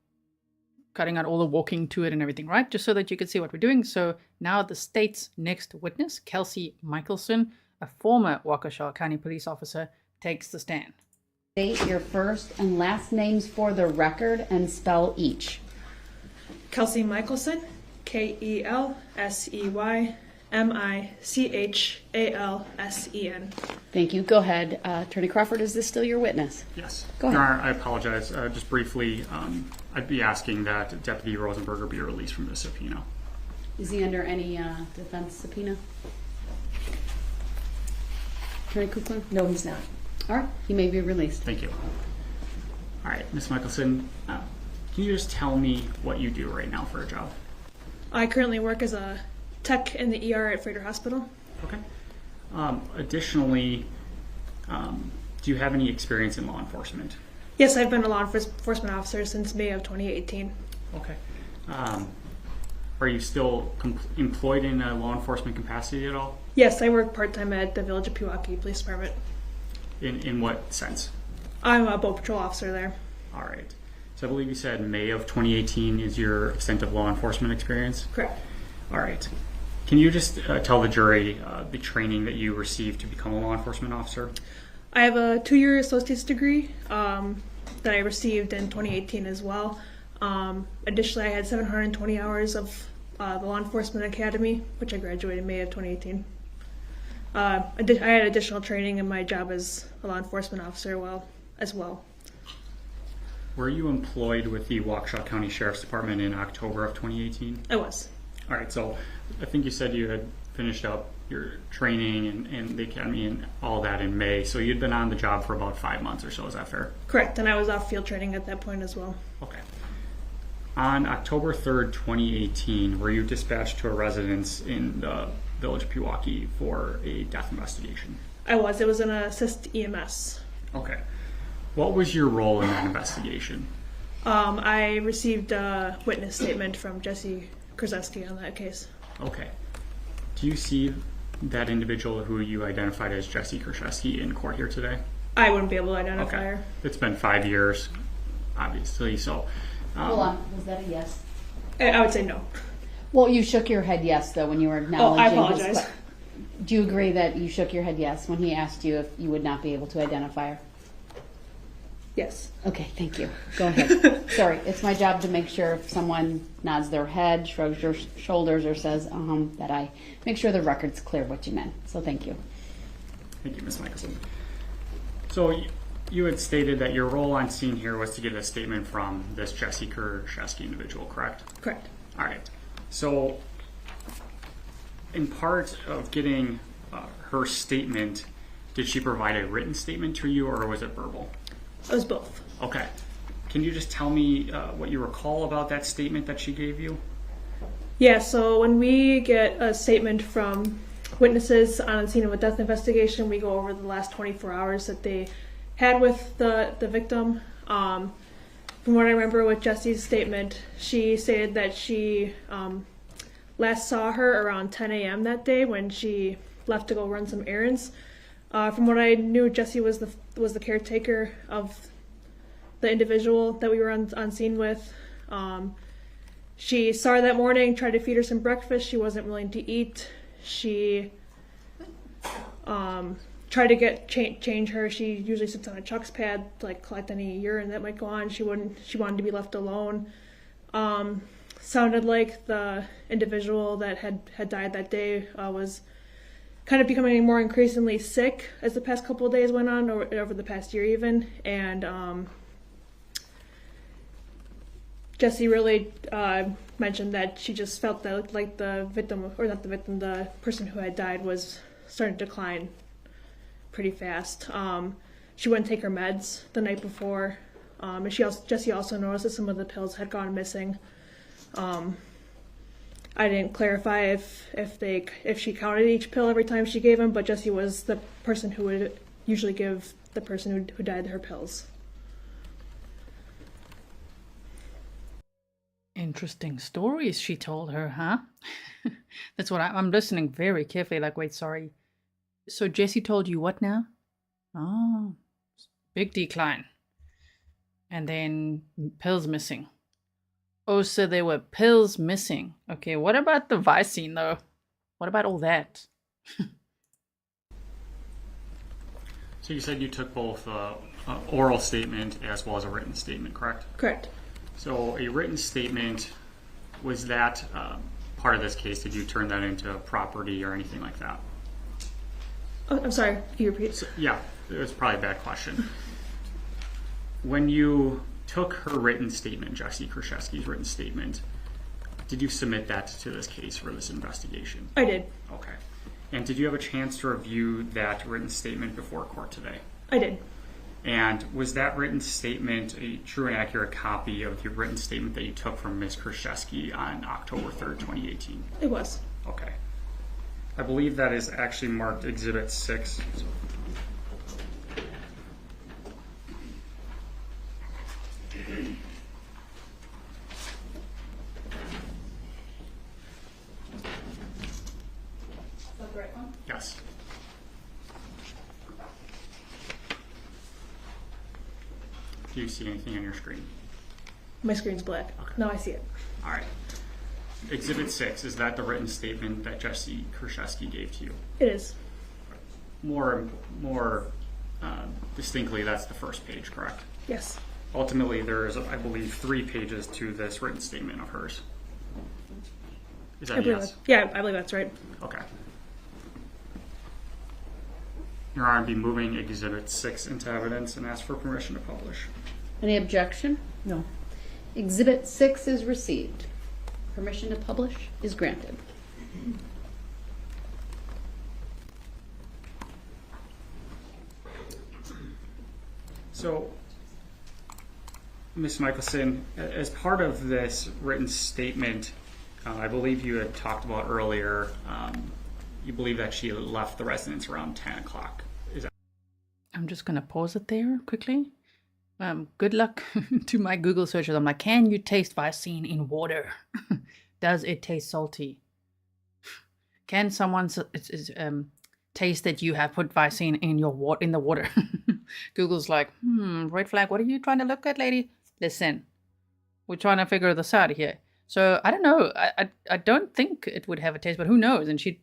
cutting out all the walking to it and everything, right? Just so that you can see what we're doing. So now the state's next witness, Kelsey Michaelson, a former Waukesha County police officer, takes the stand. State your first and last names for the record and spell each. Kelsey Michaelson, KelseyMichaelsen. Thank you. Go ahead. Attorney Crawford, is this still your witness? Yes. Go ahead. Your Honor, I apologize. Just briefly, I'd be asking that Deputy Rozenberger be released from the subpoena. Is he under any defense subpoena? Attorney Kukes? No, he's not. All right. He may be released. Thank you. All right, Ms. Michaelson, can you just tell me what you do right now for a job? I currently work as a tech in the ER at Freighter Hospital. Okay. Additionally, do you have any experience in law enforcement? Yes, I've been a law enforcement officer since May of 2018. Okay. Are you still employed in a law enforcement capacity at all? Yes, I work part-time at the Village of Pewaukee Police Department. In what sense? I'm a boat patrol officer there. All right. So I believe you said May of 2018 is your extent of law enforcement experience? Correct. All right. Can you just tell the jury the training that you received to become a law enforcement officer? I have a 2-year associate's degree that I received in 2018 as well. Additionally, I had 720 hours of the Law Enforcement Academy, which I graduated in May of 2018. I had additional training in my job as a law enforcement officer as well. Were you employed with the Waukesha County Sheriff's Department in October of 2018? I was. All right, so I think you said you had finished up your training and the academy and all that in May, so you'd been on the job for about 5 months or so, is that fair? Correct, and I was off field training at that point as well. Okay. On October 3rd, 2018, were you dispatched to a residence in the Village of Pewaukee for a death investigation? I was. It was an assist EMS. Okay. What was your role in that investigation? I received a witness statement from Jessy Kurczewski on that case. Okay. Do you see that individual who you identified as Jessy Kurczewski in court here today? I wouldn't be able to identify her. It's been 5 years, obviously, so. Hold on, was that a yes? I would say no. Well, you shook your head yes, though, when you were acknowledging I his apologize. Do you agree that you shook your head yes when he asked you if you would not be able to identify her? Yes. Okay, thank you. Go ahead. Sorry, it's my job to make sure if someone nods their head, shrugs their shoulders, or says, that I make sure the record's clear what you meant. So thank you. Thank you, Ms. Michaelson. So you had stated that your role on scene here was to get a statement from this Jessy Kurczewski individual, correct? Correct. All right. So in part of getting her statement, did she provide a written statement to you, or was it verbal? It was both. Okay. Can you just tell me what you recall about that statement that she gave you? Yeah, so when we get a statement from witnesses on the scene of a death investigation, we go over the last 24 hours that they had with the victim. From what I remember with Jessy's statement, she stated that she last saw her around 10 a.m. that day when she left to go run some errands. From what I knew, Jessy was the caretaker of the individual that we were on scene with. She saw her that morning, tried to feed her some breakfast. She wasn't willing to eat. She tried to change her. She usually sits on a Chuck's pad to collect any urine that might go on. She wanted to be left alone. Sounded like the individual that had died that day was kind of becoming more increasingly sick as the past couple of days went on, or over the past year even. And Jessy really mentioned that she just felt that the victim, or not the victim, the person who had died was starting to decline pretty fast. She wouldn't take her meds the night before. And Jessy also noticed that some of the pills had gone missing. I didn't clarify if she counted each pill every time she gave him, but Jessy was the person who would usually give the person who died her pills. Interesting stories she told her, huh? That's what I'm listening very carefully, wait, sorry. So Jessy told you what now? Oh, big decline. And then pills missing. Oh, so there were pills missing. Okay, what about the Vicine, though? What about all that? So you said you took both an oral statement as well as a written statement, correct? Correct. So a written statement, was that part of this case? Did you turn that into property or anything like that? Oh, I'm sorry, can you repeat? So, yeah, it was probably a bad question. When you took her written statement, Jessy Kurczewski's written statement, did you submit that to this case for this investigation? I did. Okay. And did you have a chance to review that written statement before court today? I did. And was that written statement a true and accurate copy of the written statement that you took from Ms. Kurczewski on October 3rd, 2018? It was. Okay. I believe that is actually marked Exhibit 6. Yes. Do you see anything on your screen? My screen's black. Okay. No, I see it. All right. Exhibit 6, is that the written statement that Jessy Kurczewski gave to you? It is. More distinctly, that's the first page, correct? Yes. Ultimately, there is, I believe, 3 pages to this written statement of hers. Is that a yes? Yeah, I believe that's right. Okay. Your Honor, be moving Exhibit 6 into evidence and ask for permission to publish. Any objection? No. Exhibit 6 is received. Permission to publish is granted. So, Ms. Michaelson, as part of this written statement, I believe you had talked about earlier, you believe that she left the residence around 10 o'clock. Is that? I'm just going to pause it there quickly. Good luck to my Google searches. I'm like, can you taste Vicine in water? Does it taste salty? Can someone taste that you have put Visine in the water? Google's like, red flag. What are you trying to look at, lady? Listen, we're trying to figure this out here. So I don't know. I don't think it would have a taste, but who knows? And she'd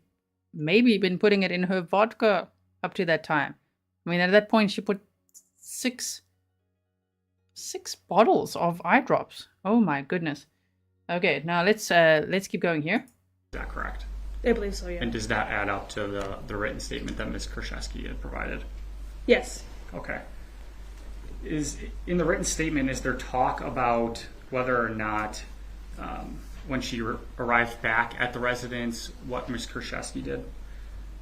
maybe been putting it in her vodka up to that time. I mean, at that point, she put six bottles of eye drops. Oh my goodness. Okay, now let's keep going here. Is that correct? I believe so, yeah. And does that add up to the written statement that Ms. Kurczewski had provided? Yes. Okay. In the written statement, is there talk about whether or not, when she arrived back at the residence, what Ms. Kurczewski did?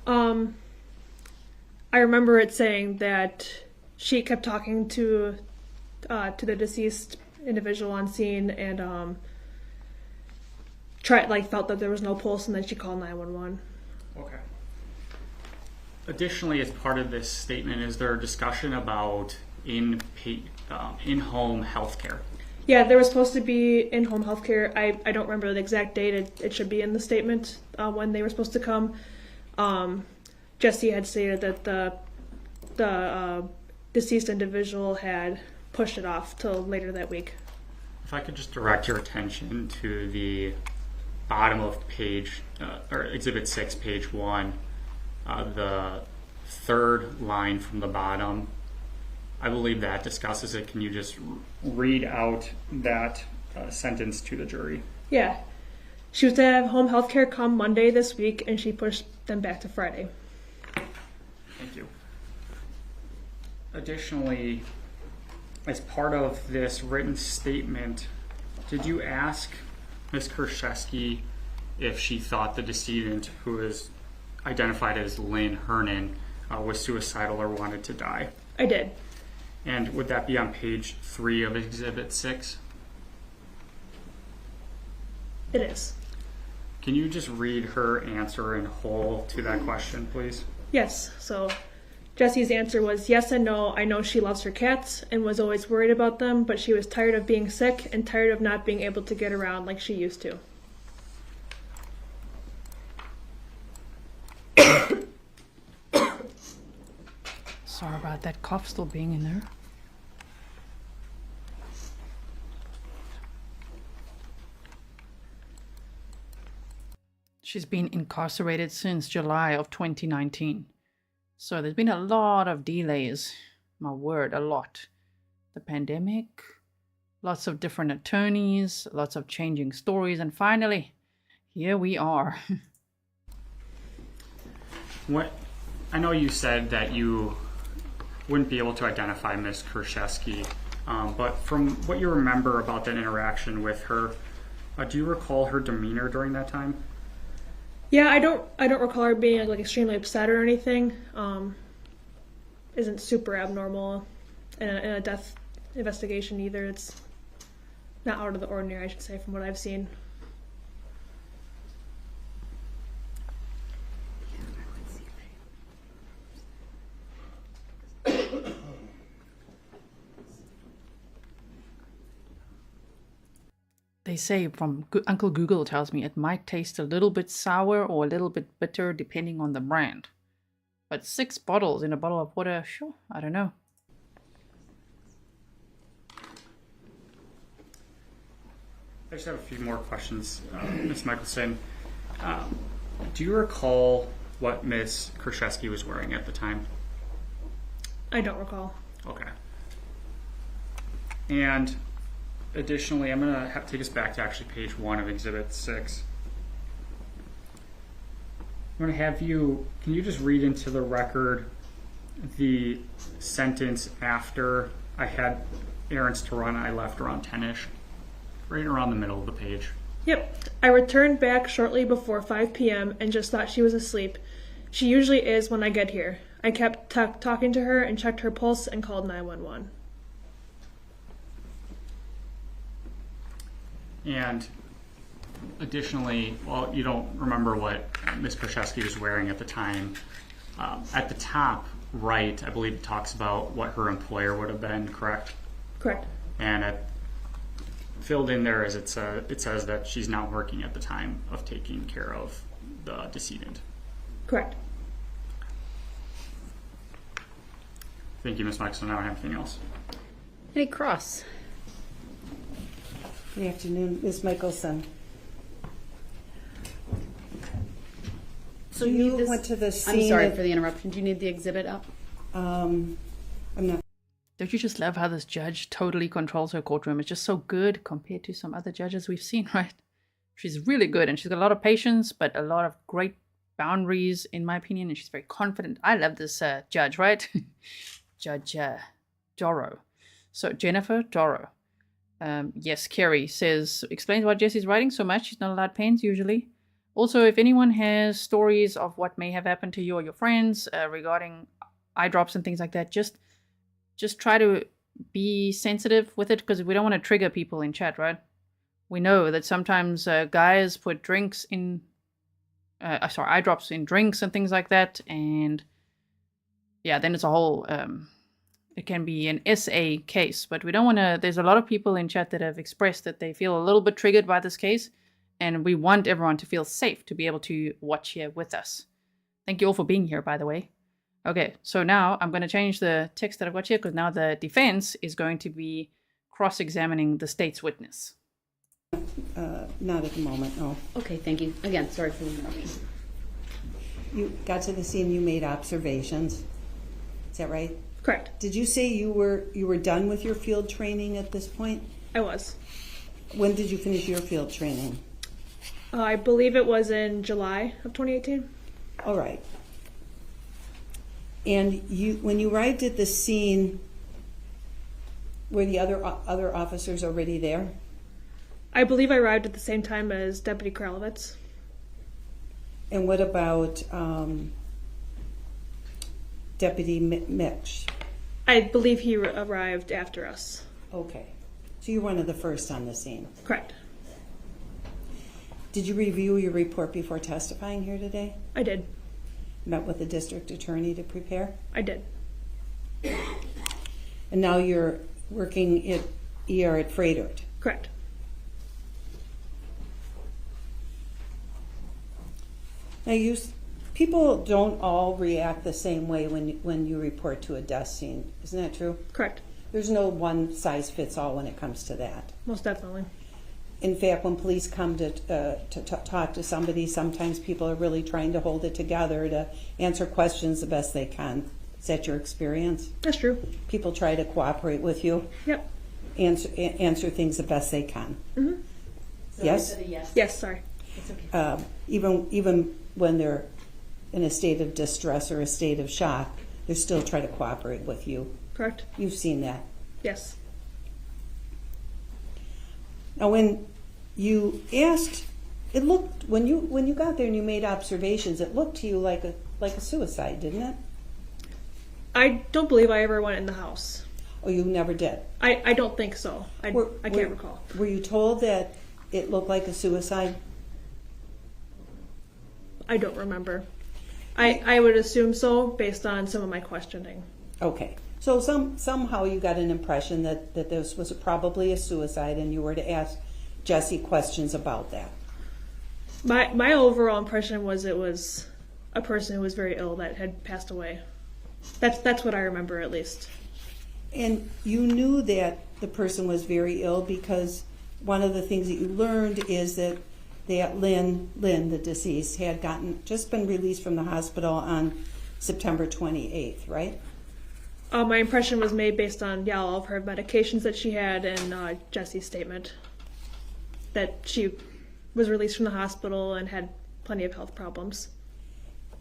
I remember it saying that she kept talking to the deceased individual on scene and felt that there was no pulse, and then she called 911. Okay. Additionally, as part of this statement, is there a discussion about in-home health care? Yeah, there was supposed to be in-home health care. I don't remember the exact date. It should be in the statement when they were supposed to come. Jessy had stated that the deceased individual had pushed it off till later that week. If I could just direct your attention to the bottom of page, or Exhibit 6, page 1, the third line from the bottom. I believe that discusses it. Can you just read out that sentence to the jury? Yeah. She was to have home health care come Monday this week, and she pushed them back to Friday. Thank you. Additionally, as part of this written statement, did you ask Ms. Kurczewski if she thought the decedent, who is identified as Lynn Hernan, was suicidal or wanted to die? I did. And would that be on page 3 of Exhibit 6? It is. Can you just read her answer in whole to that question, please? Yes. So Jessy's answer was yes and no. I know she loves her cats and was always worried about them, but she was tired of being sick and tired of not being able to get around like she used to. Sorry about that cough still being in there. She's been incarcerated since July of 2019. So there's been a lot of delays. My word, a lot. The pandemic, lots of different attorneys, lots of changing stories, and finally, here we are. I know you said that you wouldn't be able to identify Ms. Kurczewski, but from what you remember about that interaction with her, do you recall her demeanor during that time? Yeah, I don't recall her being like extremely upset or anything. Isn't super abnormal in a death investigation either. It's not out of the ordinary, I should say, from what I've seen. They say from Uncle Google tells me it might taste a little bit sour or a little bit bitter depending on the brand. But 6 bottles in a bottle of water, sure, I don't know. I just have a few more questions, Ms. Michaelson. Do you recall what Ms. Kurczewski was wearing at the time? I don't recall. Okay. And additionally, I'm going to take us back to actually page 1 of Exhibit 6. I'm going to have you, can you just read into the record the sentence after I had errands to run, I left around 10-ish, right around the middle of the page. Yep. I returned back shortly before 5 p.m. and just thought she was asleep. She usually is when I get here. I kept talking to her and checked her pulse and called 911. And additionally, well, you don't remember what Ms. Kurczewski was wearing at the time. At the top right, I believe it talks about what her employer would have been, correct? Correct. And filled in there as it says that she's not working at the time of taking care of the decedent. Correct. Thank you, Ms. Michaelson. I don't have anything else. Any cross? Good afternoon, Ms. Michaelson. So you went to the scene. I'm sorry for the interruption. Do you need the exhibit up? I'm not. Don't you just love how this judge totally controls her courtroom? It's just so good compared to some other judges we've seen, right? She's really good, and she's got a lot of patience, but a lot of great boundaries, in my opinion, and she's very confident. I love this judge, right? Judge Dorow. So Jennifer Dorow. Yes, Carrie explains why Jessy's writing so much. She's not allowed pens usually. Also, if anyone has stories of what may have happened to you or your friends regarding eye drops and things like that, just try to be sensitive with it, because we don't want to trigger people in chat, right? We know that sometimes guys put eye drops in drinks and things like that, and yeah, then it's a whole, it can be an SA case, but we don't want to, there's a lot of people in chat that have expressed that they feel a little bit triggered by this case, and we want everyone to feel safe to be able to watch here with us. Thank you all for being here, by the way. Okay, so now I'm going to change the text that I've got here, because now the defense is going to be cross-examining the state's witness. Not at the moment, no. Okay, thank you. Again, sorry for the interruption. You got to the scene, you made observations. Is that right? Correct. Did you say you were done with your field training at this point? I was. When did you finish your field training? I believe it was in July of 2018. All right. And when you arrived at the scene, were the other officers already there? I believe I arrived at the same time as Deputy Kralowitz. And what about Deputy Mitch? I believe he arrived after us. Okay. So you're one of the first on the scene. Correct. Did you review your report before testifying here today? I did. Met with the district attorney to prepare? I did. And now you're working at ER at Fredert? Correct. Now, people don't all react the same way when you report to a death scene. Isn't that true? Correct. There's no one size fits all when it comes to that. Most definitely. In fact, when police come to talk to somebody, sometimes people are really trying to hold it together to answer questions the best they can. Is that your experience? That's true. People try to cooperate with you. Yep. Answer things the best they can. Mm-hmm. Yes? Yes, sorry. It's okay. Even when they're in a state of distress or a state of shock, they still try to cooperate with you. Correct. You've seen that. Yes. Now, when you asked, it looked when you got there and you made observations, it looked to you like a suicide, didn't it? I don't believe I ever went in the house. Oh, you never did? I don't think so. I can't recall. Were you told that it looked like a suicide? I don't remember. I would assume so based on some of my questioning. Okay. So somehow you got an impression that this was probably a suicide, and you were to ask Jessy questions about that. My overall impression was it was a person who was very ill that had passed away. That's what I remember, at least. And you knew that the person was very ill because one of the things that you learned is that Lynn, the deceased, had just been released from the hospital on September 28th, right? My impression was made based on all of her medications that she had and Jessy's statement that she was released from the hospital and had plenty of health problems.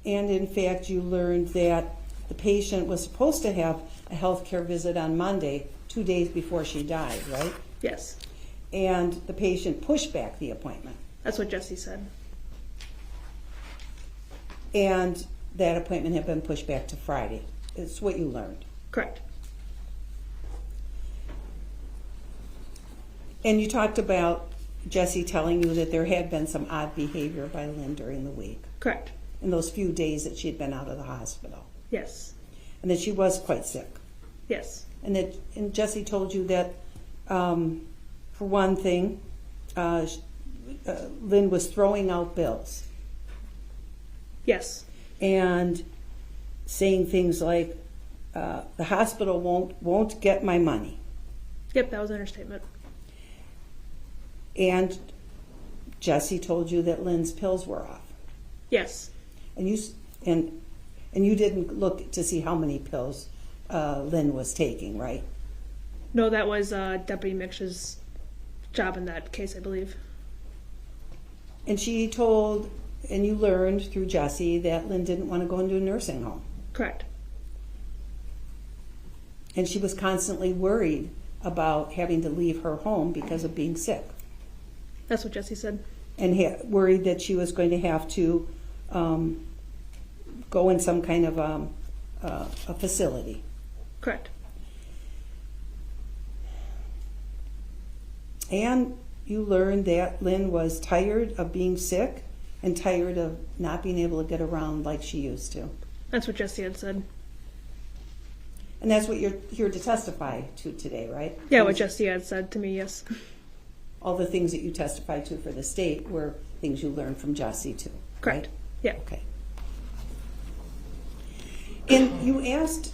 And in fact, you learned that the patient was supposed to have a health care visit on Monday, 2 days before she died, right? Yes. And the patient pushed back the appointment. That's what Jessy said. And that appointment had been pushed back to Friday. It's what you learned. Correct. And you talked about Jessy telling you that there had been some odd behavior by Lynn during the week. Correct. In those few days that she had been out of the hospital. Yes. And that she was quite sick. Yes. And Jessy told you that, for one thing, Lynn was throwing out bills. Yes. And saying things like, the hospital won't get my money. Yep, that was an understatement. And Jessy told you that Lynn's pills were off. Yes. And you didn't look to see how many pills Lynn was taking, right? No, that was Deputy Mix's job in that case, I believe. And she told, and you learned through Jessy that Lynn didn't want to go into a nursing home. Correct. And she was constantly worried about having to leave her home because of being sick. That's what Jessy said. And worried that she was going to have to go in some kind of a facility. Correct. And you learned that Lynn was tired of being sick and tired of not being able to get around like she used to. That's what Jessy had said. And that's what you're here to testify to today, right? Yeah, what Jessy had said to me, yes. All the things that you testified to for the state were things you learned from Jessy too, Correct. right? Yeah. Okay. And you asked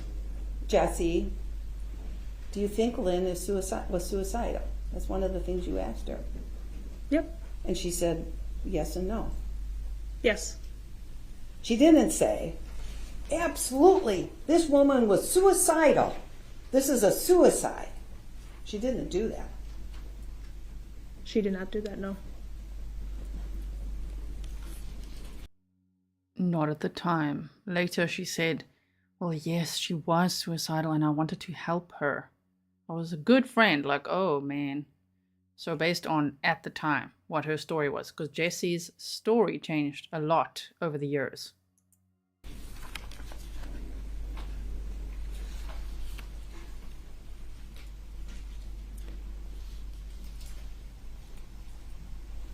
Jessy, do you think Lynn was suicidal? That's one of the things you asked her. Yep. And she said yes and no. Yes. She didn't say, absolutely, this woman was suicidal. This is a suicide. She didn't do that. She did not do that, no. Not at the time. Later she said, well, yes, she was suicidal and I wanted to help her. I was a good friend, like, oh man. So based on at the time, what her story was, because Jessy's story changed a lot over the years.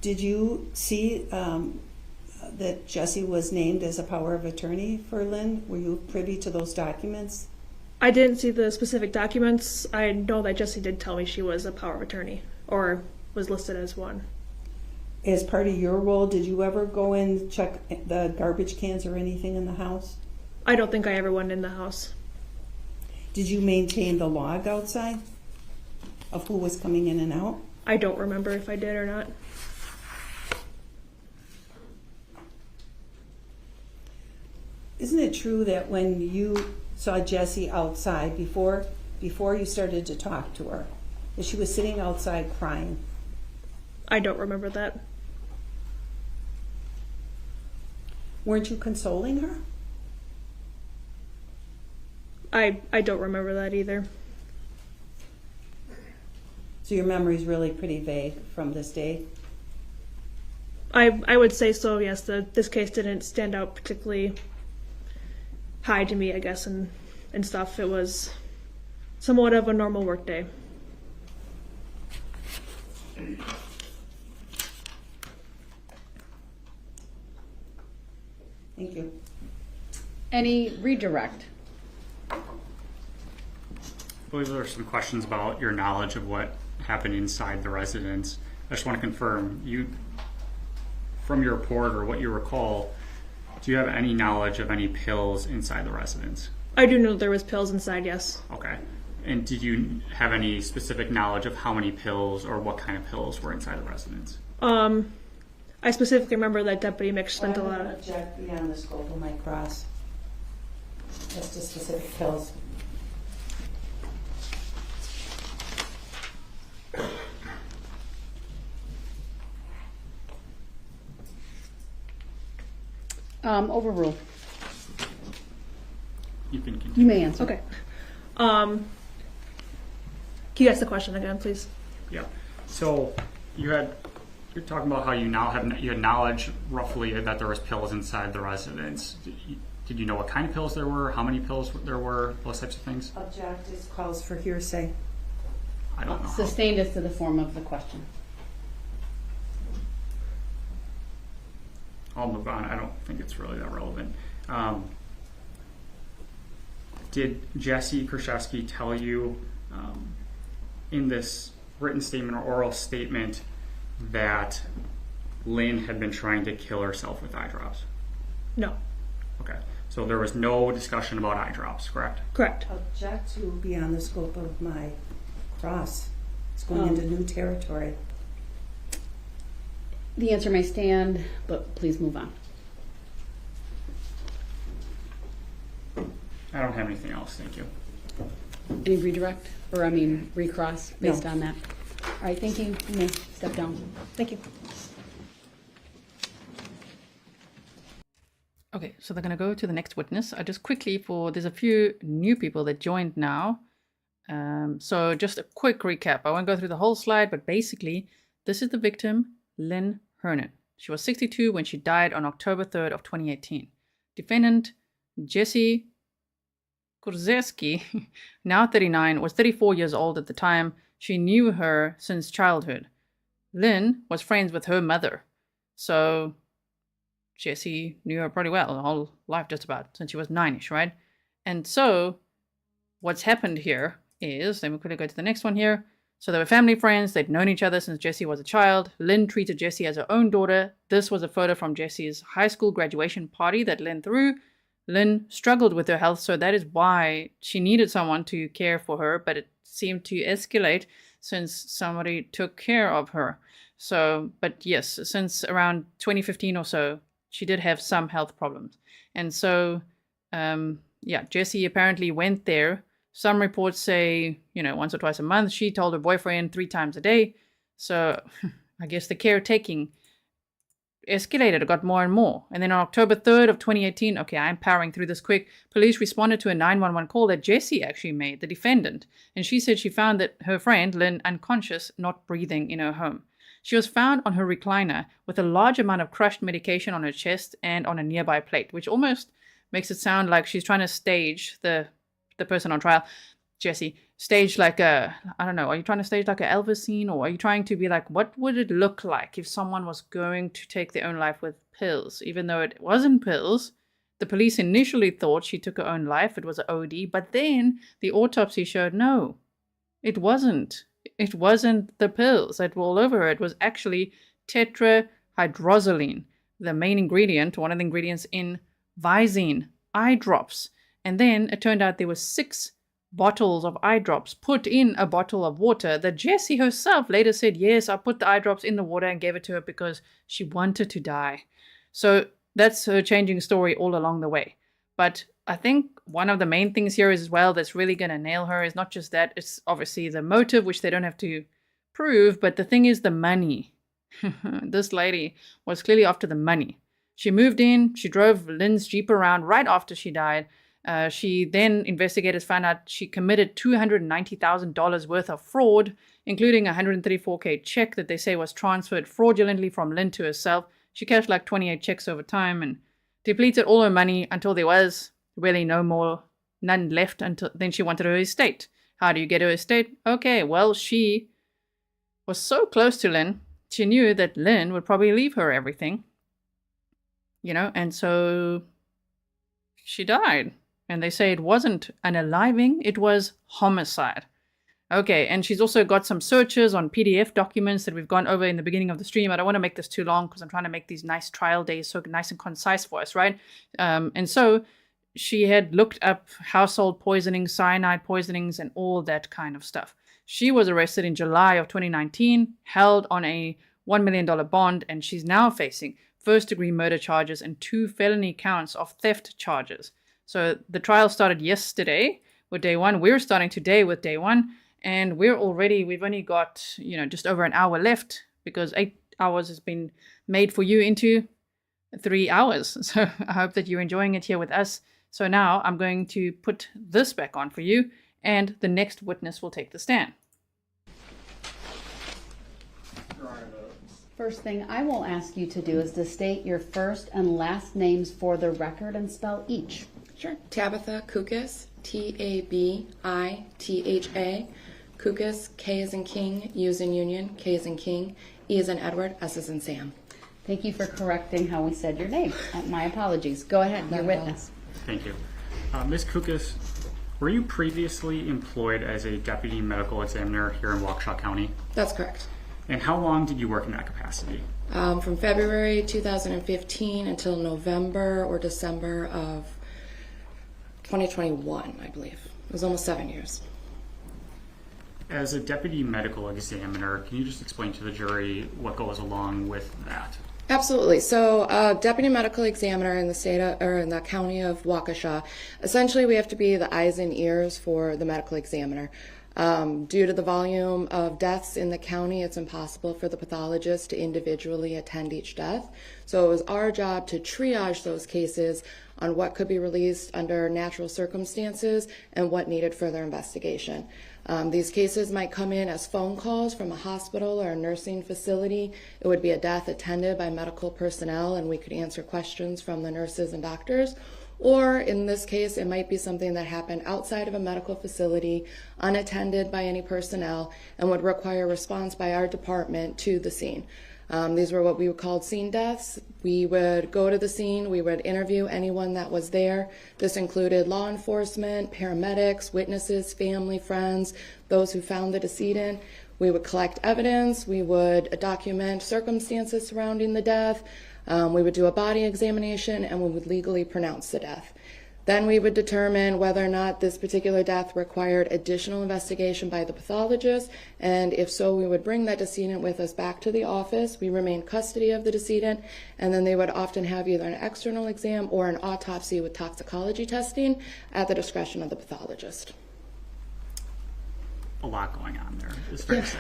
Did you see that Jessy was named as a power of attorney for Lynn? Were you privy to those documents? I didn't see the specific documents. I know that Jessy did tell me she was a power of attorney, or was listed as one. As part of your role, did you ever go and check the garbage cans or anything in the house? I don't think I ever went in the house. Did you maintain the log outside of who was coming in and out? I don't remember if I did or not. Isn't it true that when you saw Jessy outside, before you started to talk to her, that she was sitting outside crying? I don't remember that. Weren't you consoling her? I don't remember that either. So your memory's really pretty vague from this day? I would say so, yes. This case didn't stand out particularly high to me, I guess, and stuff. It was somewhat of a normal work day. Thank you. Any redirect? I believe there are some questions about your knowledge of what happened inside the residence. I just want to confirm, from your report or what you recall, do you have any knowledge of any pills inside the residence? I do know there was pills inside, yes. Okay. And did you have any specific knowledge of how many pills or what kind of pills were inside the residence? I specifically remember that Deputy Mix spent a lot of... Object beyond the scope of my cross. As to specific pills. Overrule. You can continue. You may answer. Okay. Can you ask the question again, please? Yeah. So you're talking about how you had knowledge roughly that there was pills inside the residence. Did you know what kind of pills there were? How many pills there were? Those types of things? Object is calls for hearsay. I don't know. Sustained as to the form of the question. I'll move on. I don't think it's really that relevant. Did Jessy Kurczewski tell you in this written statement or oral statement that Lynn had been trying to kill herself with eye drops? No. Okay. So there was no discussion about eye drops, correct? Correct. Object to beyond the scope of my cross. It's going into new territory. The answer may stand, but please move on. I don't have anything else, thank you. Any redirect, or I mean recross based No. on that? All right, thank you. You may step down. Thank you. Okay, so they're going to go to the next witness. I just quickly, there's a few new people that joined now. So just a quick recap. I won't go through the whole slide, but basically, this is the victim, Lynn Hernan. She was 62 when she died on October 3rd of 2018. Defendant, Jessy Kurczewski, now 39, was 34 years old at the time. She knew her since childhood. Lynn was friends with her mother. So Jessy knew her pretty well, her whole life just about, since she was 9-ish, right? And so what's happened here is, let me quickly go to the next one here. So they were family friends. They'd known each other since Jessy was a child. Lynn treated Jessy as her own daughter. This was a photo from Jessy's high school graduation party that Lynn threw. Lynn struggled with her health, so that is why she needed someone to care for her, but it seemed to escalate since somebody took care of her. So, but yes, since around 2015 or so, she did have some health problems. And so, Jessy apparently went there. Some reports say, once or twice a month. She told her boyfriend 3 times a day. So I guess the caretaking escalated. It got more and more. And then on October 3rd of 2018, okay, I'm powering through this quick, police responded to a 911 call that Jessy actually made, the defendant. And she said she found that her friend, Lynn, unconscious, not breathing in her home. She was found on her recliner with a large amount of crushed medication on her chest and on a nearby plate, which almost makes it sound like she's trying to stage the person on trial, Jessy, stage like a, I don't know, are you trying to stage like a Elvis scene, or are you trying to be like, what would it look like if someone was going to take their own life with pills? Even though it wasn't pills, the police initially thought she took her own life, it was an OD, but then the autopsy showed no, it wasn't. It wasn't the pills that were all over her. It was actually tetrahydrozaline, the main ingredient, one of the ingredients in Visine eye drops. And then it turned out there were 6 bottles of eye drops put in a bottle of water that Jessy herself later said, yes, I put the eye drops in the water and gave it to her because she wanted to die. So that's her changing story all along the way. But I think one of the main things here is as well that's really going to nail her is not just that, it's obviously the motive, which they don't have to prove, but the thing is the money. This lady was clearly after the money. She moved in, she drove Lynn's Jeep around right after she died. Investigators found out she committed $290,000 worth of fraud, including a $134K check that they say was transferred fraudulently from Lynn to herself. She cashed like 28 checks over time and depleted all her money until there was really none left. Until then she wanted her estate. How do you get her estate? Okay, well, she was so close to Lynn, she knew that Lynn would probably leave her everything, and so she died. And they say it wasn't unaliving, it was homicide. Okay, and she's also got some searches on PDF documents that we've gone over in the beginning of the stream. I don't want to make this too long because I'm trying to make these nice trial days so nice and concise for us, right? And so she had looked up household poisonings, cyanide poisonings, and all that kind of stuff. She was arrested in July of 2019, held on a $1 million bond, and she's now facing first-degree murder charges and 2 felony counts of theft charges. So the trial started yesterday with day 1. We're starting today with day 1. And we've only got, just over an hour left because 8 hours has been made for you into 3 hours. So I hope that you're enjoying it here with us. So now I'm going to put this back on for you and the next witness will take the stand. First thing I will ask you to do is to state your first and last names for the record and spell each. Sure. Tabitha Kukes, Tabitha. Kukes, K as in King, U as in Union, K as in King, E as in Edward, S as in Sam. Thank you for correcting how we said your name. My apologies. Go ahead, your witness. Thank you. Ms. Kukes, were you previously employed as a deputy medical examiner here in Waukesha County? That's correct. And how long did you work in that capacity? From February 2015 until November or December of 2021, I believe. It was almost 7 years. As a deputy medical examiner, can you just explain to the jury what goes along with that? Absolutely. So, deputy medical examiner in the in the county of Waukesha, essentially we have to be the eyes and ears for the medical examiner. Due to the volume of deaths in the county, it's impossible for the pathologist to individually attend each death. So it was our job to triage those cases on what could be released under natural circumstances and what needed further investigation. These cases might come in as phone calls from a hospital or a nursing facility. It would be a death attended by medical personnel, and we could answer questions from the nurses and doctors. Or in this case, it might be something that happened outside of a medical facility, unattended by any personnel, and would require response by our department to the scene. These were what we called scene deaths. We would go to the scene, we would interview anyone that was there. This included law enforcement, paramedics, witnesses, family, friends, those who found the decedent. We would collect evidence, we would document circumstances surrounding the death, we would do a body examination, and we would legally pronounce the death. Then we would determine whether or not this particular death required additional investigation by the pathologist, and if so, we would bring that decedent with us back to the office. We remain custody of the decedent, and then they would often have either an external exam or an autopsy with toxicology testing at the discretion of the pathologist. A lot going on there, is fair to say.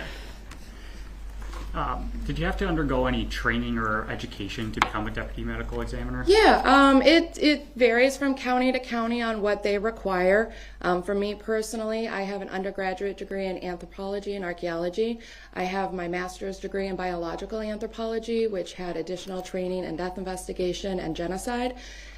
Did you have to undergo any training or education to become a deputy medical examiner? Yeah, it varies from county to county on what they require. For me personally, I have an undergraduate degree in anthropology and archaeology. I have my master's degree in biological anthropology, which had additional training in death investigation and genocide.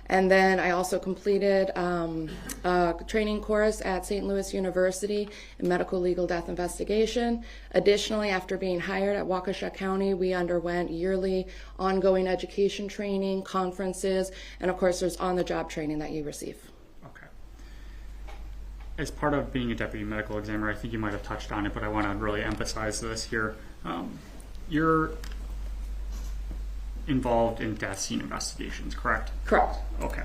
And then I also completed a training course at St. Louis University in medical legal death investigation. Additionally, after being hired at Waukesha County, we underwent yearly ongoing education training, conferences, and of course there's on-the-job training that you receive. Okay. As part of being a deputy medical examiner, I think you might have touched on it, but I want to really emphasize this here. You're involved in death scene investigations, correct? Correct. Okay.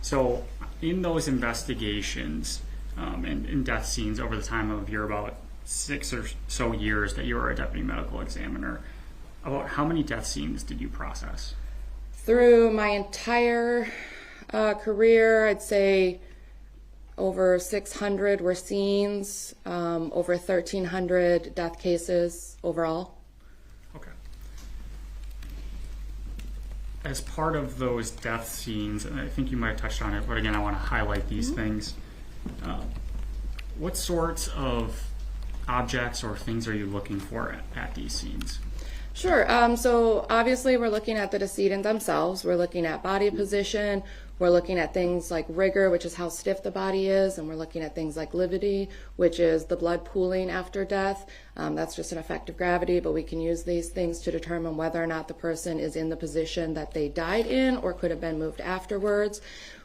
So in those investigations and in death scenes over the time of your about 6 or so years that you were a deputy medical examiner, about how many death scenes did you process? Through my entire career, I'd say over 600 were scenes, over 1,300 death cases overall. Okay. As part of those death scenes, and I think you might have touched on it, but again, I want to highlight these things. What sorts of objects or things are you looking for at these scenes? Sure. So obviously we're looking at the decedent themselves. We're looking at body position. We're looking at things like rigor, which is how stiff the body is, and we're looking at things like lividity, which is the blood pooling after death. That's just an effect of gravity, but we can use these things to determine whether or not the person is in the position that they died in or could have been moved afterwards.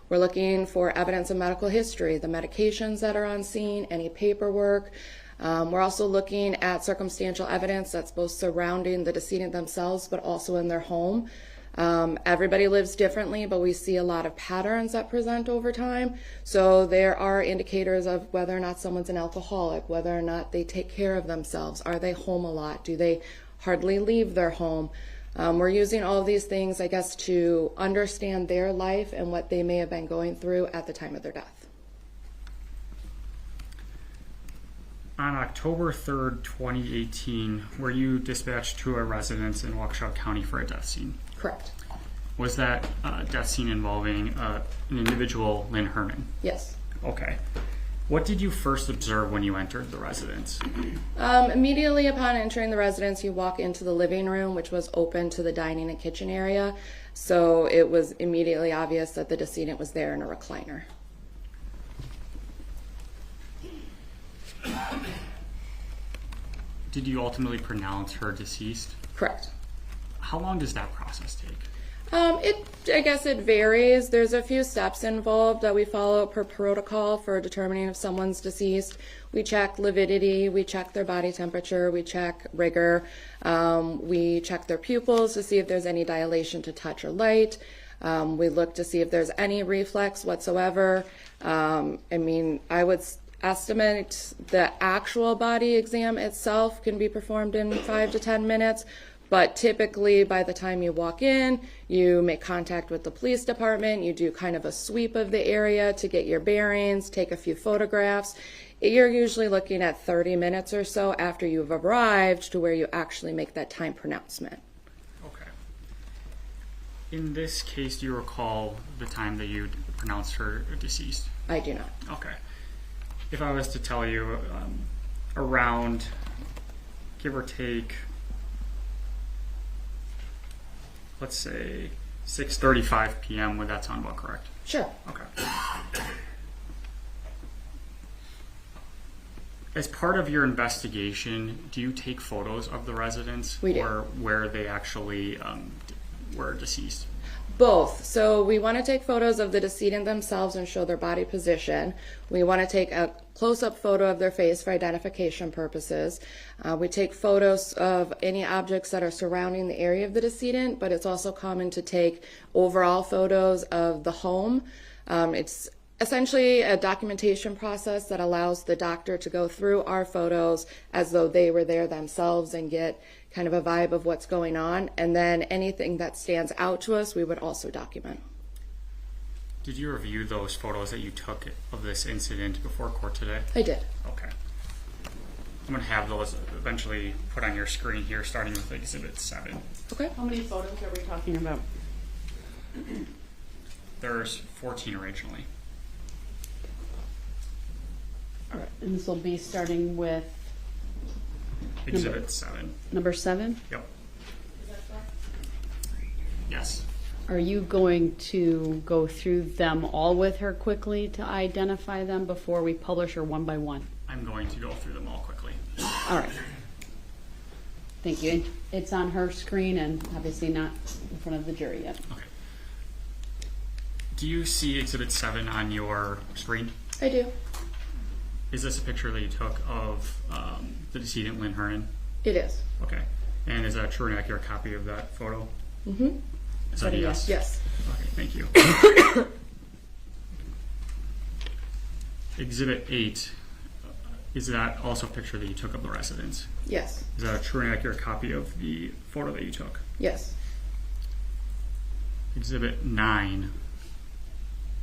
We're looking for evidence of medical history, the medications that are on scene, any paperwork. We're also looking at circumstantial evidence that's both surrounding the decedent themselves but also in their home. Everybody lives differently, but we see a lot of patterns that present over time. So there are indicators of whether or not someone's an alcoholic, whether or not they take care of themselves. Are they home a lot? Do they hardly leave their home? We're using all of these things, I guess, to understand their life and what they may have been going through at the time of their death. On October 3rd, 2018, were you dispatched to a residence in Waukesha County for a death scene? Correct. Was that death scene involving an individual, Lynn Hernan? Yes. Okay. What did you first observe when you entered the residence? Immediately upon entering the residence, you walk into the living room, which was open to the dining and kitchen area. So it was immediately obvious that the decedent was there in a recliner. Did you ultimately pronounce her deceased? Correct. How long does that process take? I guess it varies. There's a few steps involved that we follow per protocol for determining if someone's deceased. We check lividity, we check their body temperature, we check rigor, we check their pupils to see if there's any dilation to touch or light. We look to see if there's any reflex whatsoever. I mean, I would estimate the actual body exam itself can be performed in 5 to 10 minutes. But typically, by the time you walk in, you make contact with the police department, you do kind of a sweep of the area to get your bearings, take a few photographs. You're usually looking at 30 minutes or so after you've arrived to where you actually make that time pronouncement. Okay. In this case, do you recall the time that you pronounced her deceased? I do not. Okay. If I was to tell you around, give or take, let's say 6:35 p.m., would that sound about correct? Sure. Okay. As part of your investigation, do you take photos of the residents? We do. Or where they actually were deceased? Both. So we want to take photos of the decedent themselves and show their body position. We want to take a close-up photo of their face for identification purposes. We take photos of any objects that are surrounding the area of the decedent, but it's also common to take overall photos of the home. It's essentially a documentation process that allows the doctor to go through our photos as though they were there themselves and get kind of a vibe of what's going on. And then anything that stands out to us, we would also document. Did you review those photos that you took of this incident before court today? I did. Okay. I'm going to have those eventually put on your screen here, starting with Exhibit 7. Okay. How many photos are we talking about? There's 14 originally. All right, and this will be starting with Exhibit 7. number 7. Yep. Yes. Are you going to go through them all with her quickly to identify them before we publish, or one by one? I'm going to go through them all quickly. All right. Thank you. It's on her screen and obviously not in front of the jury yet. Okay. Do you see Exhibit 7 on your screen? I do. Is this a picture that you took of the decedent, Lynn Hernan? It is. Okay. And is that a true and accurate copy of that photo? Mm-hmm. Is that a yes? Yes. Okay, thank you. Exhibit 8, is that also a picture that you took of the residence? Yes. Is that a true and accurate copy of the photo that you took? Yes. Exhibit 9,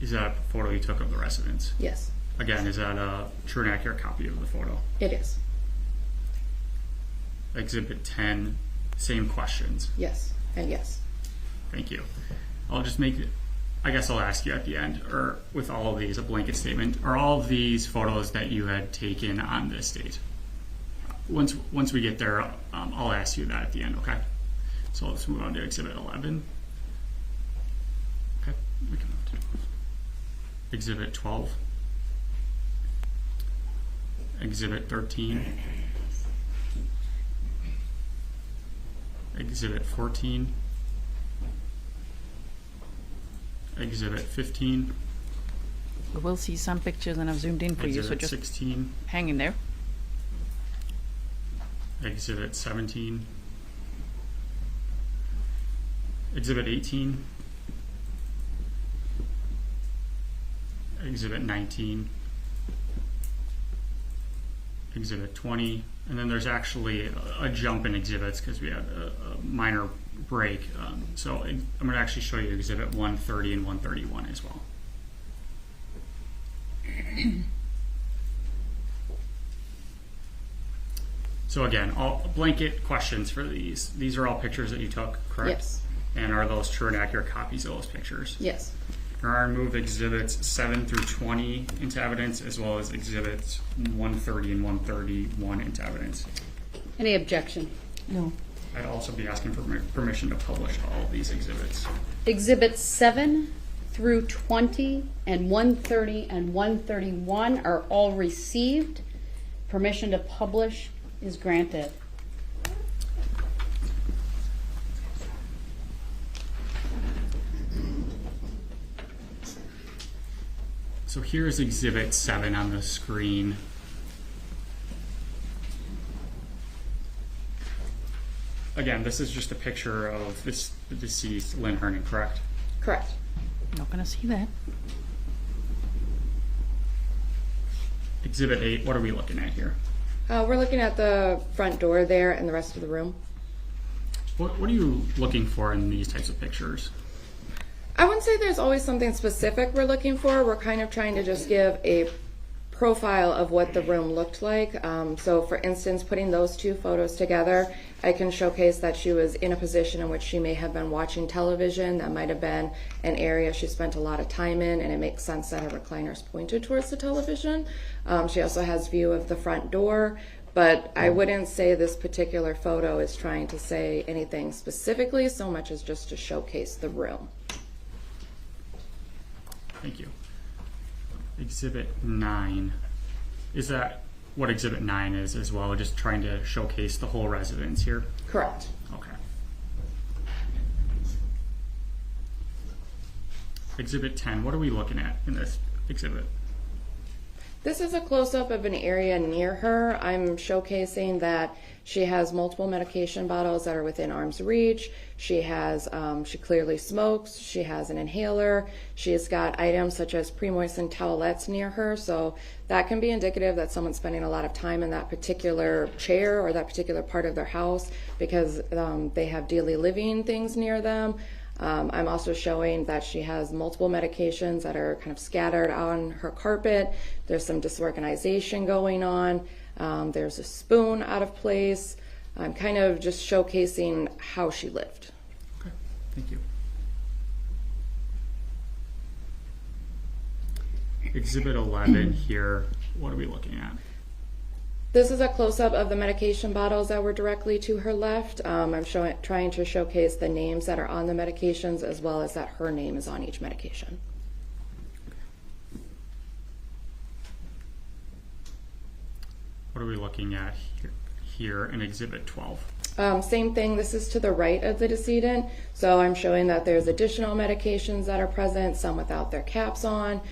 is that a photo you took of the residence? Yes. Again, is that a true and accurate copy of the photo? It is. Exhibit 10, same questions. Yes. And yes. Thank you. I'll just make, I guess I'll ask you at the end, or with all of these, a blanket statement. Are all of these photos that you had taken on this date? Once we get there, I'll ask you that at the end, okay? So let's move on to Exhibit 11. Okay, we can move to Exhibit 12. Exhibit 13. Exhibit 14. Exhibit 15. We will see some pictures and I've zoomed in for you, so Exhibit just 16. hang in there. Exhibit 17. Exhibit 18. Exhibit 19. Exhibit 20. And then there's actually a jump in exhibits because we had a minor break. So I'm going to actually show you Exhibit 130 and 131 as well. So again, all blanket questions for these. These are all pictures that you took, correct? Yes. And are those true and accurate copies of those pictures? Yes. There are move Exhibits 7 through 20 into evidence, as well as Exhibits 130 and 131 into evidence. Any objection? No. I'd also be asking for permission to publish all of these exhibits. Exhibits 7 through 20 and 130 and 131 are all received. Permission to publish is granted. So here's Exhibit 7 on the screen. Again, this is just a picture of the deceased, Lynn Hernan, correct? Correct. Not gonna see that. Exhibit 8, what are we looking at here? We're looking at the front door there and the rest of the room. What are you looking for in these types of pictures? I wouldn't say there's always something specific we're looking for. We're kind of trying to just give a profile of what the room looked like. So for instance, putting those two photos together, I can showcase that she was in a position in which she may have been watching television. That might have been an area she spent a lot of time in, and it makes sense that her recliner is pointed towards the television. She also has view of the front door, but I wouldn't say this particular photo is trying to say anything specifically so much as just to showcase the room. Thank you. Exhibit 9. Is that what Exhibit 9 is as well? Just trying to showcase the whole residence here? Correct. Okay. Exhibit 10, what are we looking at in this exhibit? This is a close-up of an area near her. I'm showcasing that she has multiple medication bottles that are within arm's reach. She has, she clearly smokes. She has an inhaler. She's got items such as pre-moistened towelettes near her. So that can be indicative that someone's spending a lot of time in that particular chair or that particular part of their house because they have daily living things near them. I'm also showing that she has multiple medications that are kind of scattered on her carpet. There's some disorganization going on. There's a spoon out of place. I'm kind of just showcasing how she lived. Okay, thank you. Exhibit 11 here, what are we looking at? This is a close-up of the medication bottles that were directly to her left. I'm trying to showcase the names that are on the medications as well as that her name is on each medication. What are we looking at here in Exhibit 12? Same thing, this is to the right of the decedent. So I'm showing that there's additional medications that are present, some without their caps on,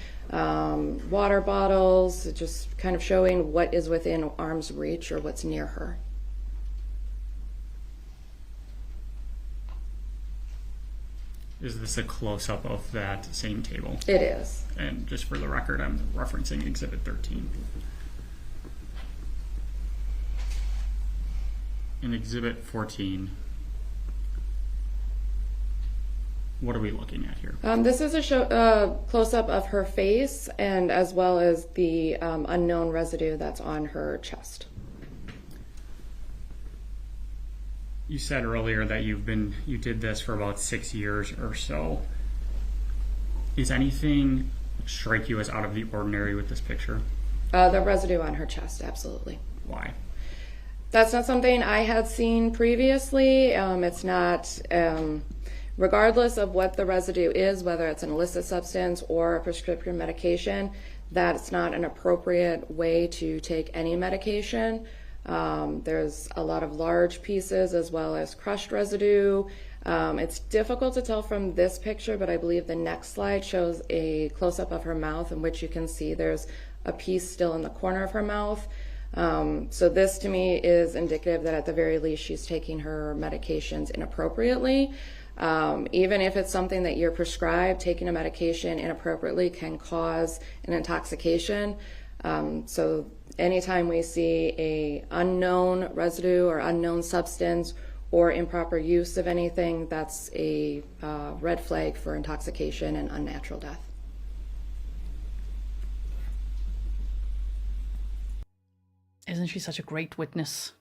water bottles, just kind of showing what is within arm's reach or what's near her. Is this a close-up of that same table? It is. And just for the record, I'm referencing Exhibit 13. In Exhibit 14, what are we looking at here? This is a close-up of her face and as well as the unknown residue that's on her chest. You said earlier that you did this for about 6 years or so. Is anything strike you as out of the ordinary with this picture? The residue on her chest, absolutely. Why? That's not something I had seen previously. It's not, regardless of what the residue is, whether it's an illicit substance or a prescription medication, that's not an appropriate way to take any medication. There's a lot of large pieces as well as crushed residue. It's difficult to tell from this picture, but I believe the next slide shows a close-up of her mouth in which you can see there's a piece still in the corner of her mouth. So this to me is indicative that at the very least she's taking her medications inappropriately. Even if it's something that you're prescribed, taking a medication inappropriately can cause an intoxication. So anytime we see a unknown residue or unknown substance or improper use of anything, that's a red flag for intoxication and unnatural death. Isn't she such a great witness?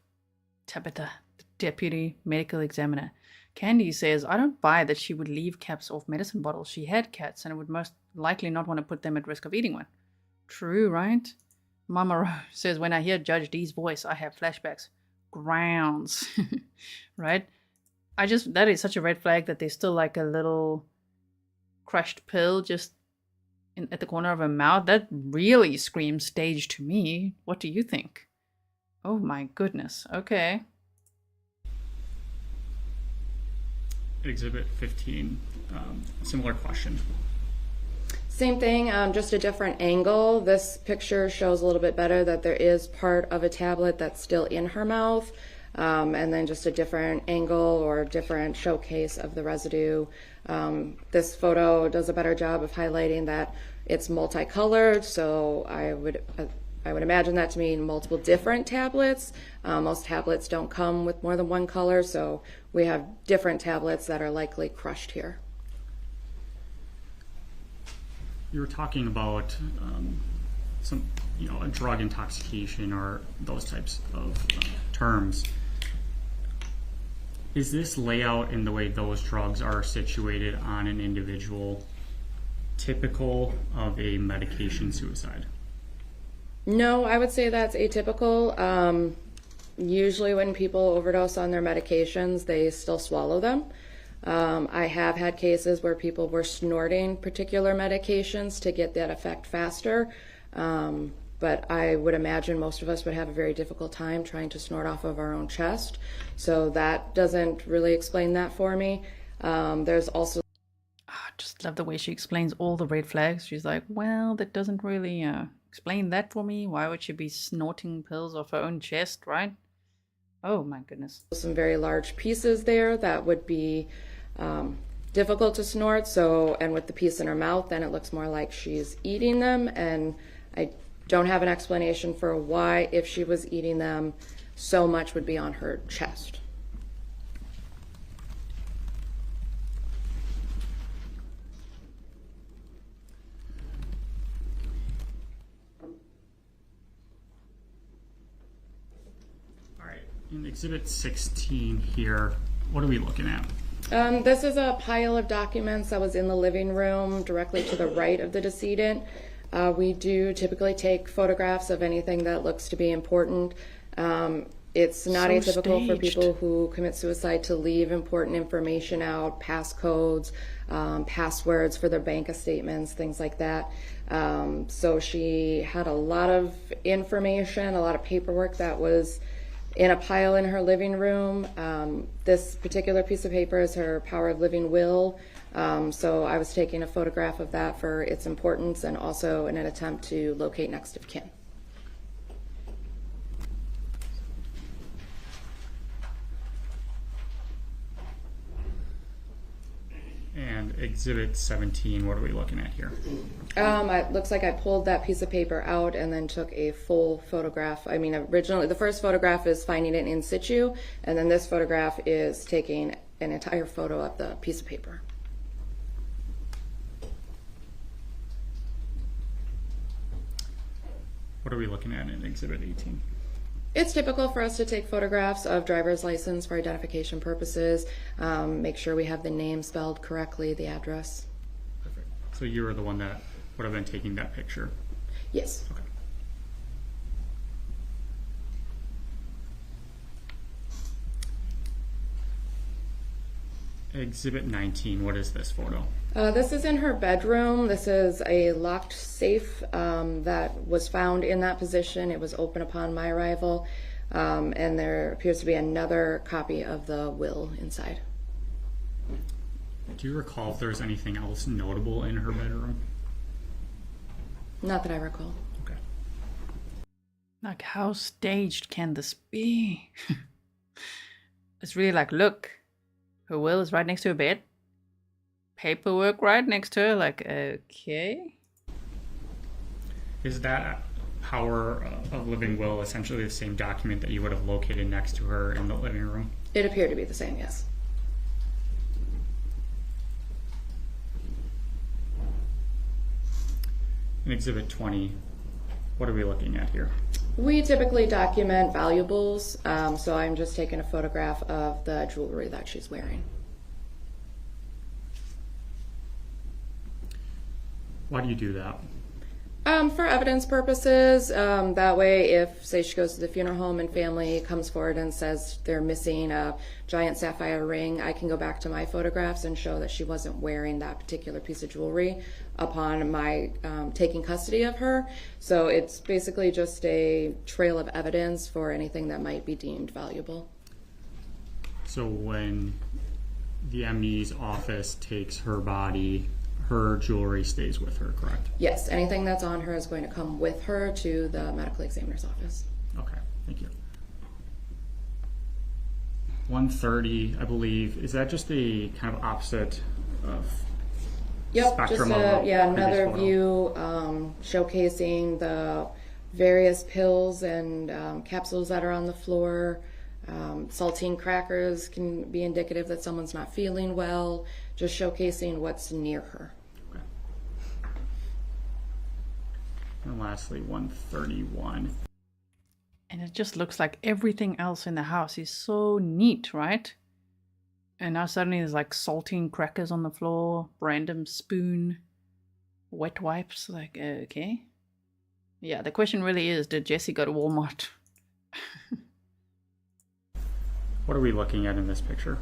Tabitha, the deputy medical examiner. Candy says, I don't buy that she would leave caps off medicine bottles. She had cats and would most likely not want to put them at risk of eating one. True, right? Mama Rose says, when I hear Judge D's voice, I have flashbacks. Grounds. Right? That is such a red flag that there's still like a little crushed pill just at the corner of her mouth. That really screams stage to me. What do you think? Oh my goodness. Okay. Exhibit 15, similar question. Same thing, just a different angle. This picture shows a little bit better that there is part of a tablet that's still in her mouth, and then just a different angle or different showcase of the residue. This photo does a better job of highlighting that it's multicolored, so I would imagine that to mean multiple different tablets. Most tablets don't come with more than one color, so we have different tablets that are likely crushed here. You were talking about some, a drug intoxication or those types of terms. Is this layout in the way those drugs are situated on an individual typical of a medication suicide? No, I would say that's atypical. Usually when people overdose on their medications, they still swallow them. I have had cases where people were snorting particular medications to get that effect faster, but I would imagine most of us would have a very difficult time trying to snort off of our own chest, so that doesn't really explain that for me. There's also... I just love the way she explains all the red flags. She's like, well, that doesn't really explain that for me. Why would she be snorting pills off her own chest, right? Oh my goodness. Some very large pieces there that would be difficult to snort. So, and with the piece in her mouth, then it looks more like she's eating them. And I don't have an explanation for why, if she was eating them, so much would be on her chest. All right, in Exhibit 16 here, what are we looking at? This is a pile of documents that was in the living room directly to the right of the decedent. We do typically take photographs of anything that looks to be important. It's not atypical for people who commit suicide to leave important information out, passcodes, passwords for their bank statements, things like that. So she had a lot of information, a lot of paperwork that was in a pile in her living room. This particular piece of paper is her power of living will. So I was taking a photograph of that for its importance and also in an attempt to locate next of kin. And Exhibit 17, what are we looking at here? It looks like I pulled that piece of paper out and then took a full photograph. I mean, originally, the first photograph is finding it in situ, and then this photograph is taking an entire photo of the piece of paper. What are we looking at in Exhibit 18? It's typical for us to take photographs of driver's license for identification purposes, make sure we have the name spelled correctly, the address. Perfect. So you were the one that would have been taking that picture? Yes. Okay. Exhibit 19, what is this photo? This is in her bedroom. This is a locked safe that was found in that position. It was open upon my arrival, and there appears to be another copy of the will inside. Do you recall if there was anything else notable in her bedroom? Not that I recall. Okay. Like, how staged can this be? It's really like, look, her will is right next to her bed. Paperwork right next to her, like, okay. Is that power of living will essentially the same document that you would have located next to her in the living room? It appeared to be the same, yes. In Exhibit 20, what are we looking at here? We typically document valuables, so I'm just taking a photograph of the jewelry that she's wearing. Why do you do that? For evidence purposes. That way, if, say, she goes to the funeral home and family comes forward and says they're missing a giant sapphire ring, I can go back to my photographs and show that she wasn't wearing that particular piece of jewelry upon my taking custody of her. So it's basically just a trail of evidence for anything that might be deemed valuable. So when the ME's office takes her body, her jewelry stays with her, correct? Yes, anything that's on her is going to come with her to the medical examiner's office. Okay, thank you. 130, I believe, is that just a kind of opposite of Yep, spectrum just of another photo? view showcasing the various pills and capsules that are on the floor. Saltine crackers can be indicative that someone's not feeling well, just showcasing what's near her. Okay. And lastly, 131. And it just looks like everything else in the house is so neat, right? And now suddenly there's like saltine crackers on the floor, random spoon, wet wipes. Like, okay. Yeah, the question really is, did Jessy go to Walmart? What are we looking at in this picture?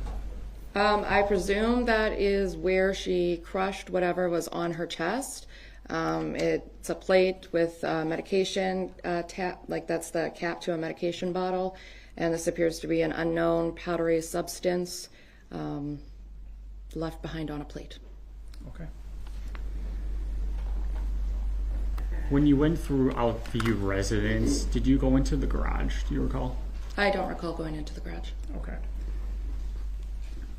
I presume that is where she crushed whatever was on her chest. It's a plate with medication tap, like that's the cap to a medication bottle, and this appears to be an unknown powdery substance left behind on a plate. Okay. When you went throughout the residence, did you go into the garage? Do you recall? I don't recall going into the garage. Okay.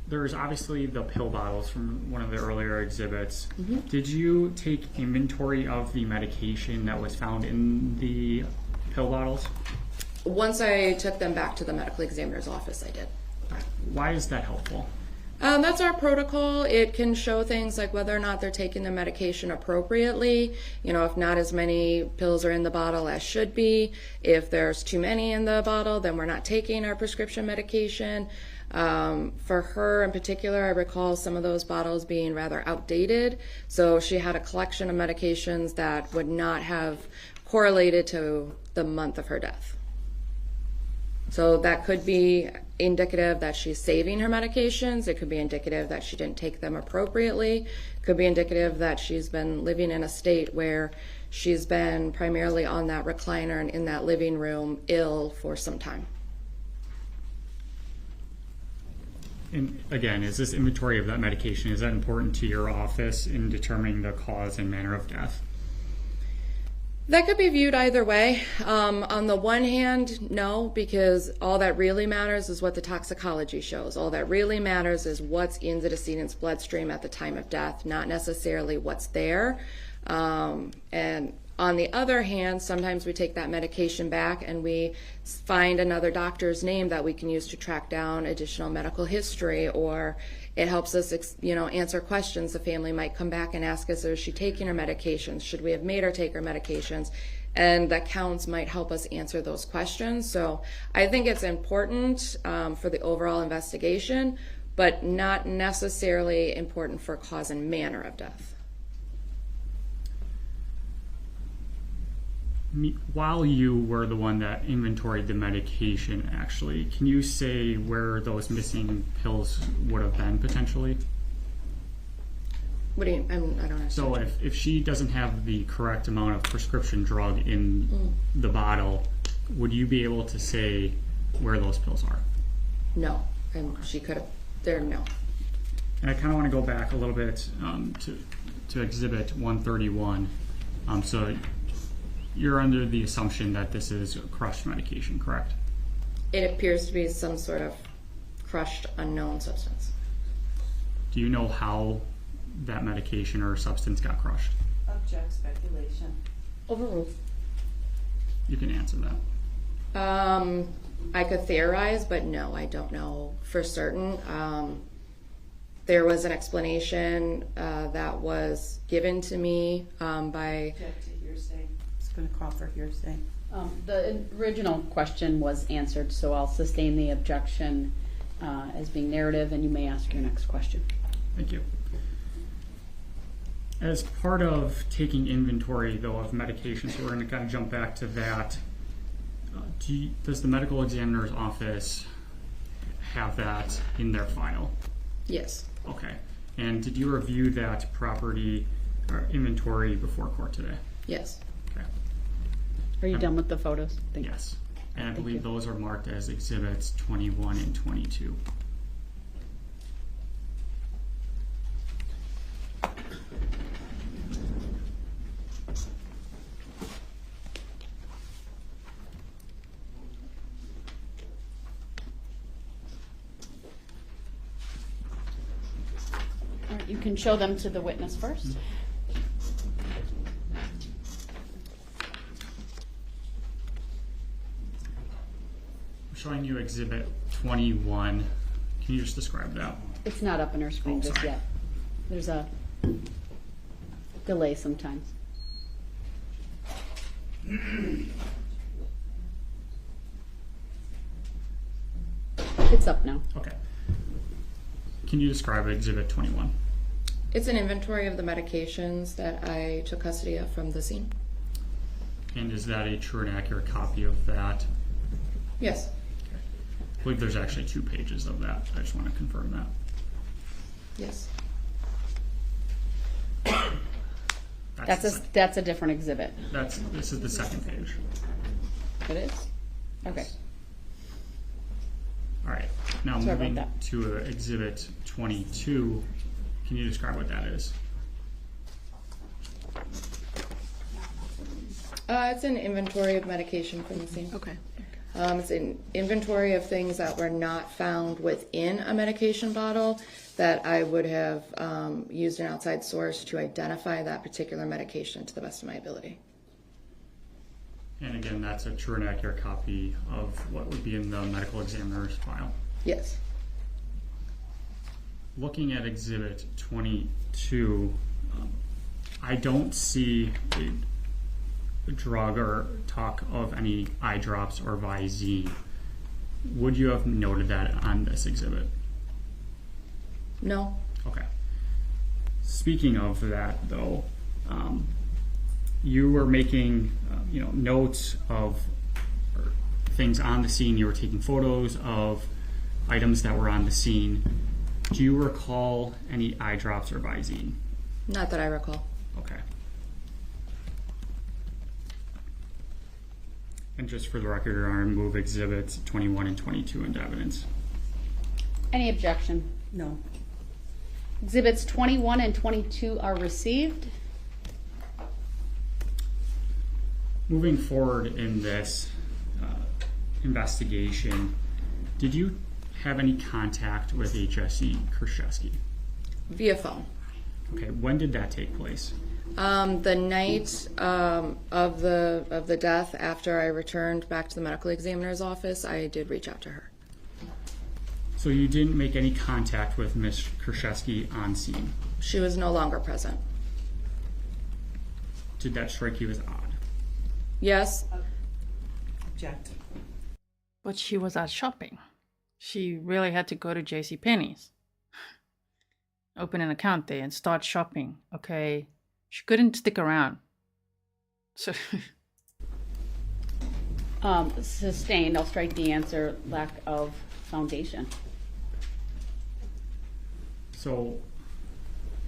There's obviously the pill bottles from one of the earlier exhibits. Mm-hmm. Did you take inventory of the medication that was found in the pill bottles? Once I took them back to the medical examiner's office, I did. Why is that helpful? That's our protocol. It can show things like whether or not they're taking their medication appropriately. You know, if not as many pills are in the bottle as should be. If there's too many in the bottle, then we're not taking our prescription medication. For her in particular, I recall some of those bottles being rather outdated. So she had a collection of medications that would not have correlated to the month of her death. So that could be indicative that she's saving her medications. It could be indicative that she didn't take them appropriately. It could be indicative that she's been living in a state where she's been primarily on that recliner and in that living room ill for some time. And again, is this inventory of that medication, is that important to your office in determining the cause and manner of death? That could be viewed either way. On the one hand, no, because all that really matters is what the toxicology shows. All that really matters is what's in the decedent's bloodstream at the time of death, not necessarily what's there. And on the other hand, sometimes we take that medication back and we find another doctor's name that we can use to track down additional medical history, or it helps us, answer questions. The family might come back and ask us, is she taking her medications? Should we have made her take her medications? And the counts might help us answer those questions. So I think it's important for the overall investigation, but not necessarily important for cause and manner of death. While you were the one that inventoried the medication, actually, can you say where those missing pills would have been potentially? What do you, I don't understand. So if she doesn't have the correct amount of prescription drug in the bottle, would you be able to say where those pills are? No, and she could have, no. And I kind of want to go back a little bit to Exhibit 131. So you're under the assumption that this is crushed medication, correct? It appears to be some sort of crushed unknown substance. Do you know how that medication or substance got crushed? Object speculation. Overruled. You can answer that. I could theorize, but no, I don't know for certain. There was an explanation that was given to me by... Object to hearsay. It's going to call for hearsay. The original question was answered, so I'll sustain the objection as being narrative, and you may ask your next question. Thank you. As part of taking inventory, though, of medications, we're going to kind of jump back to that. Does the medical examiner's office have that in their file? Yes. Okay. And did you review that property or inventory before court today? Yes. Okay. Are you done with the photos? Thank you. Yes. And I believe those are marked as exhibits 21 and 22. You can show them to the witness first. I'm showing you Exhibit 21. Can you just describe that? It's not up on our screen just sorry. yet. There's a delay sometimes. It's up now. Okay. Can you describe Exhibit 21? It's an inventory of the medications that I took custody of from the scene. And is that a true and accurate copy of that? Yes. I believe there's actually 2 pages of that. I just want to confirm that. Yes. That's a different exhibit. This is the second page. It is? Okay. All right. Now Sorry about moving that. to Exhibit 22. Can you describe what that is? It's an inventory of medication from the scene. Okay. It's an inventory of things that were not found within a medication bottle that I would have used an outside source to identify that particular medication to the best of my ability. And again, that's a true and accurate copy of what would be in the medical examiner's file. Yes. Looking at Exhibit 22, I don't see a drug or talk of any eye drops or Visine. Would you have noted that on this exhibit? No. Okay. Speaking of that, though, you were making notes of things on the scene. You were taking photos of items that were on the scene. Do you recall any eye drops or Visine? Not that I recall. Okay. And just for the record, Your Honor, move Exhibits 21 and 22 into evidence. Any objection? No. Exhibits 21 and 22 are received. Moving forward in this investigation, did you have any contact with a Jessy Kurczewski? Via phone. Okay, when did that take place? The night of the death, after I returned back to the medical examiner's office, I did reach out to her. So you didn't make any contact with Ms. Kurczewski on scene? She was no longer present. Did that strike you as odd? Yes. Object. But she was out shopping. She really had to go to JCPenney's, open an account there and start shopping, okay? She couldn't stick around. So Sustained. I'll strike the answer. Lack of foundation. So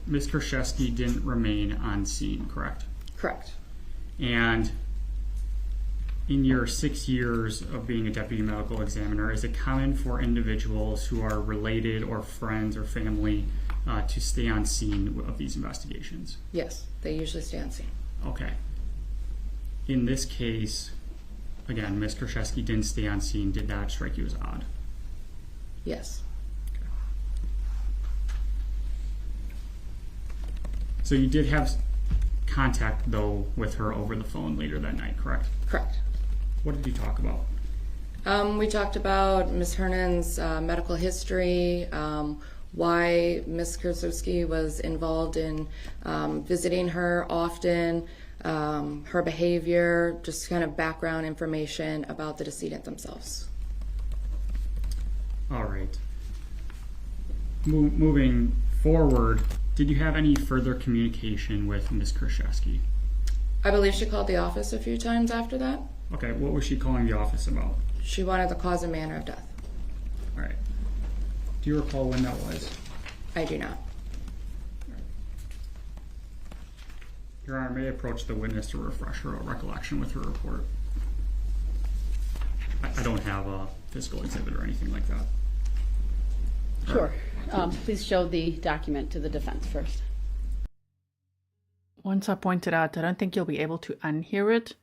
Ms. Kurczewski didn't remain on scene, correct? Correct. And in your 6 years of being a deputy medical examiner, is it common for individuals who are related or friends or family to stay on scene of these investigations? Yes, they usually stay on scene. Okay. In this case, again, Ms. Kurczewski didn't stay on scene. Did that strike you as odd? Yes. So you did have contact, though, with her over the phone later that night, correct? Correct. What did you talk about? We talked about Ms. Hernan's medical history, why Ms. Kurczewski was involved in visiting her often, her behavior, just kind of background information about the decedent themselves. All right. Moving forward, did you have any further communication with Ms. Kurczewski? I believe she called the office a few times after that. Okay, what was she calling the office about? She wanted the cause and manner of death. All right. Do you recall when that was? I do not. Your Honor, may I approach the witness to refresh her recollection with her report? I don't have a physical exhibit or anything like that. Sure. Please show the document to the defense first. once I pointed out, I don't think you'll be able to unhear it.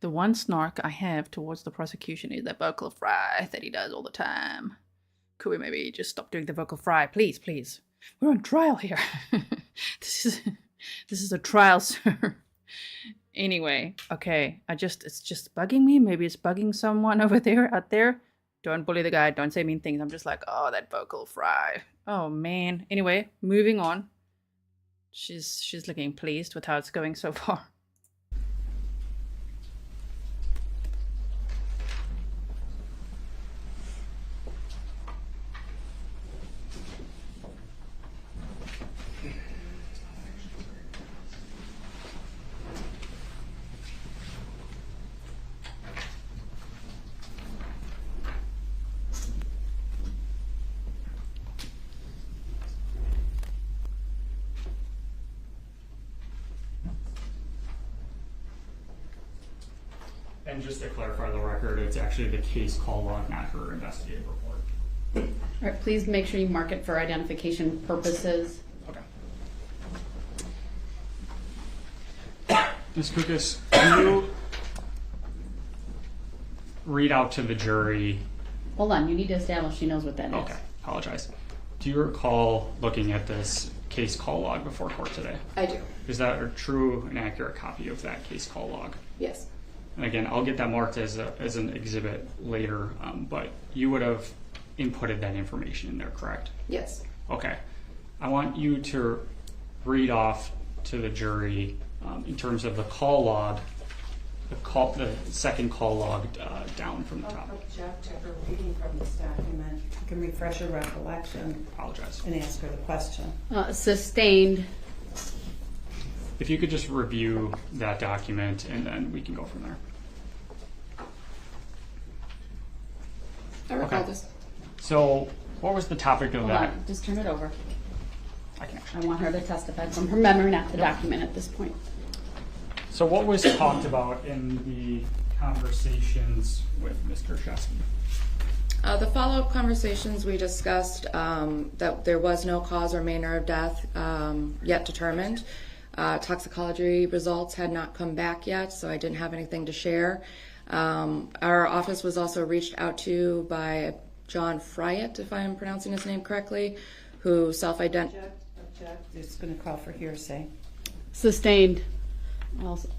The one snark I have towards the prosecution is that vocal fry that he does all the time. Could we maybe just stop doing the vocal fry? Please, please. We're on trial here. This is a trial, sir. Anyway, okay. It's just bugging me. Maybe it's bugging someone out there. Don't bully the guy. Don't say mean things. I'm just like, oh, that vocal fry. Oh man. Anyway, moving on. She's looking pleased with how it's going so far. And just to clarify the record, it's actually the case call log, not her investigative report. All right, please make sure you mark it for identification purposes. Okay. Ms. Kukes, can you read out to the jury? Hold on, you need to establish she knows what that is. Okay, apologize. Do you recall looking at this case call log before court today? I do. Is that a true and accurate copy of that case call log? Yes. And again, I'll get that marked as an exhibit later, but you would have inputted that information in there, correct? Yes. Okay. I want you to read off to the jury in terms of the call log, the second call log down from the top. I'll object to her reading from this document. You can refresh her recollection. Apologize. And ask her the question. Sustained. If you could just review that document and then we can go from there. I recall Okay. this. So what was the topic of Hold that? on, just turn it over. I can I want her to testify from her memory, not the document at this point. So what was talked about in the conversations with Ms. Kurczewski? The follow-up conversations, we discussed that there was no cause or manner of death yet determined. Toxicology results had not come back yet, so I didn't have anything to share. Our office was also reached out to by John Fryatt, if I'm pronouncing his name correctly, who self-identified. Object. It's going to call for hearsay. Sustained. Also.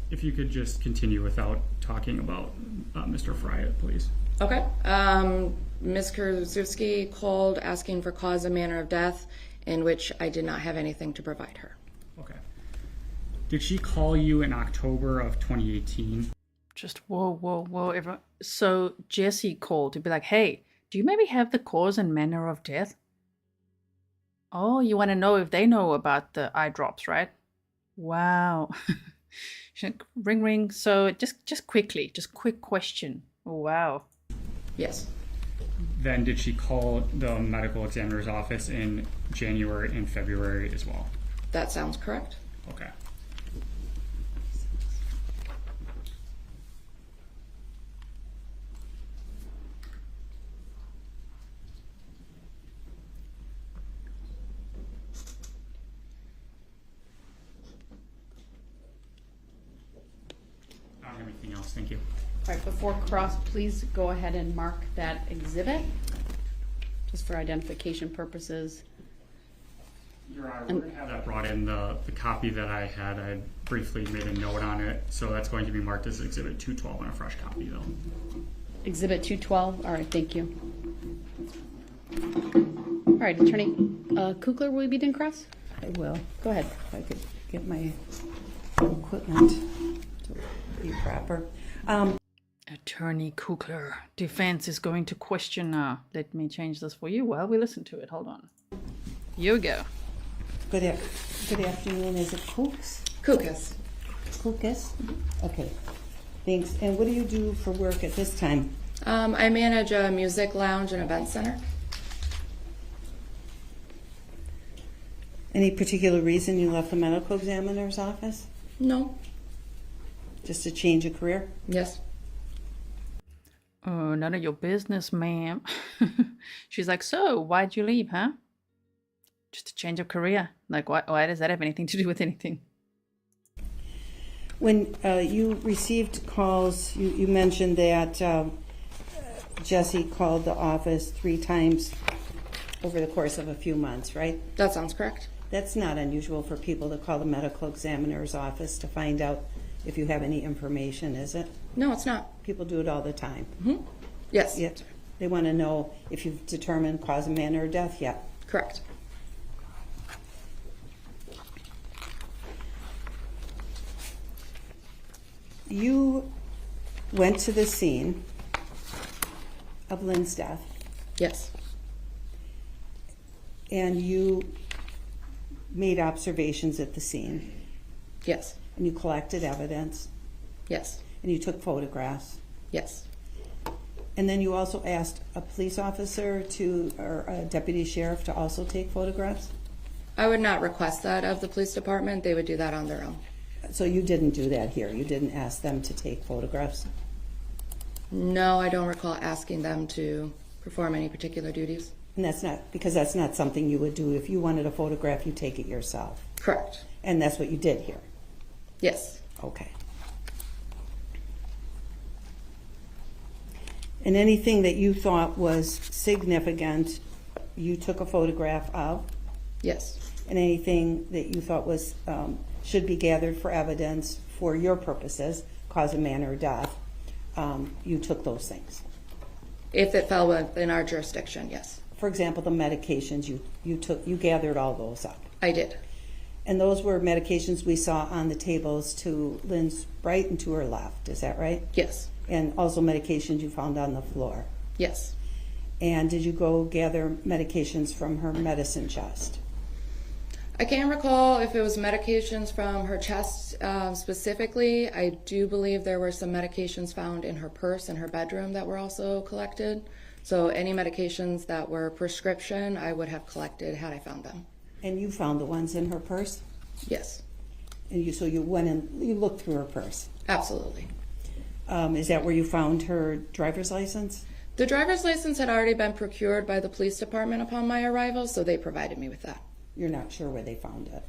If you could just continue without talking about Mr. Fryatt, please. Okay. Ms. Kurczewski called asking for cause and manner of death, in which I did not have anything to provide her. Okay. Did she call you in October of 2018? Just whoa. Everyone. So Jessy called to be like, hey, do you maybe have the cause and manner of death? Oh, you want to know if they know about the eye drops, right? Wow. Ring ring. So just quick question. Oh, wow. Yes. Then did she call the medical examiner's office in January and February as well? That sounds correct. Okay. I don't have anything else. Thank you. All right, before cross, please go ahead and mark that exhibit, just for identification purposes. Your Honor, we're going to have that brought in. The copy that I had, I briefly made a note on it, so that's going to be marked as Exhibit 212 on a fresh copy, though. Exhibit 212, all right, thank you. All right, Attorney Kukler, will you be doing cross? I will. Go ahead. If I could get my equipment to be proper. Attorney Kukler, defense is going to question. Let me change this for you while we listen to it. Hold on. Here we go. Good afternoon. Is it Kukes? Kukes. Kukes? Okay. Thanks. And what do you do for work at this time? I manage a music lounge and event center. Any particular reason you left the medical examiner's office? No. Just a change of career? Yes. Oh, none of your business, ma'am. She's like, so why'd you leave, huh? Just a change of career. Like, why does that have anything to do with anything? When you received calls, you mentioned that Jessy called the office 3 times over the course of a few months, right? That sounds correct. That's not unusual for people to call the medical examiner's office to find out if you have any information, is it? No, it's not. People do it all the time. Yes. Yep. They want to know if you've determined cause and manner of death yet. Correct. You went to the scene of Lynn's death, Yes. and you made observations at the scene, Yes. and you collected evidence, Yes. and you took photographs. Yes. And then you also asked a police officer or a deputy sheriff to also take photographs? I would not request that of the police department. They would do that on their own. So you didn't do that here? You didn't ask them to take photographs? No, I don't recall asking them to perform any particular duties. And that's not something you would do. If you wanted a photograph, you take it yourself. Correct. And that's what you did here? Yes. Okay. And anything that you thought was significant, you took a photograph of? Yes. And anything that you thought was should be gathered for evidence for your purposes, cause and manner of death, you took those things? If it fell within our jurisdiction, yes. For example, the medications, you gathered all those up? I did. And those were medications we saw on the tables to Lynn's right and to her left, is that right? Yes. And also medications you found on the floor? Yes. And did you go gather medications from her medicine chest? I can't recall if it was medications from her chest specifically. I do believe there were some medications found in her purse in her bedroom that were also collected. So any medications that were prescription, I would have collected had I found them. And you found the ones in her purse? Yes. And so you went and you looked through her purse? Absolutely. Is that where you found her driver's license? The driver's license had already been procured by the police department upon my arrival, so they provided me with that. You're not sure where they found it?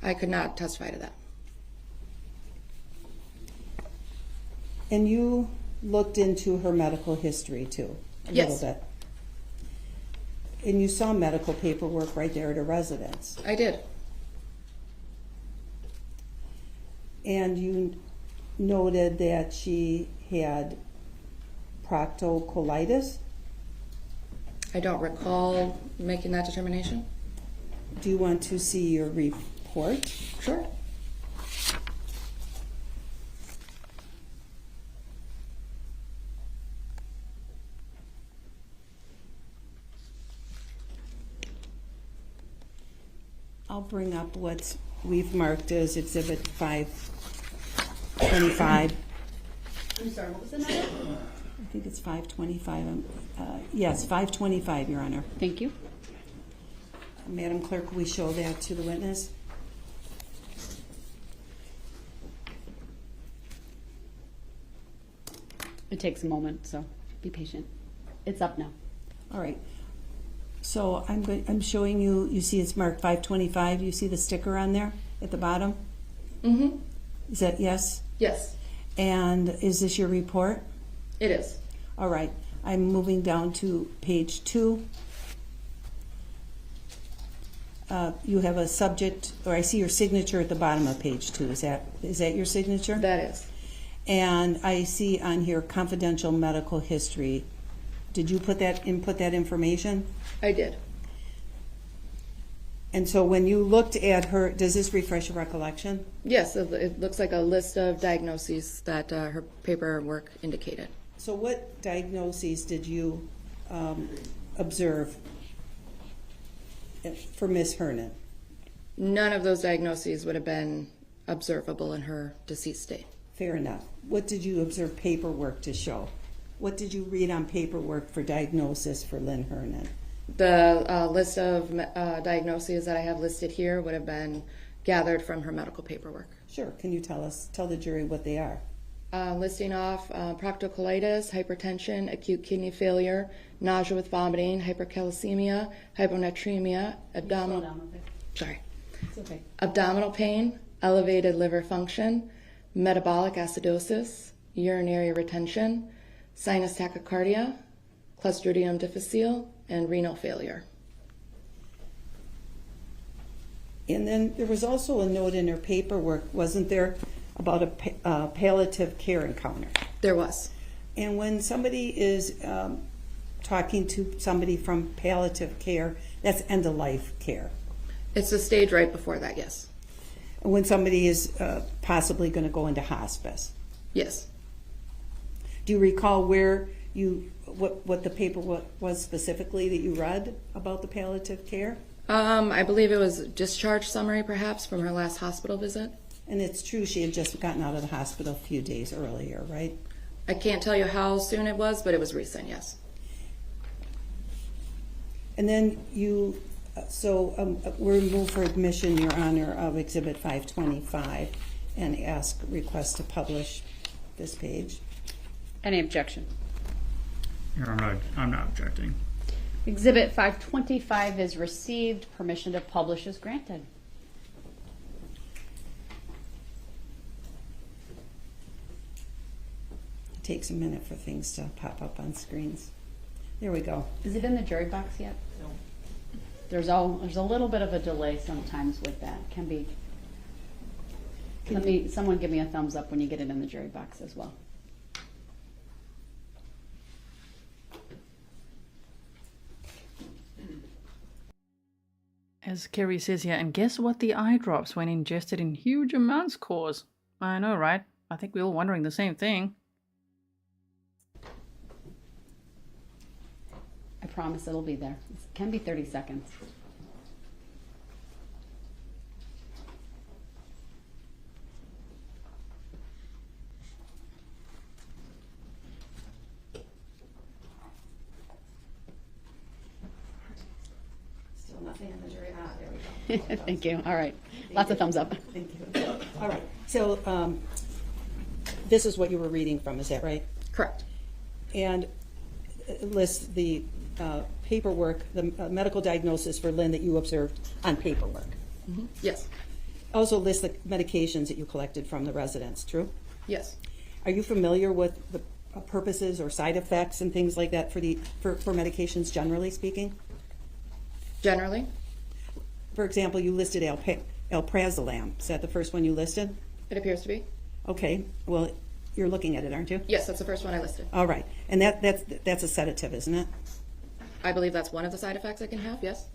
I could not testify to that. And you looked into her medical history too, a Yes. little bit. And you saw medical paperwork right there at her residence. I did. And you noted that she had proctocolitis. I don't recall making that determination. Do you want to see your report? Sure. I'll bring up what we've marked as Exhibit 525. I'm sorry, what was the number? I think it's 525. Yes, 525, Your Honor. Thank you. Madam Clerk, will we show that to the witness? It takes a moment, so be patient. It's up now. All right. So I'm showing you, you see it's marked 525. You see the sticker on there at the bottom? Mm-hmm. Is that yes? Yes, And is this your report? it is. All right. I'm moving down to page 2. You have a subject, or I see your signature at the bottom of page 2. Is that your signature? That is. And I see on here confidential medical history. Did you input that information? I did. And so when you looked at her, does this refresh your recollection? Yes, it looks like a list of diagnoses that her paperwork indicated. So what diagnoses did you observe for Ms. Hernan? None of those diagnoses would have been observable in her deceased state. Fair enough. What did you observe paperwork to show? What did you read on paperwork for diagnosis for Lynn Hernan? The list of diagnoses that I have listed here would have been gathered from her medical paperwork. Sure. Can you tell the jury what they are? Listing off proctocolitis, hypertension, acute kidney failure, nausea with vomiting, hypercalcemia, hyponatremia, abdominal pain, elevated liver function, metabolic acidosis, urinary retention, sinus tachycardia, Clostridium difficile, and renal failure. And then there was also a note in her paperwork, wasn't there, about a palliative care encounter? There was. And when somebody is talking to somebody from palliative care, that's end-of-life care. It's the stage right before that, yes. When somebody is possibly going to go into hospice. Yes. Do you recall where what the paper was specifically that you read about the palliative care? I believe it was discharge summary, perhaps, from her last hospital visit. And it's true she had just gotten out of the hospital a few days earlier, right? I can't tell you how soon it was, but it was recent, yes. And then we're moved for admission, Your Honor, of Exhibit 525 and request to publish this page. Any objection? I'm not objecting. Exhibit 525 is received. Permission to publish is granted. It takes a minute for things to pop up on screens. There we go. Is it in the jury box yet? No. There's a little bit of a delay sometimes with that. Can be. Someone give me a thumbs up when you get it in the jury box as well. As Kerry says here, and guess what the eye drops when ingested in huge amounts cause? I know, right? I think we're all wondering the same thing. I promise it'll be there. It can be 30 seconds. Still nothing in the jury. There we go. Thank you. All right. Lots of thumbs up. Thank you. All right. So this is what you were reading from, is that right? Correct. And it lists the paperwork, the medical diagnosis for Lynn that you observed on paperwork. Mm-hmm. Yes. Also lists the medications that you collected from the residents, true? Yes. Are you familiar with the purposes or side effects and things like that for medications, generally speaking? Generally? For example, you listed alprazolam. Is that the first one you listed? It appears to be. Okay. Well, you're looking at it, aren't you? Yes, that's the first one I listed. All right. And that's a sedative, isn't it? I believe that's one of the side effects I can have, yes.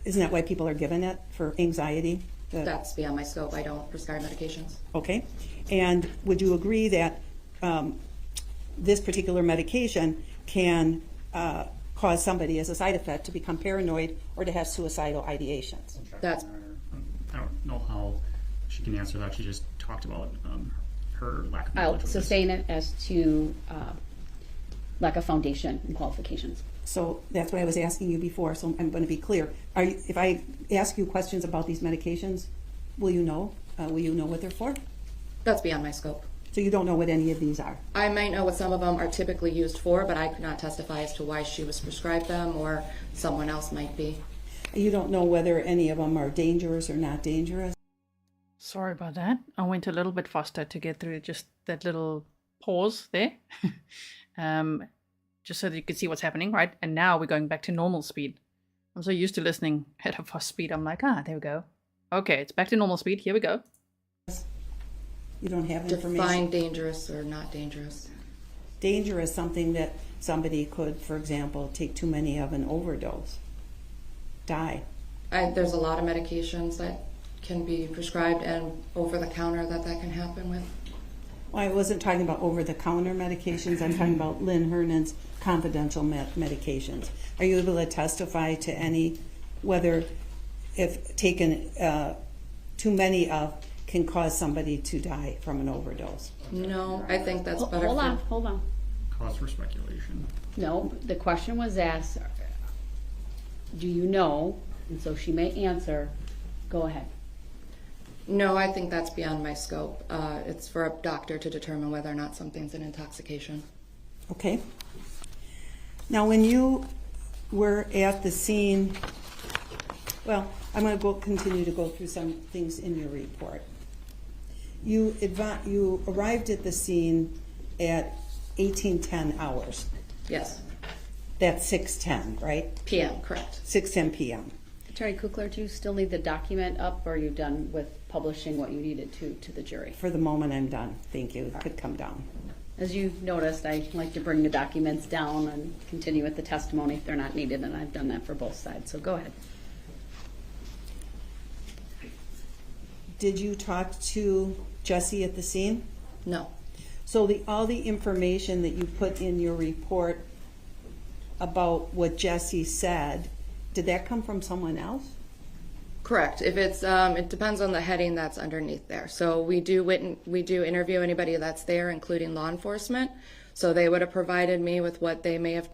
Isn't that why people are given it, for anxiety? That's beyond my scope. I don't prescribe medications. Okay. And would you agree that this particular medication can cause somebody as a side effect to become paranoid or to have suicidal ideations? I don't know how she can answer that. She just talked about her lack of knowledge. I'll sustain it as to lack of foundation and qualifications. So that's what I was asking you before, so I'm going to be clear. If I ask you questions about these medications, will you know? Will you know what they're for? That's beyond my scope. So you don't know what any of these are? I might know what some of them are typically used for, but I could not testify as to why she was prescribed them or someone else might be. You don't know whether any of them are dangerous or not dangerous? Sorry about that. I went a little bit faster to get through just that little pause there. Just so that you could see what's happening, right? And now we're going back to normal speed. I'm so used to listening at a fast speed. I'm like, there we go. Okay, it's back to normal speed. Here we go. You don't have information? Define dangerous or not dangerous. Dangerous, something that somebody could, for example, take too many of an overdose, die. There's a lot of medications that can be prescribed and over-the-counter that can happen with. Well, I wasn't talking about over-the-counter medications. I'm talking about Lynn Hernan's confidential medications. Are you able to testify to any, whether if taken too many of, can cause somebody to die from an overdose? No, I think that's better. Hold on. Cause for speculation. No, the question was asked, do you know? And so she may answer. Go ahead. No, I think that's beyond my scope. It's for a doctor to determine whether or not something's an intoxication. Okay. Now, when you were at the scene, well, I'm going to continue to go through some things in your report. You arrived at the scene at 18:10 hours. Yes. That's 6:10, right? PM, correct. 6:10 p.m. Attorney Kukler, do you still need the document up, or are you done with publishing what you needed to the jury? For the moment, I'm done. Thank you. It could come down. As you noticed, I like to bring the documents down and continue with the testimony if they're not needed, and I've done that for both sides, so go ahead. Did you talk to Jessy at the scene? No. So all the information that you put in your report about what Jessy said, did that come from someone else? Correct. If it's, it depends on the heading that's underneath there. So we do interview anybody that's there, including law enforcement. So they would have provided me with what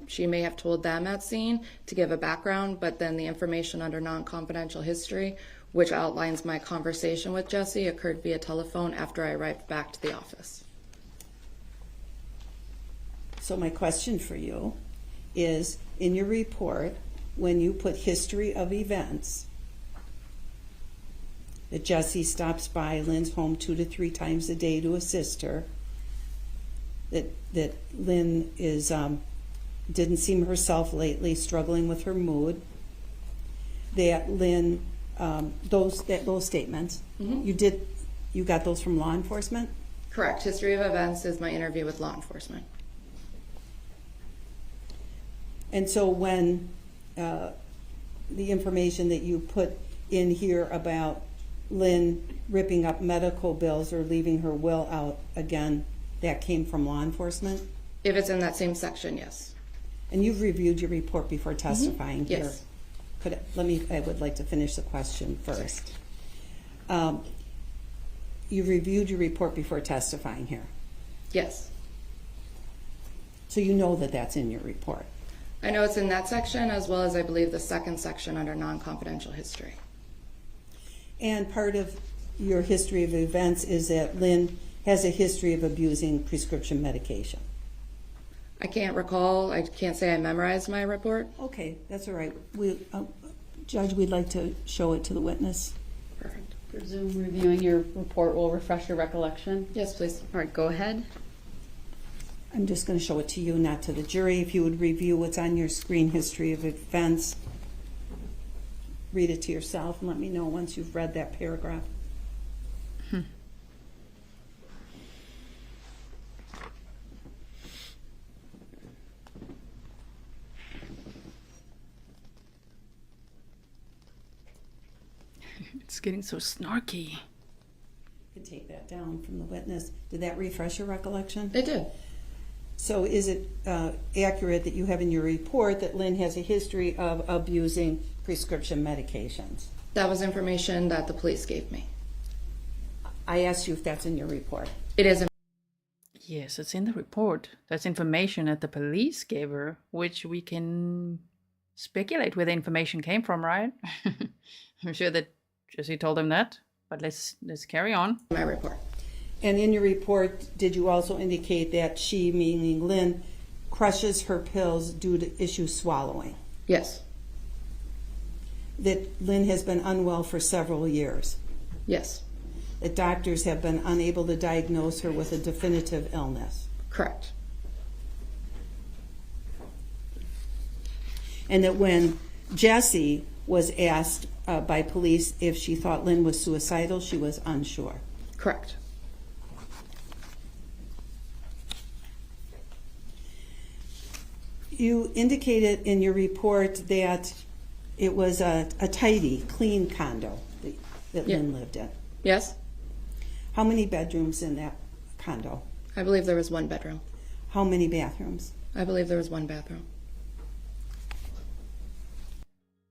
she may have told them at scene to give a background, but then the information under non-confidential history, which outlines my conversation with Jessy, occurred via telephone after I arrived back to the office. So my question for you is, in your report, when you put history of events, that Jessy stops by Lynn's home 2 to 3 times a day to assist her, that Lynn is didn't seem herself lately, struggling with her mood, that Lynn those statements, you got those from law enforcement? Correct. History of events is my interview with law enforcement. And so when the information that you put in here about Lynn ripping up medical bills or leaving her will out, again, that came from law enforcement? If it's in that same section, yes. And you've reviewed your report before testifying here? Yes. I would like to finish the question first. You reviewed your report before testifying here? Yes. So you know that that's in your report? I know it's in that section, as well as I believe the second section under non-confidential history. And part of your history of events is that Lynn has a history of abusing prescription medication. I can't recall. I can't say I memorized my report. Okay, that's all right. Judge, we'd like to show it to the witness. Perfect. Presume reviewing your report will refresh your recollection? Yes, please. All right, go ahead. I'm just going to show it to you, not to the jury. If you would review what's on your screen, history of events, read it to yourself and let me know once you've read that paragraph. It's getting so snarky. You can take that down from the witness. Did that refresh your recollection? It did. So is it accurate that you have in your report that Lynn has a history of abusing prescription medications? That was information that the police gave me. I asked you if that's in your report. It is. Yes, it's in the report. That's information that the police gave her, which we can speculate where the information came from, right? I'm sure that Jessy told him that, but let's carry on. My report. And in your report, did you also indicate that she, meaning Lynn, crushes her pills due to issues swallowing? Yes. That Lynn has been unwell for several years? Yes. That doctors have been unable to diagnose her with a definitive illness? Correct. And that when Jessy was asked by police if she thought Lynn was suicidal, she was unsure? Correct. You indicated in your report that it was a tidy, clean condo that Lynn lived in. Yes. How many bedrooms in that condo? I believe there was one bedroom. How many bathrooms? I believe there was one bathroom.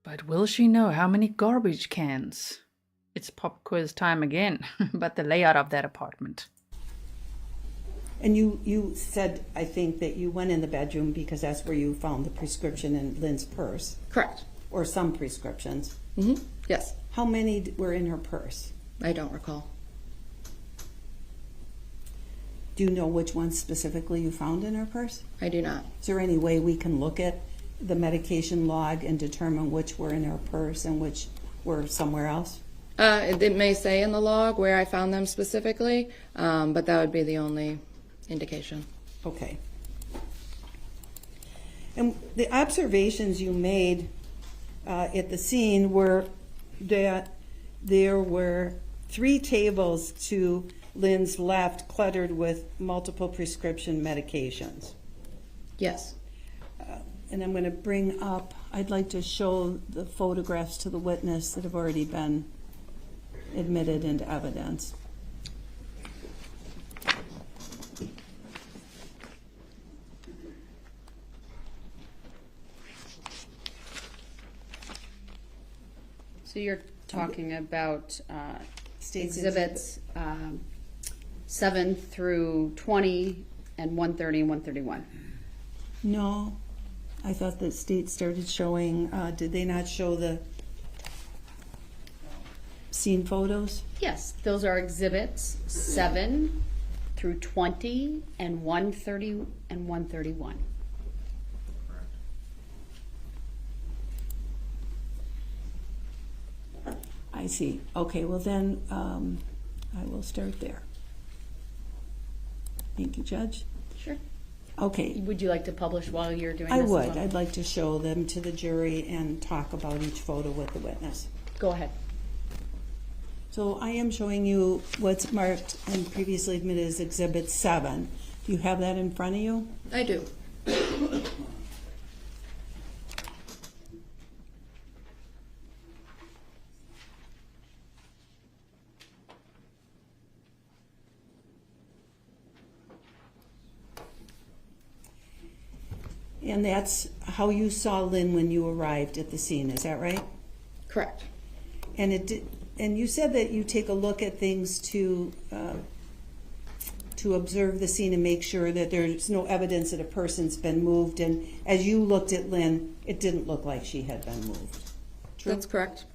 But will she know how many garbage cans? It's pop quiz time again, but the layout of that apartment. And you said, I think, that you went in the bedroom because that's where you found the prescription in Lynn's purse. Correct. Or some prescriptions. Mm-hmm. Yes. How many were in her purse? I don't recall. Do you know which ones specifically you found in her purse? I do not. Is there any way we can look at the medication log and determine which were in her purse and which were somewhere else? It may say in the log where I found them specifically, but that would be the only indication. Okay. And the observations you made at the scene were that there were 3 tables to Lynn's left cluttered with multiple prescription medications. Yes. And I'm going to bring up, I'd like to show the photographs to the witness that have already been admitted into evidence. So you're talking about State's exhibits 7 through 20 and 130 and 131. No, I thought the state started showing, did they not show the scene photos? Yes, those are exhibits 7 through 20 and 130 and 131. I see. Okay, well then, I will start there. Thank you, Judge. Sure. Okay, Would you like to publish while you're doing I this? as would. well? I'd like to show them to the jury and talk about each photo with the witness. Go ahead. So I am showing you what's marked and previously admitted as Exhibit 7. Do you have that in front of you? I do. And that's how you saw Lynn when you arrived at the scene, is that right? Correct. And and you said that you take a look at things to observe the scene and make sure that there's no evidence that a person's been moved. And as you looked at Lynn, it didn't look like she had been moved. True? That's correct.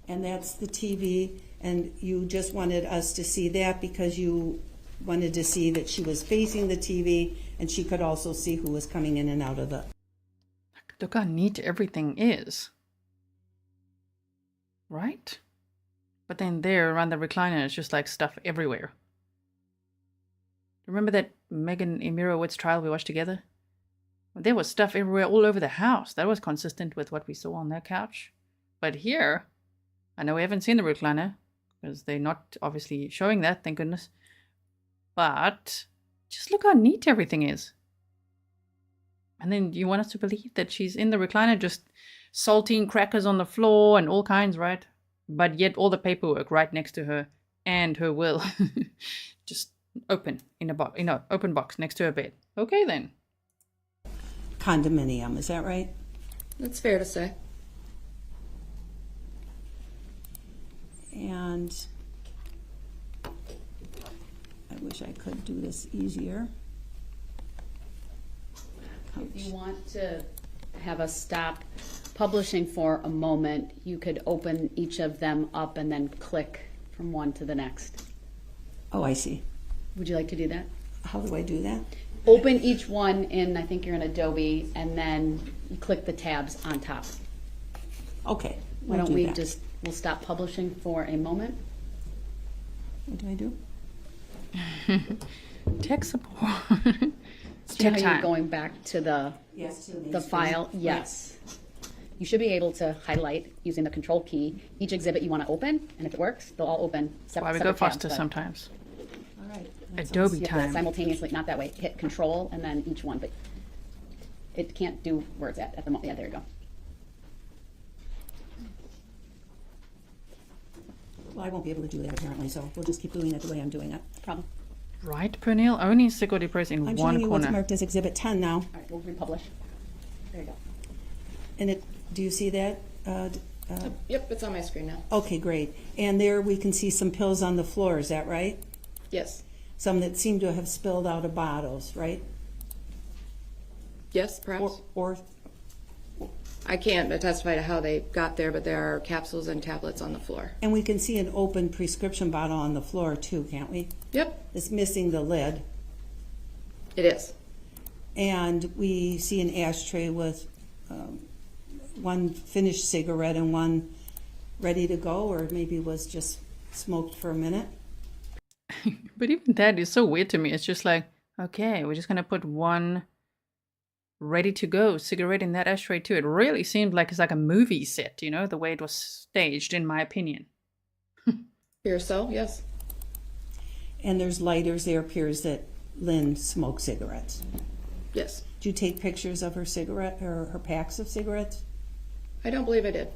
And that's the TV, and you just wanted us to see that because you wanted to see that she was facing the TV and she could also see who was coming in and out of the... Look how neat everything is. Right? But then there around the recliner is just like stuff everywhere. Remember that Megan Emirowitz trial we watched together? There was stuff everywhere all over the house. That was consistent with what we saw on that couch. But here, I know we haven't seen the recliner because they're not obviously showing that, thank goodness. But just look how neat everything is. And then you want us to believe that she's in the recliner just salting crackers on the floor and all kinds, right? But yet all the paperwork right next to her and her will just open in a box, open box next to her bed. Okay then. Condominium, is that right? That's fair to say. And I wish I could do this easier. If you want to have us stop publishing for a moment, you could open each of them up and then click from one to the next. Oh, I see. Would you like to do that? How do I do that? Open each one in, I think you're in Adobe, and then you click the tabs on top. Okay. Why we'll don't do we that. we'll stop publishing for a moment. What do I do? Tech support. It's See how tech you're time. going back to the Yes, to the main the screen. file? Yes. You should be able to highlight using the control key each exhibit you want to open, and if it works, they'll all open Why we go separate faster tabs, but sometimes. All right. Adobe you have to time. simultaneously, not that way, hit control and then each one, but it can't do words at the moment. Yeah, there you go. Well, I won't be able to do that apparently, so we'll just keep doing it the way I'm doing it. No problem. Right, Pernille? Only security press in I'm one showing you what's corner. marked as Exhibit 10 now. All right, we'll republish. There you go. And it, do you see that? Yep, it's on my screen now. Okay, great. And there we can see some pills on the floor, is that right? Yes. Some that seem to have spilled out of bottles, right? Yes, perhaps. Or I can't testify to how they got there, but there are capsules and tablets on the floor. and we can see an open prescription bottle on the floor too, can't we? Yep, It's missing the lid. it is. And we see an ashtray with one finished cigarette and one ready to go, or maybe was just smoked for a minute. But even that is so weird to me. It's just like, okay, we're just gonna put one ready to go cigarette in that ashtray too. It really seemed like it's like a movie set, you know, the way it was staged, in my opinion. Here, so, yes. And there's lighters. There appears that Lynn smoked cigarettes. Yes. Did you take pictures of her cigarette or her packs of cigarettes? I don't believe I did.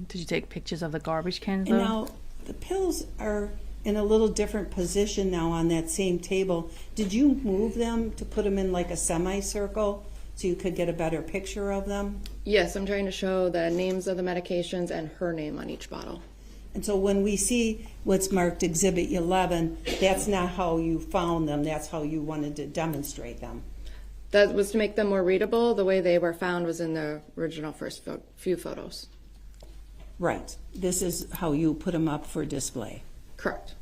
Did you take pictures of the garbage cans And though? now the pills are in a little different position now on that same table. Did you move them to put them in like a semicircle so you could get a better picture of them? Yes, I'm trying to show the names of the medications and her name on each bottle. And so when we see what's marked Exhibit 11, that's not how you found them, that's how you wanted to demonstrate them. That was to make them more readable. The way they were found was in the original first few photos. Right. This is how you put them up for display. Correct.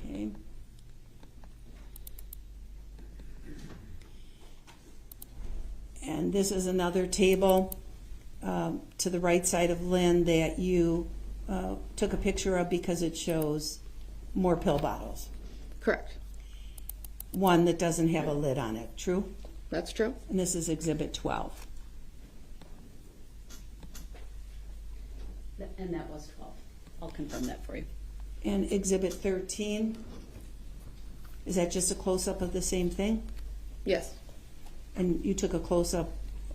Okay. And this is another table to the right side of Lynn that you took a picture of because it shows more pill bottles. Correct. One that doesn't have a lid on it, true? That's true. And this is Exhibit 12. And that was 12. I'll confirm that for you. And Exhibit 13, is that just a close-up of the same thing? Yes. And you took a close-up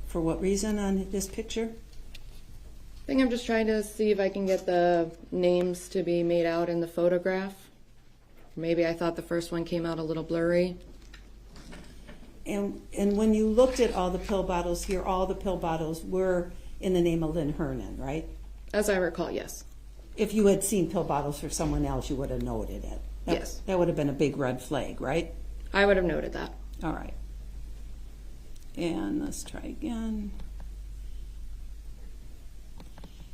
for what reason on this picture? I think I'm just trying to see if I can get the names to be made out in the photograph. Maybe I thought the first one came out a little blurry. And when you looked at all the pill bottles here, all the pill bottles were in the name of Lynn Hernan, right? As I recall, yes. If you had seen pill bottles for someone else, you would have noted it. Yes. That would have been a big red flag, right? I would have noted that. All right. And let's try again.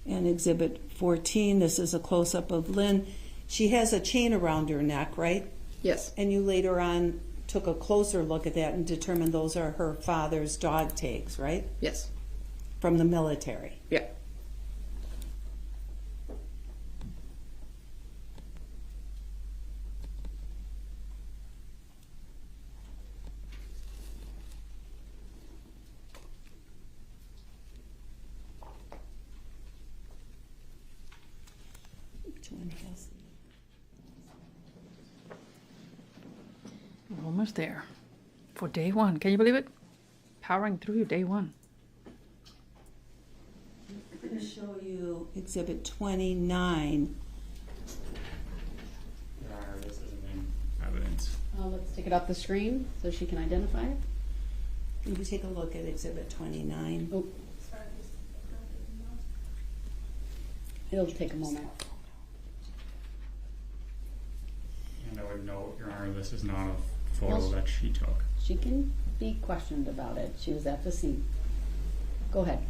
And Exhibit 14, this is a close-up of Lynn. She has a chain around her neck, right? Yes. And you later on took a closer look at that and determined those are her father's dog tags, right? Yes. From the military. Yeah. We're almost there. For day one. Can you believe it? Powering through day one. I'm going to show you Exhibit 29. This isn't in evidence. Let's take it off the screen so she can identify it. Can you take a look at Exhibit 29? Oh. It'll take a moment. And I would note, Your Honor, this is not a photo Well, that she took. She can be questioned about it. She was at the scene. Go ahead.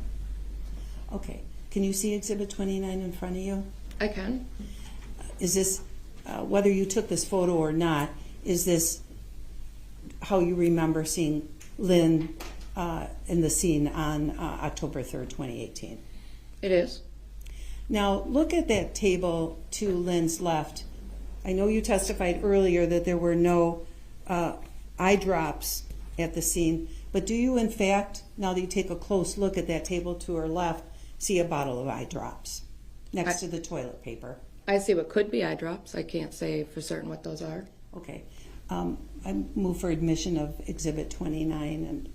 Okay. Can you see Exhibit 29 in front of you? I can. Is this, whether you took this photo or not, is this how you remember seeing Lynn in the scene on October 3rd, 2018? It is. Now, look at that table to Lynn's left. I know you testified earlier that there were no eye drops at the scene, but do you in fact, now that you take a close look at that table to her left, see a bottle of eye drops next to the toilet paper? I see what could be eye drops. I can't say for certain what those are. Okay. I move for admission of Exhibit 29 and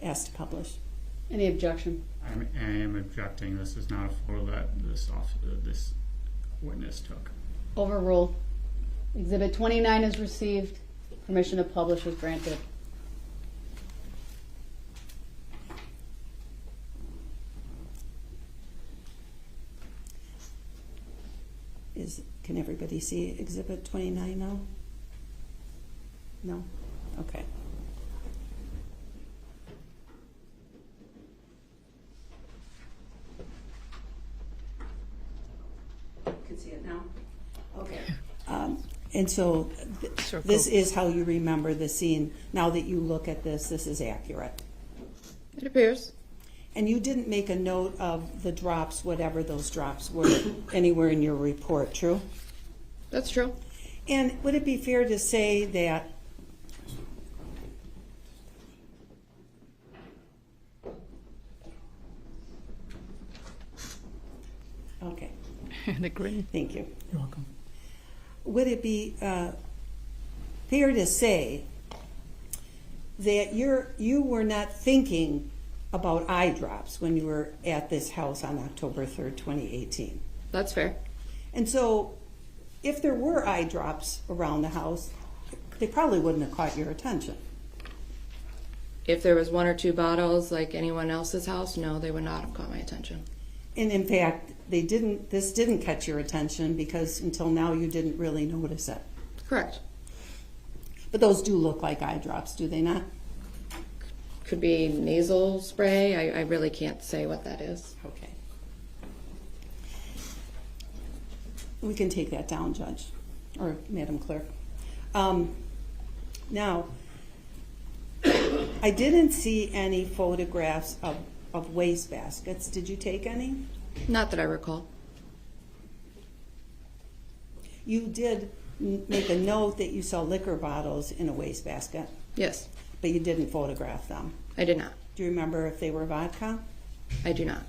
ask to publish. Any objection? I am objecting. This is not a photo that this witness took. Overruled. Exhibit 29 is received. Permission to publish is granted. Can everybody see Exhibit 29 now? No? Okay. You can see it now? Okay. And so Circle. this is how you remember the scene. Now that you look at this is accurate. It appears. And you didn't make a note of the drops, whatever those drops were, anywhere in your report, true? That's true. And would it be fair to say that okay, The grin. thank you. You're welcome. Would it be fair to say that you were not thinking about eye drops when you were at this house on October 3rd, 2018? That's fair. And so if there were eye drops around the house, they probably wouldn't have caught your attention. If there was 1 or 2 bottles like anyone else's house, no, they would not have caught my attention. And in fact, this didn't catch your attention because until now you didn't really notice it. Correct. But those do look like eye drops, do they not? Could be nasal spray. I really can't say what that is. Okay. We can take that down, Judge, or Madam Clerk. Now, I didn't see any photographs of wastebaskets. Did you take any? Not that I recall. You did make a note that you saw liquor bottles in a wastebasket, Yes, but you didn't photograph them. I did not. Do you remember if they were vodka? I do not.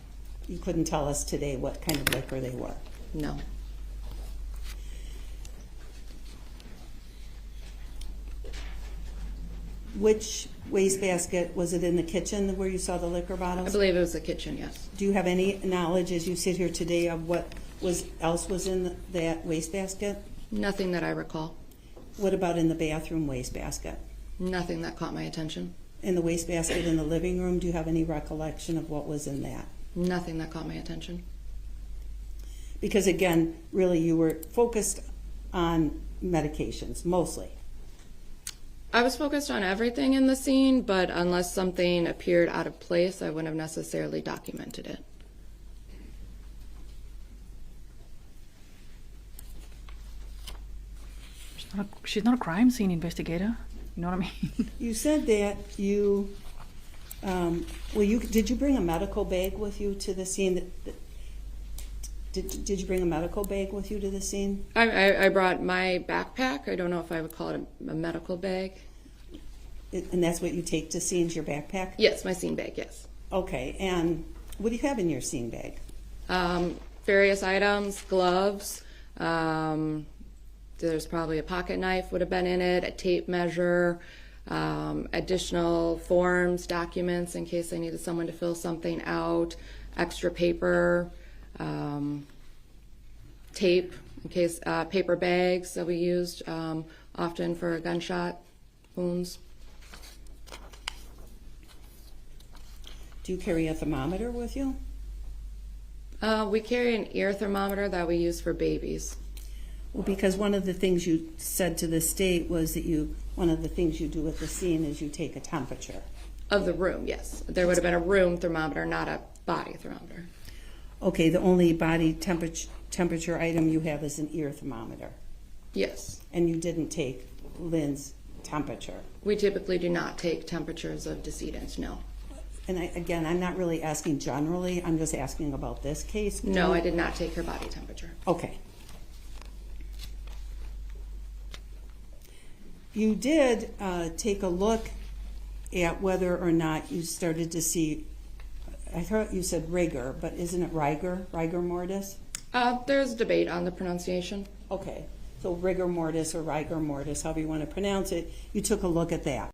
You couldn't tell us today what kind of liquor they were. No. Which wastebasket, was it in the kitchen where you saw the liquor bottles? I believe it was the kitchen, yes. Do you have any knowledge as you sit here today of what else was in that wastebasket? Nothing that I recall. What about in the bathroom wastebasket? Nothing that caught my attention. In the wastebasket in the living room, do you have any recollection of what was in that? Nothing that caught my attention. Because again, really you were focused on medications, mostly. I was focused on everything in the scene, but unless something appeared out of place, I wouldn't have necessarily documented it. She's not a crime scene investigator. You know what I mean? You said that you, did you bring a medical bag with you to the scene? Did you bring a medical bag with you to the scene? I brought my backpack. I don't know if I would call it a medical bag. And that's what you take to scenes, your backpack? Yes, my scene bag, yes. Okay, and what do you have in your scene bag? Various items, gloves. There's probably a pocket knife would have been in it, a tape measure, additional forms, documents in case I needed someone to fill something out, extra paper, tape in case, paper bags that we used often for gunshot wounds. Do you carry a thermometer with you? We carry an ear thermometer that we use for babies. Well, because one of the things you said to the state was that one of the things you do at the scene is you take a temperature. Of the room, yes. There would have been a room thermometer, not a body thermometer. Okay, the only body temperature item you have is an ear thermometer. Yes. And you didn't take Lynn's temperature. We typically do not take temperatures of decedents, no. And again, I'm not really asking generally, I'm just asking about this case. No, I did not take her body temperature. Okay. You did take a look at whether or not you started to see, I thought you said rigor, but isn't it rigor mortis? There's debate on the pronunciation. Okay, so rigor mortis or rigor mortis, however you want to pronounce it, you took a look at that.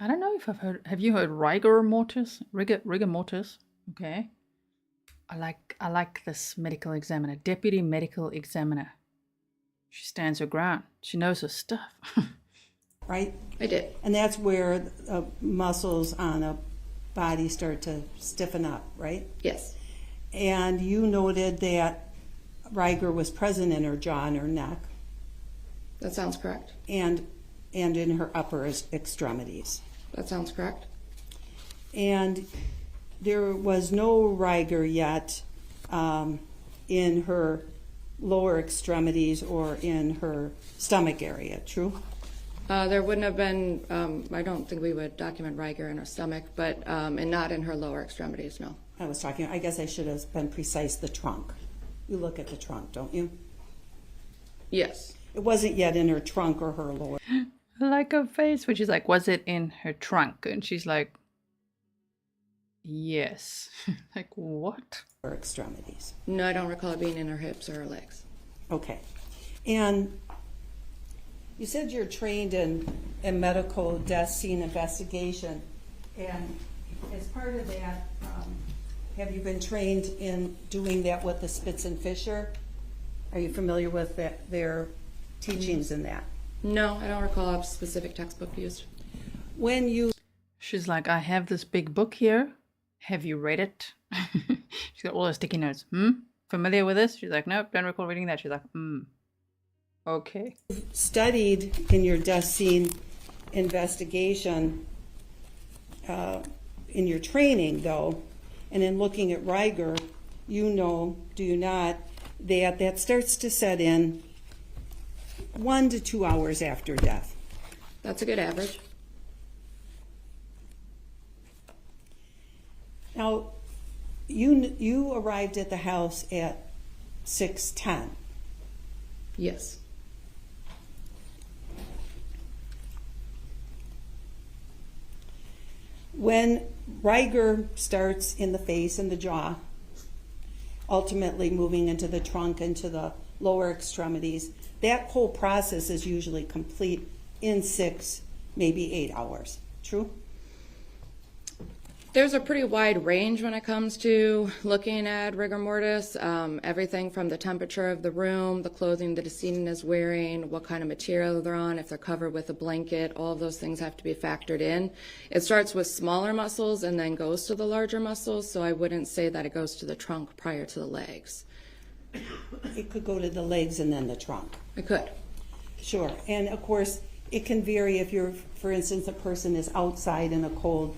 I don't know if I've heard. Have you heard rigor mortis? Rigor mortis. Okay. I like this medical examiner, deputy medical examiner. She stands her ground. She knows her stuff. Right? I did. And that's where muscles on a body start to stiffen up, right? Yes. And you noted that rigor was present in her jaw and her neck. That sounds correct. And in her upper extremities. That sounds correct. And there was no rigor yet in her lower extremities or in her stomach area, true? There wouldn't have been, I don't think we would document Riker in her stomach, but, and not in her lower extremities, no. I guess I should have been precise, the trunk. You look at the trunk, don't you? Yes. It wasn't yet in her trunk or her lower. I like her face, which is like, was it in her trunk? And she's like, yes. Like, what? Extremities. No, I don't recall it being in her hips or her legs. Okay. And you said you're trained in medical death scene investigation. And as part of that, have you been trained in doing that with the Spitz and Fisher? Are you familiar with their teachings in that? No, I don't recall a specific textbook used. When you... She's like, I have this big book here. Have you read it? She's got all the sticky notes. Familiar with this? She's like, nope, don't recall reading that. She's like, okay. Studied in your death scene investigation, in your training though, and in looking at Riker, you know, do you not, that starts to set in 1 to 2 hours after death. That's a good average. Now, you arrived at the house at 6:10. Yes. When Riker starts in the face and the jaw, ultimately moving into the trunk, into the lower extremities, that whole process is usually complete in 6, maybe 8 hours. True? There's a pretty wide range when it comes to looking at rigor mortis. Everything from the temperature of the room, the clothing the decedent is wearing, what kind of material they're on, if they're covered with a blanket, all of those things have to be factored in. It starts with smaller muscles and then goes to the larger muscles, so I wouldn't say that it goes to the trunk prior to the legs. It could go to the legs and then the trunk. It could. Sure. And of course, it can vary if you're, for instance, a person is outside in a cold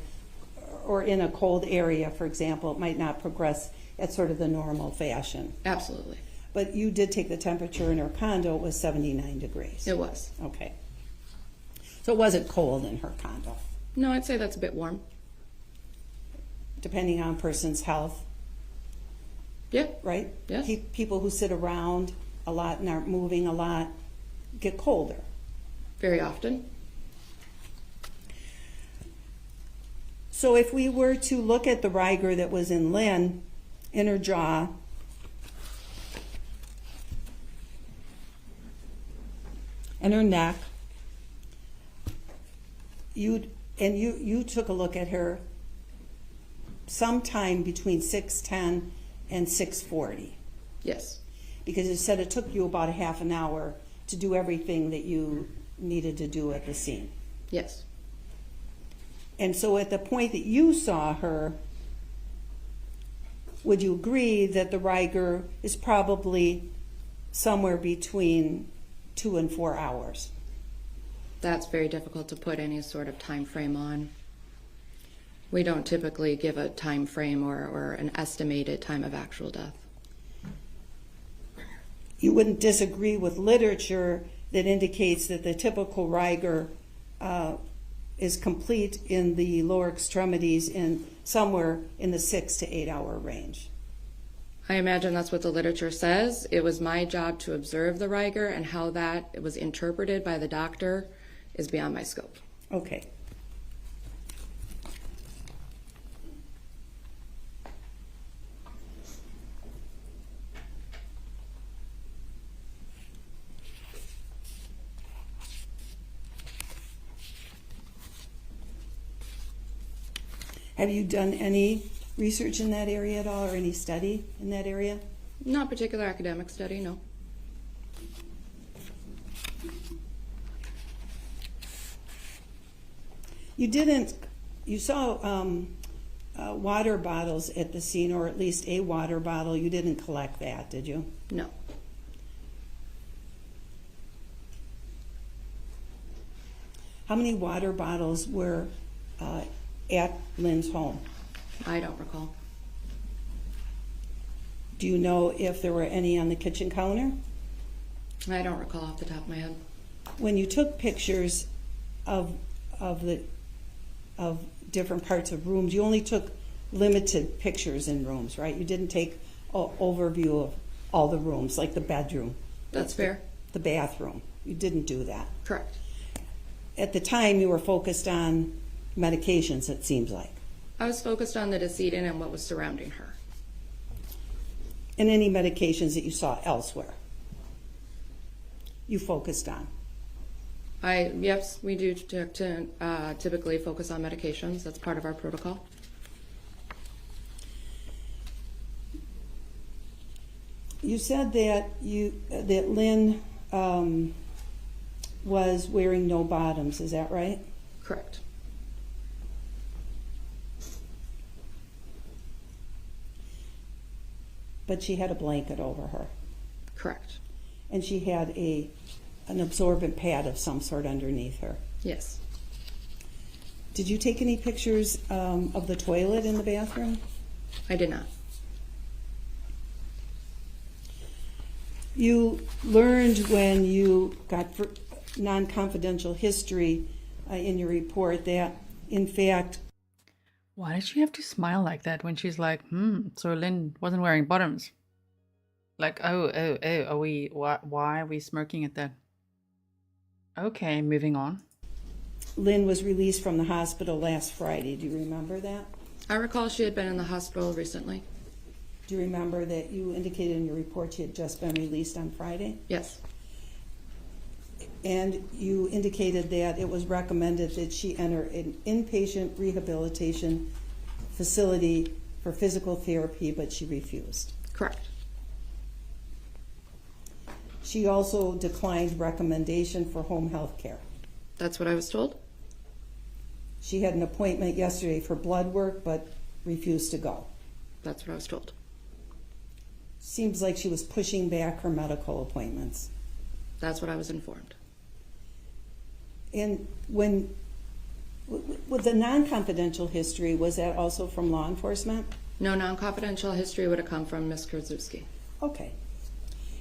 or in a cold area, for example. It might not progress at sort of the normal fashion. Absolutely. But you did take the temperature in her condo. It was 79 degrees. It was. Okay. So it wasn't cold in her condo. No, I'd say that's a bit warm. Depending on a person's health. Yeah. Right? Yes. People who sit around a lot and aren't moving a lot get colder. Very often. So if we were to look at the Riker that was in Lynn, in her jaw, and her neck, you took a look at her sometime between 6:10 and 6:40. Yes. Because it said it took you about a half an hour to do everything that you needed to do at the scene. Yes. And so at the point that you saw her, would you agree that the Riker is probably somewhere between 2 and 4 hours? That's very difficult to put any sort of time frame on. We don't typically give a time frame or an estimated time of actual death. You wouldn't disagree with literature that indicates that the typical Riker is complete in the lower extremities in somewhere in the 6 to 8 hour range. I imagine that's what the literature says. It was my job to observe the Riker, and how that was interpreted by the doctor is beyond my scope. Okay. Have you done any research in that area at all, or any study in that area? Not particular academic study, no. You saw water bottles at the scene, or at least a water bottle. You didn't collect that, did you? No. How many water bottles were at Lynn's home? I don't recall. Do you know if there were any on the kitchen counter? I don't recall off the top of my head. When you took pictures of different parts of rooms, you only took limited pictures in rooms, right? You didn't take an overview of all the rooms, like the bedroom. That's fair. The bathroom. You didn't do that. Correct. At the time, you were focused on medications, it seems like. I was focused on the decedent and what was surrounding her. And any medications that you saw elsewhere, you focused on. Yes, we do typically focus on medications. That's part of our protocol. You said that Lynn was wearing no bottoms. Is that right? Correct. But she had a blanket over her. Correct. And she had an absorbent pad of some sort underneath her. Yes. Did you take any pictures of the toilet in the bathroom? I did not. You learned when you got non-confidential history in your report that, in fact... Why did she have to smile like that when she's like, so Lynn wasn't wearing bottoms? Like, why are we smirking at that? Okay, moving on. Lynn was released from the hospital last Friday. Do you remember that? I recall she had been in the hospital recently. Do you remember that you indicated in your report she had just been released on Friday? Yes. And you indicated that it was recommended that she enter an inpatient rehabilitation facility for physical therapy, but she refused. Correct. She also declined recommendation for home health care. That's what I was told? She had an appointment yesterday for blood work, but refused to go. That's what I was told. Seems like she was pushing back her medical appointments. That's what I was informed. And with the non-confidential history, was that also from law enforcement? No non-confidential history would have come from Ms. Kurczewski. Okay.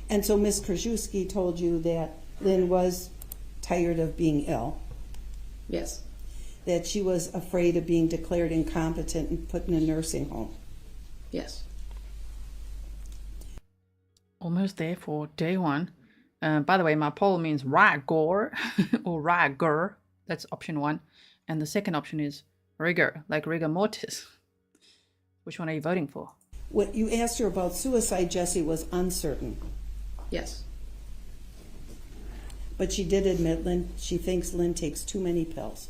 And so Ms. Kurczewski told you that Lynn was tired of being ill? Yes. That she was afraid of being declared incompetent and put in a nursing home? Yes. Almost there for day one. By the way, my poll means rigor or rigor. That's option 1. And the second option is rigor, like rigor mortis. Which one are you voting for? What you asked her about suicide, Jessy, was uncertain. Yes. But she did admit she thinks Lynn takes too many pills.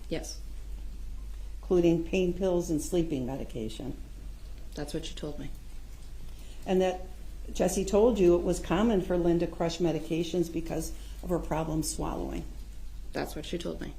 Yes. Including pain pills and sleeping medication. That's what she told me. And that Jessy told you it was common for Lynn to crush medications because of her problems swallowing. That's what she told me.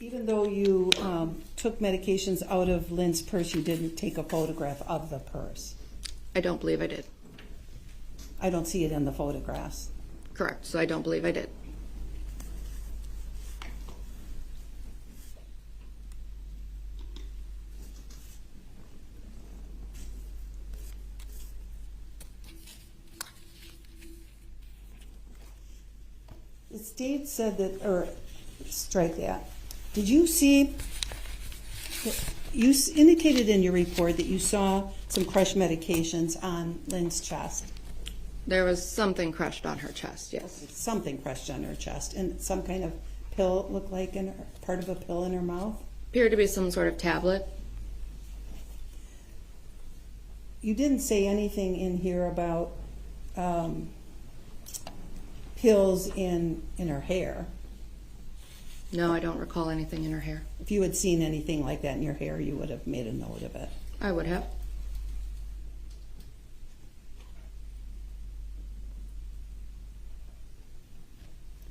Even though you took medications out of Lynn's purse, you didn't take a photograph of the purse. I don't believe I did. I don't see it in the photographs. Correct, so I don't believe I did. The state said that, or strike that. Did you see, you indicated in your report that you saw some crushed medications on Lynn's chest. There was something crushed on her chest, yes. Something crushed on her chest, and some kind of pill, looked like part of a pill in her mouth? Appeared to be some sort of tablet. You didn't say anything in here about pills in her hair. No, I don't recall anything in her hair. If you had seen anything like that in your hair, you would have made a note of it. I would have.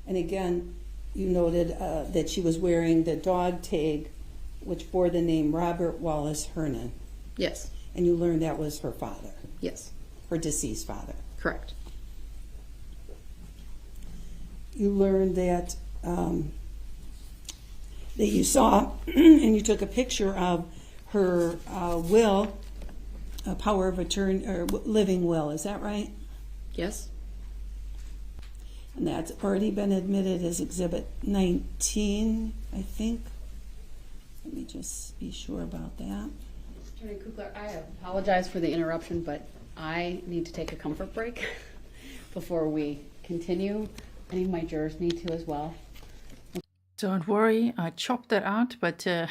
And again, you noted that she was wearing the dog tag which bore the name Robert Wallace Hernan. Yes. And you learned that was her father, Yes. her deceased father. Correct. You learned that that you saw and you took a picture of her will, a power of attorney or living will. Is that right? Yes. And that's already been admitted as Exhibit 19, I think. Let me just be sure about that. Attorney Kukler, I apologize for the interruption, but I need to take a comfort break before we continue. Any of my jurors need to as well. Don't worry, I chopped that out, but I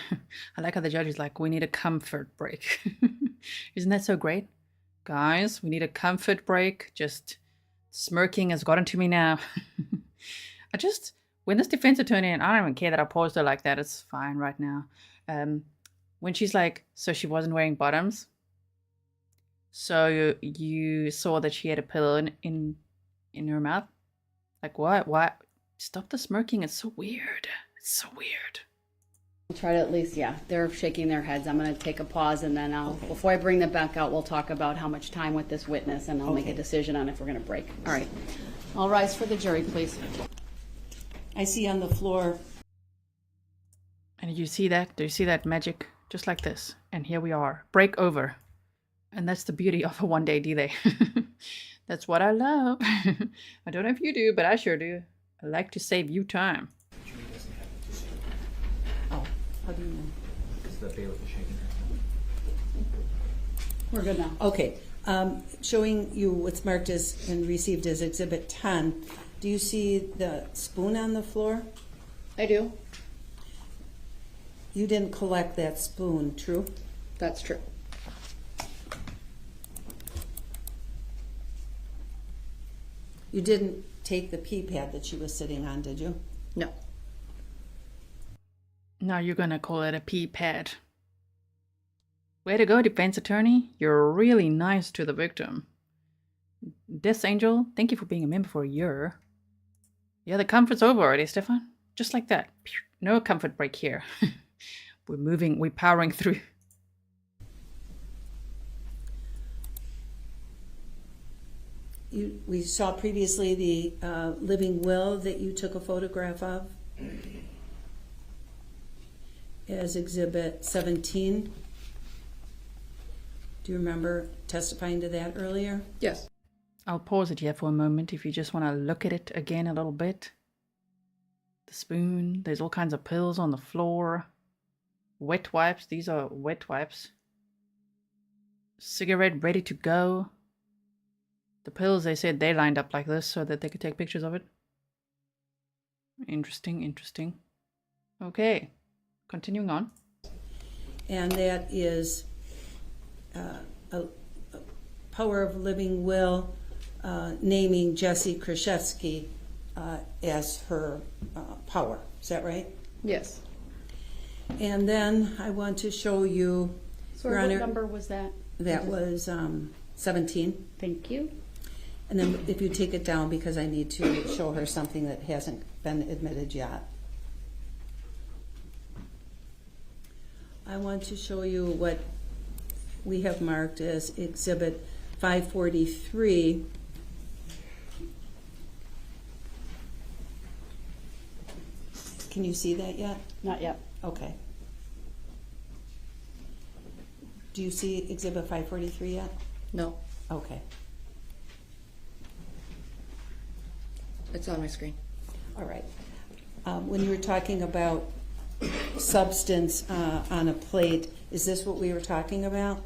like how the judge is like, we need a comfort break. Isn't that so great? Guys, we need a comfort break. Just smirking has gotten to me now. When this defense attorney, and I don't even care that I paused her like that, it's fine right now. When she's like, so she wasn't wearing bottoms? So you saw that she had a pillow in her mouth? Like what? What? Stop the smirking. It's so weird. It's so weird. We'll try to at least, yeah, they're shaking their heads. I'm going to take a pause and then before I bring them back out, we'll talk about how much time with this witness and I'll make a decision on if we're going to break. All right. All rise for the jury, please. I see on the floor. And did you see that? Do you see that magic? Just like this. And here we are. Break over. And that's the beauty of a one-day delay. That's what I love. I don't know if you do, but I sure do. I like to save you time. Oh, how do you know? Because the bailiff is shaking We're good now. Okay. Showing you what's marked as and received as Exhibit 10. Do you see the spoon on the floor? I do. You didn't collect that spoon, true? That's true. You didn't take the pee pad that she was sitting on, did you? No. Now you're gonna call it a pee pad. Way to go, defense attorney. You're really nice to the victim. Death Angel, thank you for being a member for a year. Yeah, the comfort's over already, Stefan. Just like that. No comfort break here. We're powering through. We saw previously the living will that you took a photograph of as Exhibit 17. Do you remember testifying to that earlier? Yes. I'll pause it here for a moment if you just want to look at it again a little bit. The spoon, there's all kinds of pills on the floor. Wet wipes, these are wet wipes. Cigarette ready to go. The pills, they said they lined up like this so that they could take pictures of it. Interesting, interesting. Okay, continuing on. And that is a power of living will naming Jessy Kurczewski as her power. Is that right? Yes. And then I want to show you, Sorry, Your what Honor, number was that? that was 17. Thank you. And then if you take it down, because I need to show her something that hasn't been admitted yet. I want to show you what we have marked as Exhibit 543. Can you see that yet? Not yet. Okay. Do you see Exhibit 543 yet? No. Okay. It's on my screen. All right. When you were talking about substance on a plate, is this what we were talking about?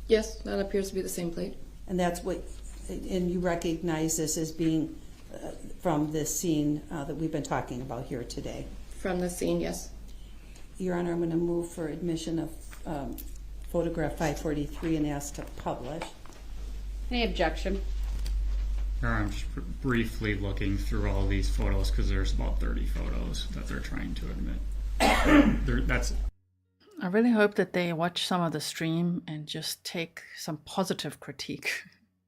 Yes, that appears to be the same plate. And that's what, and you recognize this as being from this scene that we've been talking about here today? From the scene, yes. Your Honor, I'm going to move for admission of photograph 543 and ask to publish. Any objection? I'm just briefly looking through all these photos because there's about 30 photos that they're trying to admit. That's. I really hope that they watch some of the stream and just take some positive critique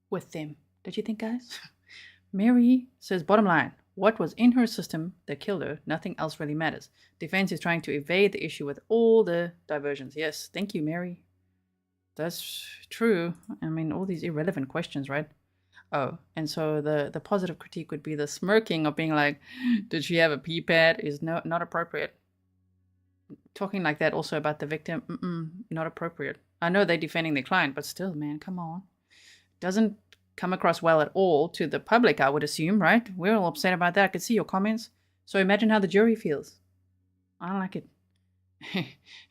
with them. Did you think, guys? Mary says, bottom line, what was in her system that killed her. Nothing else really matters. Defense is trying to evade the issue with all the diversions. Yes, thank you, Mary. That's true. I mean, all these irrelevant questions, right? Oh, and so the positive critique would be the smirking of being like, did she have a pee pad? Is not appropriate. Talking like that also about the victim, not appropriate. I know they're defending their client, but still, man, come on. Doesn't come across well at all to the public, I would assume, right? We're all upset about that. I could see your comments. So imagine how the jury feels. I don't like it.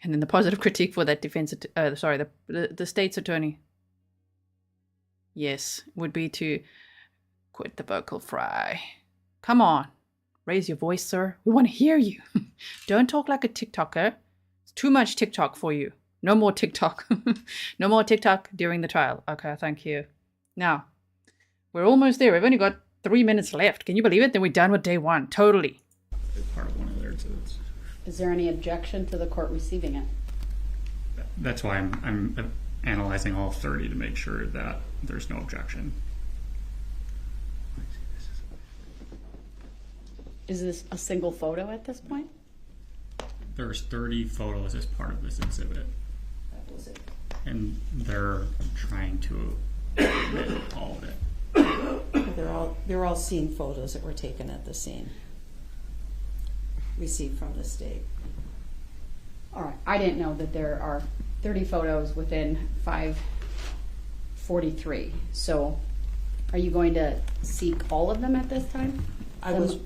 And then the positive critique for that the state's attorney. Yes, would be to quit the vocal fry. Come on, raise your voice, sir. We want to hear you. Don't talk like a TikToker. It's too much TikTok for you. No more TikTok. No more TikTok during the trial. Okay, thank you. Now, we're almost there. We've only got 3 minutes left. Can you believe it? Then we're done with day one. Totally. It's part of one of their exhibits. Is there any objection to the court receiving it? That's why I'm analyzing all 30 to make sure that there's no objection. Is this a single photo at this point? There's 30 photos as part of this exhibit. That was it. And they're trying to admit all of it. They're all scene photos that were taken at the scene, received from the state. All right. I didn't know that there are 30 photos within 543. So are you going to seek all of them at this time? I was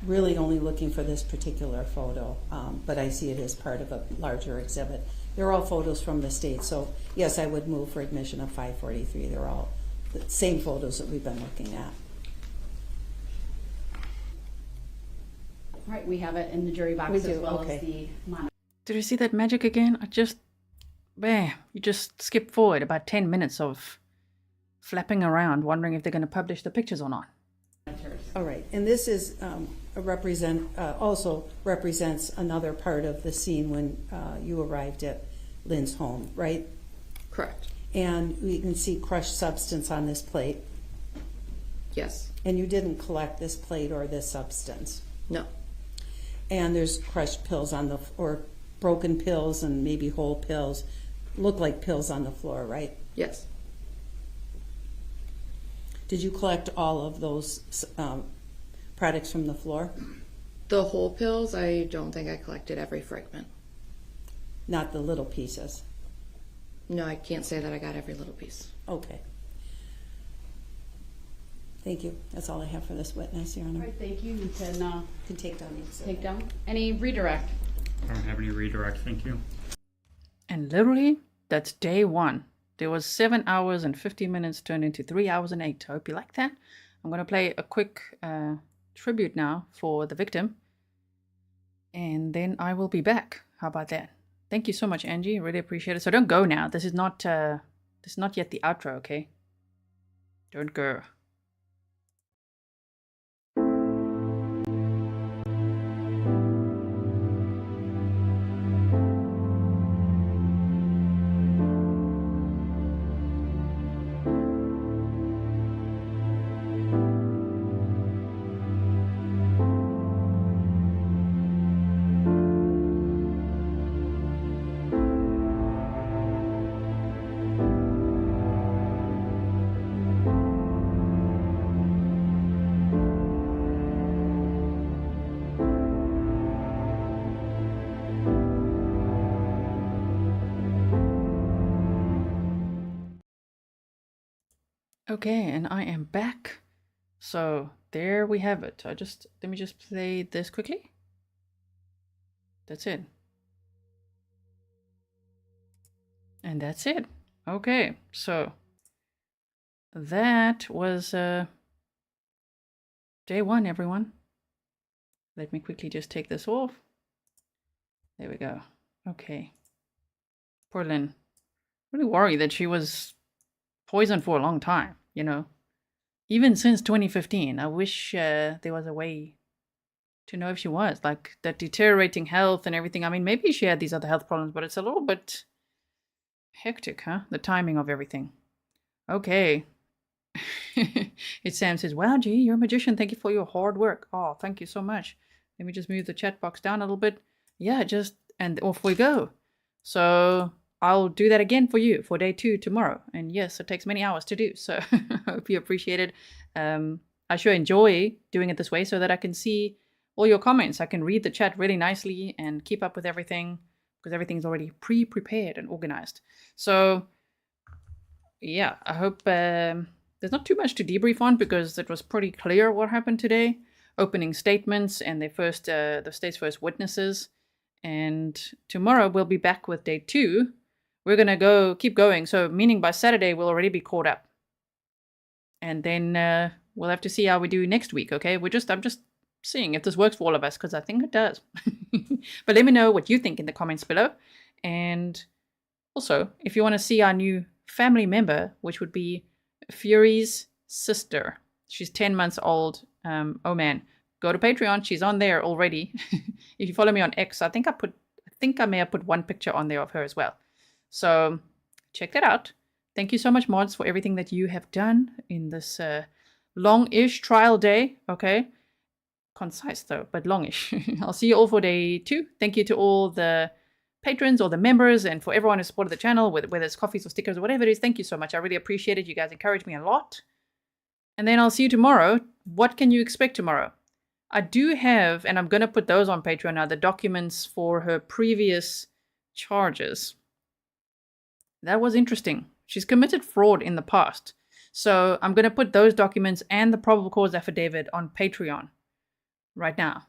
really only looking for this particular photo, but I see it as part of a larger exhibit. They're all photos from the state, so yes, I would move for admission of 543. They're all the same photos that we've been looking at. All right, we have it in the jury box We as do, well okay. as the monitor. Did you see that magic again? You just skipped forward about 10 minutes of flapping around, wondering if they're going to publish the pictures or not. All right, and this is also represents another part of the scene when you arrived at Lynn's home, right? Correct. And we can see crushed substance on this plate. Yes. And you didn't collect this plate or this substance. No. And there's crushed pills or broken pills and maybe whole pills, look like pills on the floor, right? Yes. Did you collect all of those products from the floor? The whole pills, I don't think I collected every fragment. Not the little pieces? No, I can't say that I got every little piece. Okay. Thank you. That's all I have for this witness, Your Honor. All right, thank you. You can take down the exhibit. take down. Any redirect? I don't have any redirect, thank you. And literally, that's day one. There was 7 hours and 50 minutes turned into 3 hours and 8. I hope you like that. I'm going to play a quick tribute now for the victim. And then I will be back. How about that? Thank you so much, Angie. Really appreciate it. So don't go now. This is not yet the outro, okay? Don't go. Okay, and I am back. So there we have it. Let me just play this quickly. That's it. And that's it. Okay, so that was day one, everyone. Let me quickly just take this off. There we go. Okay. Poor Lynn. Really worried that she was poisoned for a long time, you know. Even since 2015. I wish there was a way to know if she was. Like, that deteriorating health and everything. I mean, maybe she had these other health problems, but it's a little bit hectic, huh? The timing of everything. Okay. It's Sam says, wow, G, you're a magician. Thank you for your hard work. Oh, thank you so much. Let me just move the chat box down a little bit. Yeah, and off we go. So I'll do that again for you for day 2 tomorrow. And yes, it takes many hours to do. So I hope you appreciate it. I sure enjoy doing it this way so that I can see all your comments. I can read the chat really nicely and keep up with everything because everything's already pre-prepared and organized. So yeah, I hope there's not too much to debrief on because it was pretty clear what happened today. Opening statements and the state's first witnesses. And tomorrow we'll be back with day 2. We're going to keep going. So meaning by Saturday, we'll already be caught up. And then we'll have to see how we do next week, okay? I'm just seeing if this works for all of us because I think it does. But let me know what you think in the comments below. And also, if you want to see our new family member, which would be Fury's sister. She's 10 months old. Oh man, go to Patreon. She's on there already. If you follow me on X, I think I may have put one picture on there of her as well. So check that out. Thank you so much, mods, for everything that you have done in this long-ish trial day. Okay, concise though, but longish. I'll see you all for day 2. Thank you to all the patrons or the members and for everyone who supported the channel, whether it's coffees or stickers or whatever it is. Thank you so much. I really appreciate it. You guys encourage me a lot. And then I'll see you tomorrow. What can you expect tomorrow? I do have, and I'm going to put those on Patreon now, the documents for her previous charges. That was interesting. She's committed fraud in the past. So I'm going to put those documents and the probable cause affidavit on Patreon right now.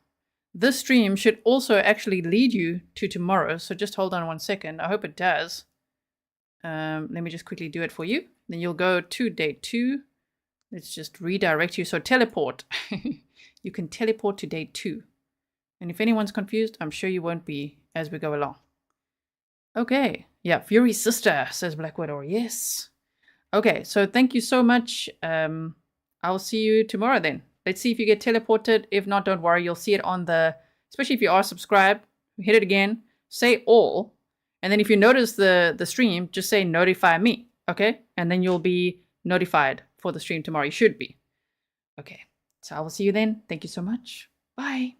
This stream should also actually lead you to tomorrow. So just hold on one second. I hope it does. Let me just quickly do it for you. Then you'll go to day 2. Let's just redirect you. So teleport. You can teleport to day 2. And if anyone's confused, I'm sure you won't be as we go along. Okay. Yeah, Fury's sister, says Black Widow. Yes. Okay, so thank you so much. I'll see you tomorrow then. Let's see if you get teleported. If not, don't worry. You'll see it on especially if you are subscribed, hit it again, say all. And then if you notice the stream, just say notify me. Okay. And then you'll be notified for the stream tomorrow. You should be. Okay. So I will see you then. Thank you so much. Bye.